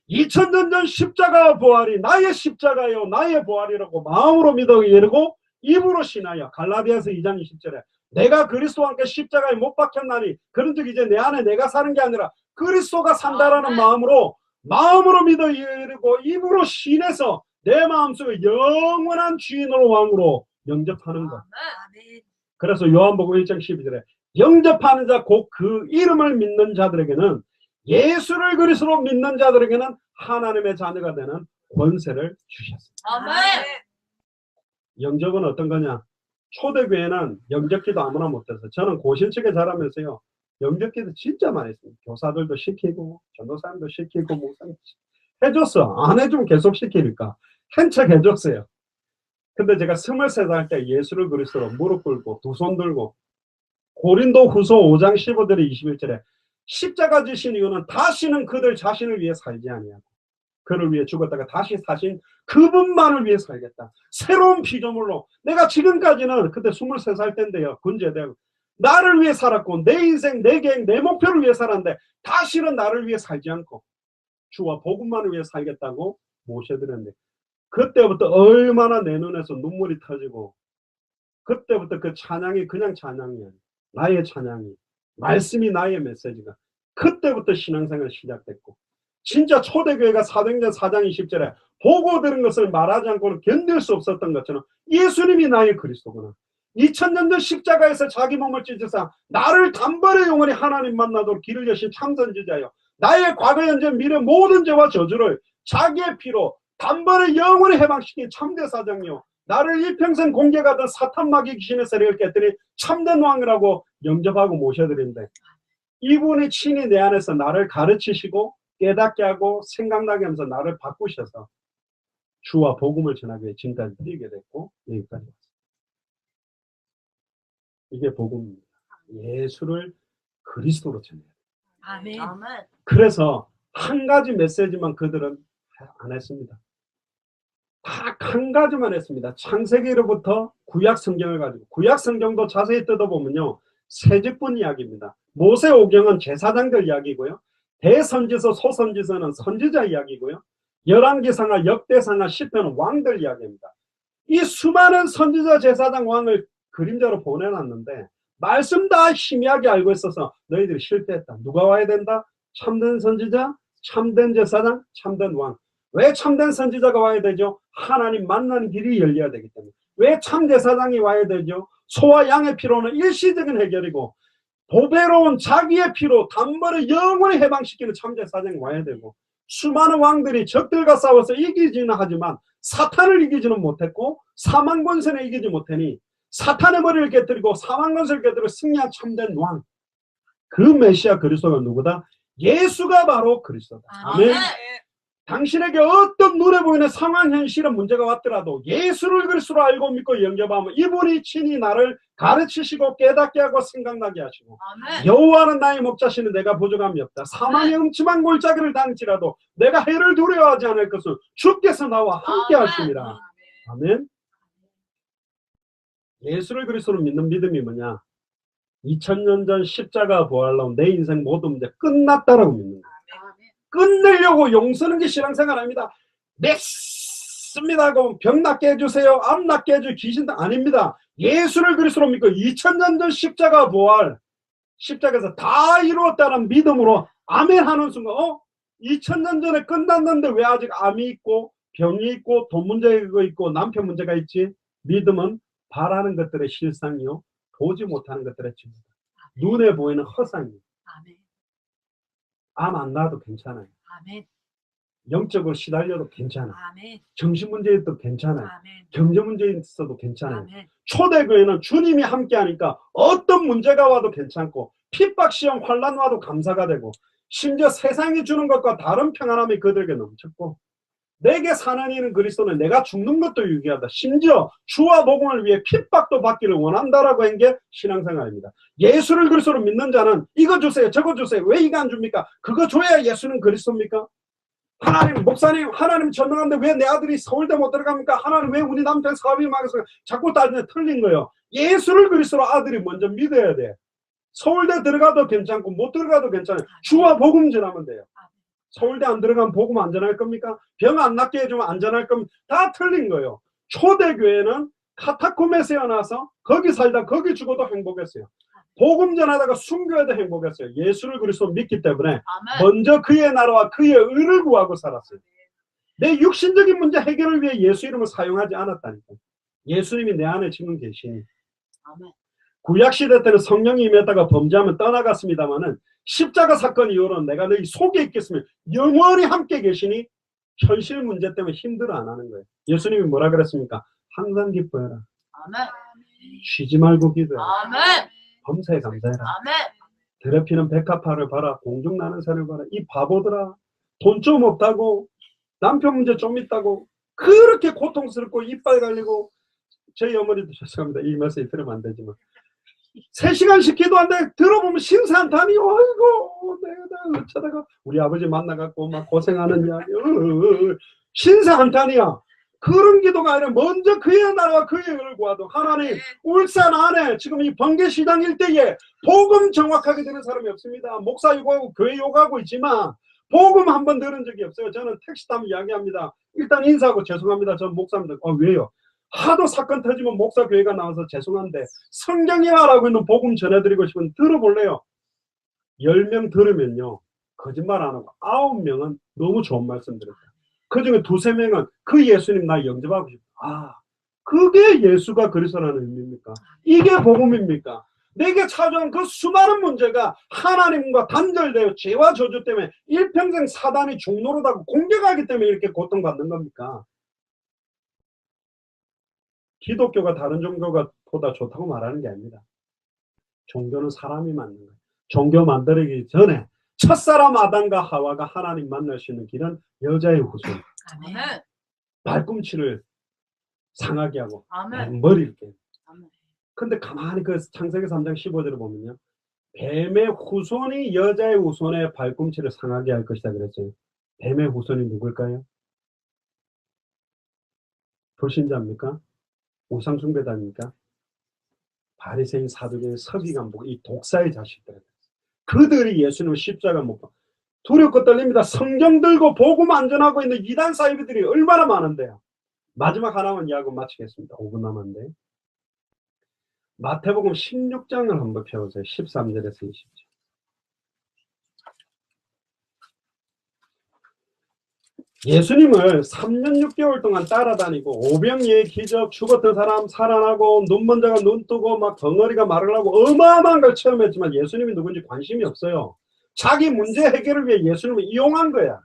2000년 전 십자가 부활이 나의 십자가요 나의 부활이라고 마음으로 믿어 이르고 입으로 신하여 갈라디아서 2장 20절에 내가 그리스도와 함께 십자가에 못 박혔나니 그런즉 이제 내 안에 내가 사는 게 아니라 그리스도가 산다라는 마음으로 믿어 이르고 입으로 신해서 내 마음속에 영원한 주인으로 왕으로 영접하는 것. 아멘. 그래서 요한복음 1장 12절에 영접하는 자 곧 그 이름을 믿는 자들에게는 예수를 그리스도로 믿는 자들에게는 하나님의 자녀가 되는 권세를 주셨습니다. 아멘. 영접은 어떤 거냐? 초대교회는 영접기도 아무나 못해서 저는 고신측에 자라면서요 영접기도 진짜 많이 했어요. 교사들도 시키고 전도사님도 시키고 목사님 해줬어. 안 해주면 계속 시키니까 한척 해줬어요. 근데 제가 23살 때 예수를 그리스도로 무릎 꿇고 두 손 들고 고린도 후서 5장 15절에 21절에 십자가 지신 이유는 다시는 그들 자신을 위해 살지 아니하고 그를 위해 죽었다가 다시 사신 그분만을 위해 살겠다. 새로운 피조물로 내가 지금까지는 그때 23살 때인데요. 군제대학 나를 위해 살았고 내 인생 내 계획 내 목표를 위해 살았는데 다시는 나를 위해 살지 않고 주와 복음만을 위해 살겠다고 모셔드렸는데 그때부터 얼마나 내 눈에서 눈물이 터지고 그때부터 그 찬양이 그냥 찬양이 아니야. 나의 찬양이 말씀이 나의 메시지가 그때부터 신앙생활이 시작됐고 진짜 초대교회가 사도행전 4장 20절에 보고 들은 것을 말하지 않고는 견딜 수 없었던 것처럼 예수님이 나의 그리스도구나. 2000년 전 십자가에서 자기 몸을 찢으사 나를 단번에 영원히 하나님 만나도록 길을 여신 참선지자요. 나의 과거 현재 미래 모든 죄와 저주를 자기의 피로 단번에 영원히 해방시킨 참대 사장이요. 나를 일평생 공격하던 사탄 마귀 귀신의 세력을 깨뜨린 참된 왕이라고 영접하고 모셔드린데 이분이 친히 내 안에서 나를 가르치시고 깨닫게 하고 생각나게 하면서 나를 바꾸셔서 주와 복음을 전하기 위해 지금까지 뛰게 됐고 여기까지 왔습니다. 이게 복음입니다. 예수를 그리스도로 전해야 돼요. 아멘. 그래서 한 가지 메시지만 그들은 안 했습니다. 딱 한 가지만 했습니다. 창세기로부터 구약 성경을 가지고 구약 성경도 자세히 뜯어보면요. 세직분 이야기입니다. 모세오경은 제사장들 이야기고요. 대선지서 소선지서는 선지자 이야기고요. 열왕기상하 역대상하 시편은 왕들 이야기입니다. 이 수많은 선지자 제사장 왕을 그림자로 보내놨는데 말씀 다 희미하게 알고 있어서 너희들이 실패했다. 누가 와야 된다? 참된 선지자, 참된 제사장, 참된 왕. 왜 참된 선지자가 와야 되죠? 하나님 만나는 길이 열려야 되기 때문에. 왜 참제사장이 와야 되죠? 소와 양의 피로는 일시적인 해결이고 보배로운 자기의 피로 단번에 영원히 해방시키는 참제사장이 와야 되고 수많은 왕들이 적들과 싸워서 이기지는 하지만 사탄을 이기지는 못했고 사망 권세는 이기지 못하니 사탄의 머리를 깨뜨리고 사망 권세를 깨뜨리고 승리한 참된 왕. 그 메시아 그리스도가 누구다? 예수가 바로 그리스도다. 아멘. 당신에게 어떤 눈에 보이는 상황, 현실은 문제가 왔더라도 예수를 그리스도로 알고 믿고 영접하면 이분이 친히 나를 가르치시고 깨닫게 하고 생각나게 하시고 아멘. 여호와는 나의 목자시는 내가 부족함이 없다. 사망의 음침한 골짜기를 다닐지라도 내가 해를 두려워하지 않을 것은 주께서 나와 함께 하십니다. 아멘. 예수를 그리스도로 믿는 믿음이 뭐냐? 2000년 전 십자가 부활로 내 인생 모든 문제 끝났다라고 믿는 거예요. 아멘. 끝내려고 용서는 게 신앙생활 아닙니다. 맺습니다 하고 병 낫게 해주세요. 암 낫게 해주세요. 귀신 아닙니다. 예수를 그리스도로 믿고 2000년 전 십자가 부활, 십자가에서 다 이루었다는 믿음으로 아멘 하는 순간 2000년 전에 끝났는데 왜 아직 암이 있고 병이 있고 돈 문제가 있고 남편 문제가 있지? 믿음은 바라는 것들의 실상이요 보지 못하는 것들의 진리다. 눈에 보이는 허상이요. 아멘. 암 안 나도 괜찮아요. 아멘. 영적으로 시달려도 괜찮아요. 아멘. 정신 문제 있어도 괜찮아요. 아멘. 경제 문제 있어도 괜찮아요. 아멘. 초대교회는 주님이 함께하니까 어떤 문제가 와도 괜찮고 핍박 시험 환난 와도 감사가 되고 심지어 세상이 주는 것과 다른 평안함이 그들에게 넘쳤고 내게 사는 이는 그리스도는 내가 죽는 것도 유기하다. 심지어 주와 복음을 위해 핍박도 받기를 원한다라고 한 게 신앙생활입니다. 예수를 그리스도로 믿는 자는 이거 주세요 저거 주세요. 왜 이거 안 줍니까? 그거 줘야 예수는 그리스도입니까? 하나님 목사님 하나님 전능한데 왜 내 아들이 서울대 못 들어갑니까? 하나님 왜 우리 남편 사업이 망해서 자꾸 따지면 틀린 거예요. 예수를 그리스도로 아들이 먼저 믿어야 돼. 서울대 들어가도 괜찮고 못 들어가도 괜찮아요. 주와 복음 전하면 돼요. 서울대 안 들어가면 복음 안전할 겁니까? 병 안 낫게 해주면 안전할 겁니까? 다 틀린 거예요. 초대교회는 카타콤에 세어나서 거기 살다 거기 죽어도 행복했어요. 복음 전하다가 순교해도 행복했어요. 예수를 그리스도 믿기 때문에 아멘. 먼저 그의 나라와 그의 의를 구하고 살았어요. 내 육신적인 문제 해결을 위해 예수 이름을 사용하지 않았다니까. 예수님이 내 안에 지금 계시니. 아멘. 구약시대 때는 성령이 임했다가 범죄하면 떠나갔습니다마는 십자가 사건 이후로는 내가 너희 속에 있겠으면 영원히 함께 계시니 현실 문제 때문에 힘들어 안 하는 거예요. 예수님이 뭐라 그랬습니까? 항상 기뻐해라. 아멘. 쉬지 말고 기도해라. 아멘. 범사에 감사해라. 아멘. 더럽히는 백합화를 봐라. 공중 나는 새를 봐라. 이 바보들아. 돈 좀 없다고 남편 문제 좀 있다고 그렇게 고통스럽고 이빨 갈리고 저희 어머니도 죄송합니다. 이 말씀이 들으면 안 되지만 3시간씩 기도한데 들어보면 신사한탄이 아이고 내가 어쩌다가 우리 아버지 만나갖고 막 고생하는 이야기 신사한탄이야. 그런 기도가 아니라 먼저 그의 나라와 그의 의를 구하도 하나님 울산 안에 지금 이 번개시장 일대에 복음 정확하게 들은 사람이 없습니다. 목사 욕하고 교회 욕하고 있지만 복음 한 번 들은 적이 없어요. 저는 택시 타면 이야기합니다. 일단 인사하고 죄송합니다. 전 목사입니다. 왜요? 하도 사건 터지면 목사 교회가 나와서 죄송한데 성경이 말하고 있는 복음 전해드리고 싶으면 들어볼래요? 10명 들으면요 거짓말 안 하고 9명은 너무 좋은 말씀 드렸다. 그 중에 2-3명은 그 예수님 나 영접하고 싶다. 그게 예수가 그리스도라는 의미입니까? 이게 복음입니까? 내게 찾아온 그 수많은 문제가 하나님과 단절되어 죄와 저주 때문에 일평생 사단이 종노릇하고 공격하기 때문에 이렇게 고통받는 겁니까? 기독교가 다른 종교가 보다 좋다고 말하는 게 아닙니다. 종교는 사람이 만든 거예요. 종교 만들기 전에 첫사람 아담과 하와가 하나님 만날 수 있는 길은 여자의 후손. 아멘. 발꿈치를 상하게 하고 아멘. 머리를 깨. 아멘. 근데 가만히 그 창세기 3장 15절을 보면요. 뱀의 후손이 여자의 후손의 발꿈치를 상하게 할 것이다 그랬어요. 뱀의 후손이 누굴까요? 불신자입니까? 우상숭배자입니까? 바리새인 사두개인 서기관복 이 독사의 자식들. 그들이 예수님을 십자가 못 봐. 두렵고 떨립니다. 성경 들고 복음 안전하고 있는 이단 사이비들이 얼마나 많은데요. 마지막 하나만 이야기 마치겠습니다. 5분 남았는데. 마태복음 16장을 한번 펴보세요. 13절에서 20절. 예수님을 3년 6개월 동안 따라다니고 오병이의 기적, 죽었던 사람 살아나고 눈먼 자가 눈 뜨고 막 덩어리가 말을 하고 어마어마한 걸 체험했지만 예수님이 누군지 관심이 없어요. 자기 문제 해결을 위해 예수님을 이용한 거야.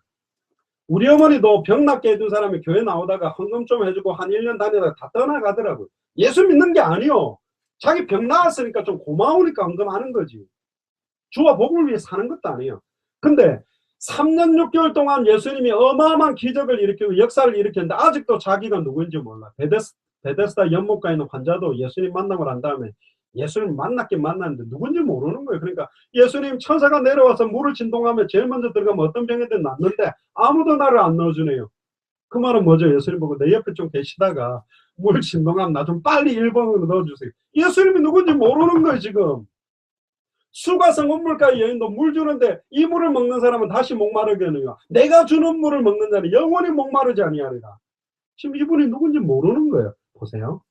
우리 어머니도 병 낫게 해준 사람이 교회 나오다가 헌금 좀 해주고 한 1년 다니다가 다 떠나가더라고요. 예수 믿는 게 아니요. 자기 병 나았으니까 좀 고마우니까 헌금하는 거지. 주와 복음을 위해 사는 것도 아니에요. 근데 3년 6개월 동안 예수님이 어마어마한 기적을 일으키고 역사를 일으켰는데 아직도 자기가 누구인지 몰라. 베데스다 연못가에 있는 환자도 예수님 만나고 난 다음에 예수님 만났긴 만났는데 누군지 모르는 거예요. 그러니까 예수님 천사가 내려와서 물을 진동하면 제일 먼저 들어가면 어떤 병이든 낫는데 아무도 나를 안 넣어주네요. 그 말은 뭐죠? 예수님 보고 내 옆에 좀 계시다가 물 진동하면 나 좀 빨리 1번으로 넣어주세요. 예수님이 누군지 모르는 거예요 지금. 수가성 운물가의 여인도 물 주는데 이 물을 먹는 사람은 다시 목마르겠느냐. 내가 주는 물을 먹는 자는 영원히 목마르지 아니하리라. 지금 이분이 누군지 모르는 거예요. 보세요.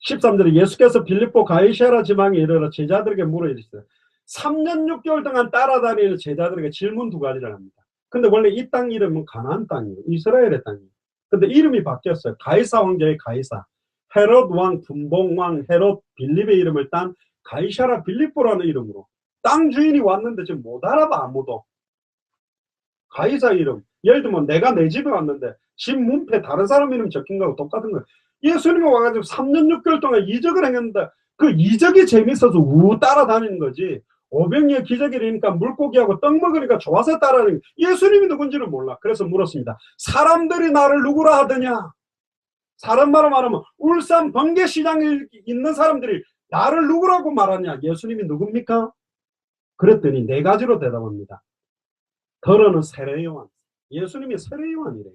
13절에 예수께서 빌립보 가이사랴 지방에 이르러 제자들에게 물어 이르시되 3년 6개월 동안 따라다니는 제자들에게 질문 두 가지를 합니다. 근데 원래 이 땅 이름은 가나안 땅이에요. 이스라엘의 땅이에요. 근데 이름이 바뀌었어요. 가이사 왕조의 가이사. 헤롯 왕, 분봉 왕, 헤롯 빌립의 이름을 딴 가이사랴 빌립보라는 이름으로. 땅 주인이 왔는데 지금 못 알아봐, 아무도. 가이사 이름. 예를 들면 내가 내 집에 왔는데 집 문패 다른 사람 이름 적힌 거하고 똑같은 거예요. 예수님이 와가지고 3년 6개월 동안 이적을 행했는데 그 이적이 재밌어서 우 따라다니는 거지. 오병이의 기적이니까 물고기하고 떡 먹으니까 좋아서 따라다니는 거예요. 예수님이 누군지를 몰라. 그래서 물었습니다. 사람들이 나를 누구라 하더냐? 사람말로 말하면 울산 번개시장에 있는 사람들이 나를 누구라고 말하냐? 예수님이 누굽니까? 그랬더니 네 가지로 대답합니다. 더러는 세례요한. 예수님이 세례요한이래요.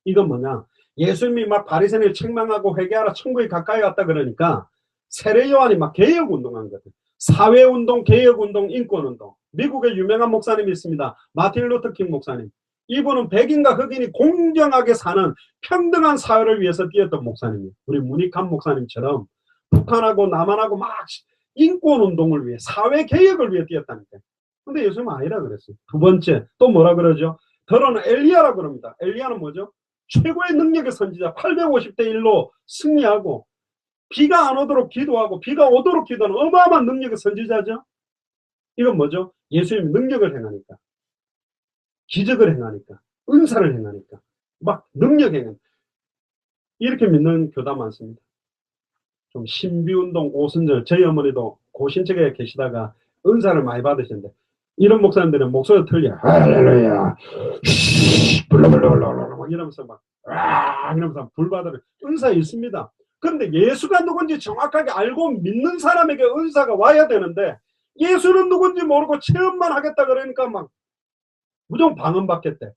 이건 뭐냐? 예수님이 막 바리새인을 책망하고 회개하라 천국에 가까이 갔다 그러니까 세례요한이 막 개혁운동한 거거든. 사회운동, 개혁운동, 인권운동. 미국에 유명한 목사님이 있습니다. 마틴 루터킹 목사님. 이분은 백인과 흑인이 공정하게 사는 평등한 사회를 위해서 뛰었던 목사님이에요. 우리 문익환 목사님처럼 북한하고 남한하고 막 인권운동을 위해 사회개혁을 위해 뛰었다니까요. 근데 예수님은 아니라 그랬어요. 두 번째 또 뭐라 그러죠? 더러는 엘리야라고 그럽니다. 엘리야는 뭐죠? 최고의 능력의 선지자. 850대 1로 승리하고 비가 안 오도록 기도하고 비가 오도록 기도하는 어마어마한 능력의 선지자죠. 이건 뭐죠? 예수님이 능력을 행하니까, 기적을 행하니까, 은사를 행하니까, 막 능력 행하니까. 이렇게 믿는 교단 많습니다. 좀 신비운동 오순절, 저희 어머니도 고신척에 계시다가 은사를 많이 받으시는데 이런 목사님들은 목소리가 틀려. 할렐루야, 불러불러불러 이러면서 막 이러면서 불받으면 은사 있습니다. 그런데 예수가 누군지 정확하게 알고 믿는 사람에게 은사가 와야 되는데 예수는 누군지 모르고 체험만 하겠다 그러니까 막 무조건 방언 받겠대.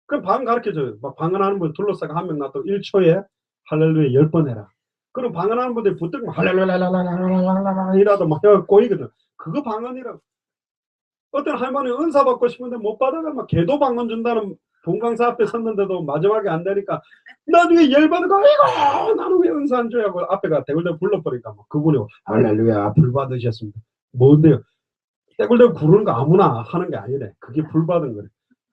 그럼 방언 가르쳐줘요. 막 방언하는 분 둘러싸고 한 명 놔두고 1초에 할렐루야 10번 해라. 그럼 방언하는 분들이 붙들고 할렐루야 이라도 막 꼬이거든. 그거 방언이라고. 어떤 할머니 은사 받고 싶은데 못 받아가 막 개도 방언 준다는 본강사 앞에 섰는데도 마지막에 안 되니까 나중에 열받아가 아이고 나는 왜 은사 안 줘야 하고 앞에가 대굴대굴 불러버리니까 막 그분이 할렐루야 불 받으셨습니다. 뭔데요? 대굴대굴 구르는 거 아무나 하는 게 아니래. 그게 불 받은 거래.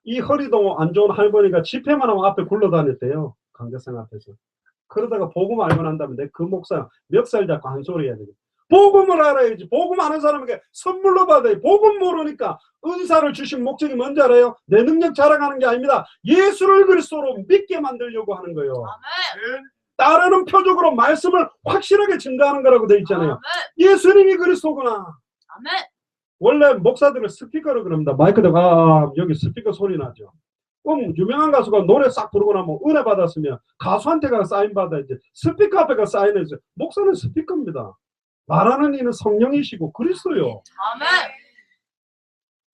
이 허리도 안 좋은 할머니가 집회만 하면 앞에 굴러다녔대요. 강대상 앞에서. 그러다가 복음 알고 난 다음에 그 목사 멱살 잡고 한 소리 해야 되겠다. 복음을 알아야지. 복음 아는 사람에게 선물로 받아야. 복음 모르니까 은사를 주신 목적이 뭔지 알아요? 내 능력 자랑하는 게 아닙니다. 예수를 그리스도로 믿게 만들려고 하는 거예요. 아멘. 따르는 표적으로 말씀을 확실하게 증가하는 거라고 돼 있잖아요. 아멘. 예수님이 그리스도구나. 아멘. 원래 목사들은 스피커로 그럽니다. 마이크 대고 여기 스피커 소리 나죠. 그럼 유명한 가수가 노래 싹 부르고 나면 은혜 받았으면 가수한테 가 사인 받아야지. 스피커 앞에 가 사인해서 목사는 스피커입니다. 말하는 이는 성령이시고 그리스도요. 아멘.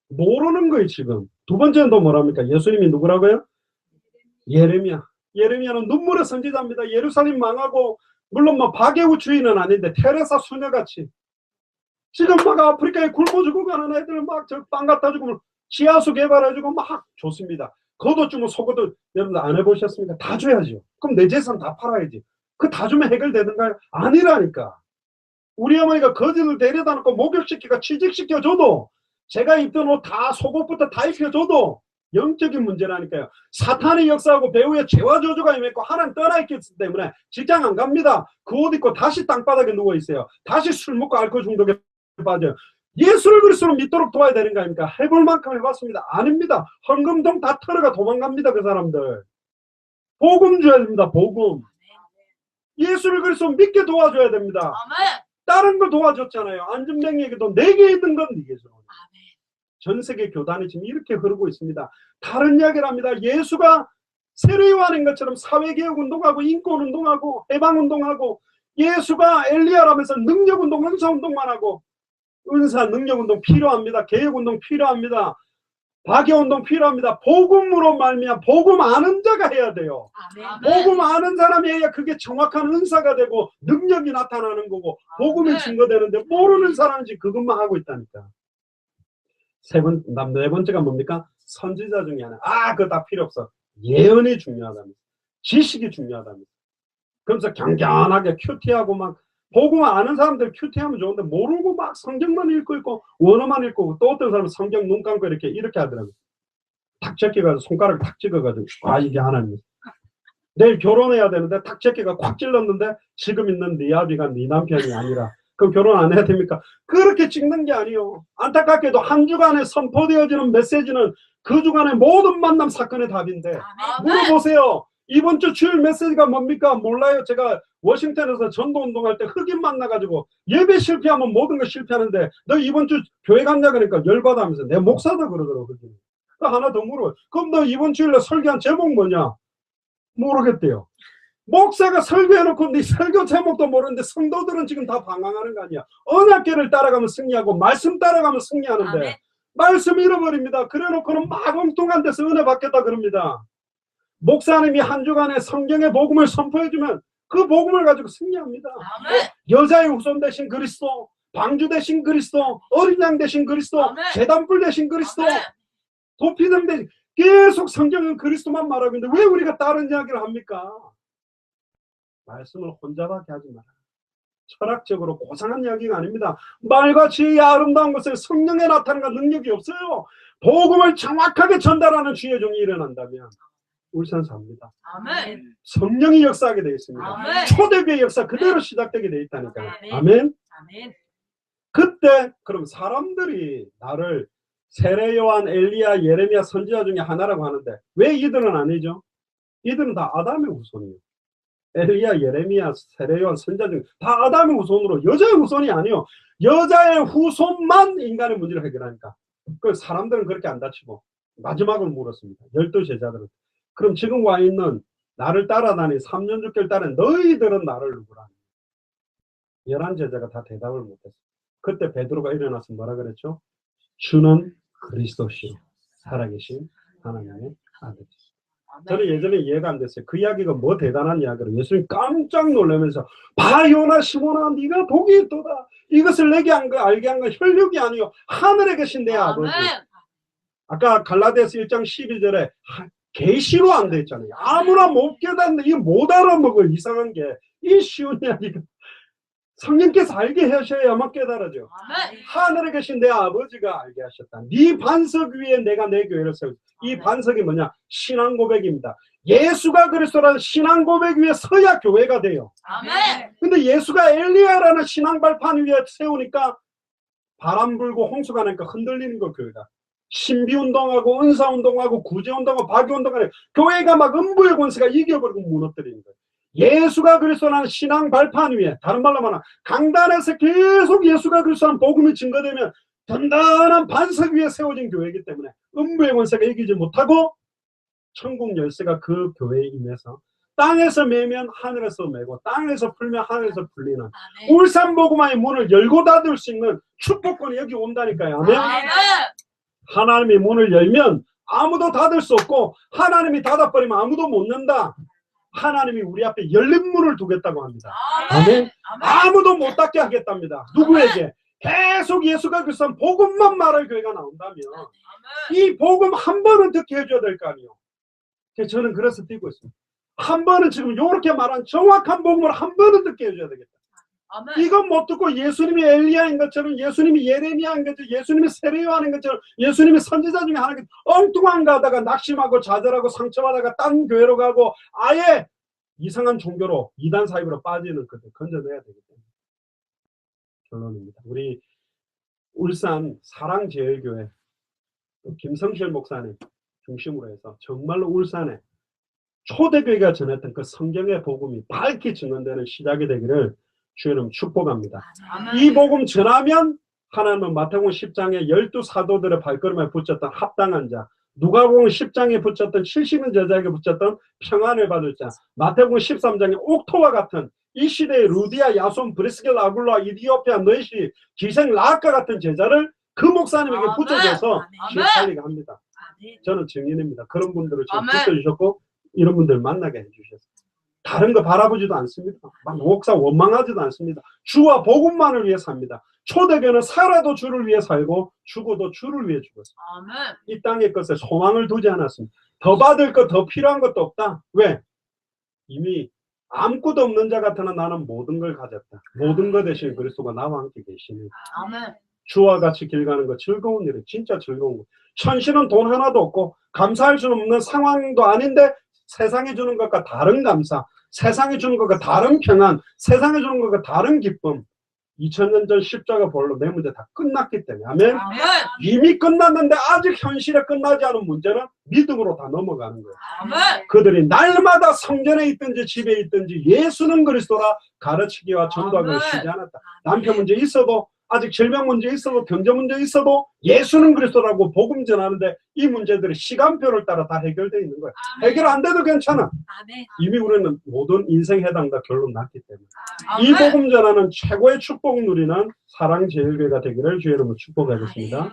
모르는 거예요 지금. 두 번째는 또 뭐랍니까? 예수님이 누구라고요? 예레미야. 예레미야는 눈물의 선지자입니다. 예루살렘 망하고 물론 뭐 바게우 주인은 아닌데 테레사 수녀같이 지금 막 아프리카에 굶어 죽어가는 애들 막 저 빵 갖다 주고 지하수 개발해주고 막 좋습니다. 겉옷 주면 속옷도 여러분들 안 해보셨습니까? 다 줘야죠. 그럼 내 재산 다 팔아야지. 그 다 주면 해결되는가요? 아니라니까. 우리 어머니가 거지를 데려다 놓고 목욕시키고 취직시켜줘도 제가 입던 옷 다 속옷부터 다 입혀줘도 영적인 문제라니까요. 사탄의 역사하고 배후에 죄와 저주가 임했고 하나님 떠나 있기 때문에 직장 안 갑니다. 그 옷 입고 다시 땅바닥에 누워있어요. 다시 술 먹고 알코올 중독에 빠져요. 예수를 그리스도로 믿도록 도와야 되는 거 아닙니까? 해볼 만큼 해봤습니다. 아닙니다. 헌금통 다 털어가 도망갑니다. 그 사람들. 복음 줘야 됩니다. 복음. 예수를 그리스도 믿게 도와줘야 됩니다. 아멘. 다른 거 도와줬잖아요. 안전뱅이에게도 4개 있는 건 예수. 아멘. 전 세계 교단이 지금 이렇게 흐르고 있습니다. 다른 이야기를 합니다. 예수가 세례요한인 것처럼 사회개혁운동하고 인권운동하고 해방운동하고 예수가 엘리야라면서 능력운동, 은사운동만 하고 은사, 능력운동 필요합니다. 개혁운동 필요합니다. 박해운동 필요합니다. 복음으로 말미암아 복음 아는 자가 해야 돼요. 아멘. 복음 아는 사람이 해야 그게 정확한 은사가 되고 능력이 나타나는 거고 복음이 증거되는데 모르는 사람인지 그것만 하고 있다니까. 네 번째가 뭡니까? 선지자 중에 하나. 그거 다 필요 없어. 예언이 중요하답니다. 지식이 중요하답니다. 그러면서 경건하게 큐티하고 막 복음 아는 사람들 큐티하면 좋은데 모르고 막 성경만 읽고 있고 원어만 읽고 또 어떤 사람은 성경 눈 감고 이렇게 하더라고요. 탁 제껴가지고 손가락 탁 찍어가지고 이게 하나님. 내일 결혼해야 되는데 탁 제껴가 꽉 찔렀는데 지금 있는 네 아비가 네 남편이 아니라 그럼 결혼 안 해야 됩니까? 그렇게 찍는 게 아니요. 안타깝게도 한 주간에 선포되어지는 메시지는 그 주간의 모든 만남 사건의 답인데 물어보세요. 이번 주 주일 메시지가 뭡니까? 몰라요. 제가 워싱턴에서 전도운동할 때 흑인 만나가지고 예배 실패하면 모든 거 실패하는데 너 이번 주 교회 갔냐 그러니까 열받아 하면서 내 목사다 그러더라고. 흑인. 하나 더 물어요. 그럼 너 이번 주일에 설교한 제목 뭐냐? 모르겠대요. 목사가 설교해놓고 네 설교 제목도 모르는데 성도들은 지금 다 방황하는 거 아니야. 언약궤를 따라가면 승리하고 말씀 따라가면 승리하는데 아멘. 말씀 잃어버립니다. 그래놓고는 막 엉뚱한 데서 은혜 받겠다 그럽니다. 목사님이 한 주간에 성경의 복음을 선포해주면 그 복음을 가지고 승리합니다. 아멘. 여자의 후손 대신 그리스도, 방주 대신 그리스도, 어린 양 대신 그리스도, 아멘. 제단불 대신 그리스도, 아멘. 도피등 대신 계속 성경은 그리스도만 말하고 있는데 왜 우리가 다른 이야기를 합니까? 말씀을 혼자밖에 하지 마라. 철학적으로 고상한 이야기가 아닙니다. 말과 지혜의 아름다운 것을 성령에 나타나는 능력이 없어요. 복음을 정확하게 전달하는 주의 종이 일어난다면 울산 삽니다. 아멘. 성령이 역사하게 되어 있습니다. 아멘. 초대교회 역사 그대로 시작되게 되어 있다니까요. 아멘. 아멘. 아멘. 그때 그럼 사람들이 나를 세례 요한, 엘리야, 예레미야 선지자 중에 하나라고 하는데 왜 이들은 아니죠? 이들은 다 아담의 후손이에요. 엘리야, 예레미야, 세례 요한, 선지자 중 다 아담의 후손으로 여자의 후손이 아니에요. 여자의 후손만 인간의 문제를 해결하니까. 그 사람들은 그렇게 안 다치고 마지막으로 물었습니다. 12제자들은 그럼 지금 와 있는 나를 따라다니 3년 6개월 따른 너희들은 나를 누구라? 11제자가 다 대답을 못했어요. 그때 베드로가 일어나서 뭐라 그랬죠? 주는 그리스도시요 살아계신 하나님의 아들이시죠. 저는 예전에 이해가 안 됐어요. 그 이야기가 뭐 대단한 이야기로 예수님 깜짝 놀라면서 바요나 시몬아 네가 복이 있도다. 이것을 내게 알게 한 건 혈육이 아니요 하늘에 계신 내 아버지. 아까 갈라디아서 1장 12절에 계시로 안 돼 있잖아요. 아무나 못 깨닫는 이게 못 알아먹어. 이상한 게 이 쉬운 이야기가 성령께서 알게 하셔야만 깨달아져. 아멘. 하늘에 계신 내 아버지가 알게 하셨다. 네 반석 위에 내가 내 교회를 세우고 이 반석이 뭐냐? 신앙 고백입니다. 예수가 그리스도라는 신앙 고백 위에 서야 교회가 돼요. 아멘. 근데 예수가 엘리야라는 신앙 발판 위에 세우니까 바람 불고 홍수가 나니까 흔들리는 거 교회가. 신비운동하고 은사운동하고 구제운동하고 박유운동하고 교회가 막 음부의 권세가 이겨버리고 무너뜨리는 거예요. 예수가 그리스도라는 신앙 발판 위에 다른 말로 말하면 강단에서 계속 예수가 그리스도라는 복음이 증거되면 단단한 반석 위에 세워진 교회이기 때문에 음부의 권세가 이기지 못하고 천국 열쇠가 그 교회에 임해서 땅에서 매면 하늘에서 매고 땅에서 풀면 하늘에서 풀리는 아멘. 울산복음화의 문을 열고 닫을 수 있는 축복권이 여기 온다니까요. 아멘. 아멘. 하나님이 문을 열면 아무도 닫을 수 없고 하나님이 닫아버리면 아무도 못 연다. 하나님이 우리 앞에 열린 문을 두겠다고 합니다. 아멘. 아무도 못 닫게 하겠답니다. 누구에게? 계속 예수가 그리스도 복음만 말할 교회가 나온다면 이 복음 한 번은 듣게 해줘야 될 거 아니에요. 저는 그래서 뛰고 있습니다. 한 번은 지금 이렇게 말한 정확한 복음을 한 번은 듣게 해줘야 되겠다. 아멘. 이건 못 듣고 예수님이 엘리야인 것처럼 예수님이 예레미야인 것처럼 예수님이 세례요한인 것처럼 예수님이 선지자 중에 하나님 엉뚱한 거 하다가 낙심하고 좌절하고 상처받다가 딴 교회로 가고 아예 이상한 종교로 이단 사입으로 빠지는 것을 건져내야 되기 때문에 결론입니다. 우리 울산 사랑제일교회 김성실 목사님 중심으로 해서 정말로 울산에 초대교회가 전했던 그 성경의 복음이 밝히 증언되는 시작이 되기를 주님 축복합니다. 아멘. 이 복음 전하면 하나님은 마태복음 10장에 12사도들의 발걸음에 붙였던 합당한 자, 누가복음 10장에 붙였던 70인 제자에게 붙였던 평안을 받을 자, 마태복음 13장에 옥토와 같은 이 시대의 루디아, 야손, 브리스겔, 아굴라, 이디오피아, 너이시, 기생, 라아카 같은 제자를 그 목사님에게 아멘. 붙여줘서 아멘. 길 살리게 합니다. 네. 저는 증인입니다. 그런 분들을 지금 아멘. 붙여주셨고 이런 분들 만나게 해주셨어요. 다른 거 바라보지도 않습니다. 막 목사 원망하지도 않습니다. 주와 복음만을 위해 삽니다. 초대교는 살아도 주를 위해 살고 죽어도 주를 위해 죽었어요. 아멘. 이 땅의 것에 소망을 두지 않았습니다. 더 받을 것, 더 필요한 것도 없다. 왜? 이미 아무것도 없는 자 같으나 나는 모든 걸 가졌다. 모든 것 대신 그리스도가 나와 함께 계시니 아멘. 주와 같이 길 가는 거 즐거운 일이에요. 진짜 즐거운 거. 현실은 돈 하나도 없고 감사할 수 없는 상황도 아닌데 세상에 주는 것과 다른 감사, 세상에 주는 것과 다른 평안, 세상에 주는 것과 다른 기쁨. 2000년 전 십자가 벌로 내 문제 다 끝났기 때문에. 아멘. 아멘. 이미 끝났는데 아직 현실에 끝나지 않은 문제는 믿음으로 다 넘어가는 거예요. 아멘. 그들이 날마다 성전에 있든지 집에 있든지 예수는 그리스도라 가르치기와 전도하기를 아멘. 쉬지 않았다. 남편 문제 있어도 아직 질병 문제 있어도 경제 문제 있어도 예수는 그리스도라고 복음 전하는데 이 문제들이 시간표를 따라 다 해결되어 있는 거예요. 해결 안 돼도 괜찮아. 아멘. 이미 우리는 모든 인생 해당 다 결론 났기 때문에. 아멘. 이 복음 전하는 최고의 축복 누리는 사랑제일교회가 되기를 주의 이름으로 축복하겠습니다.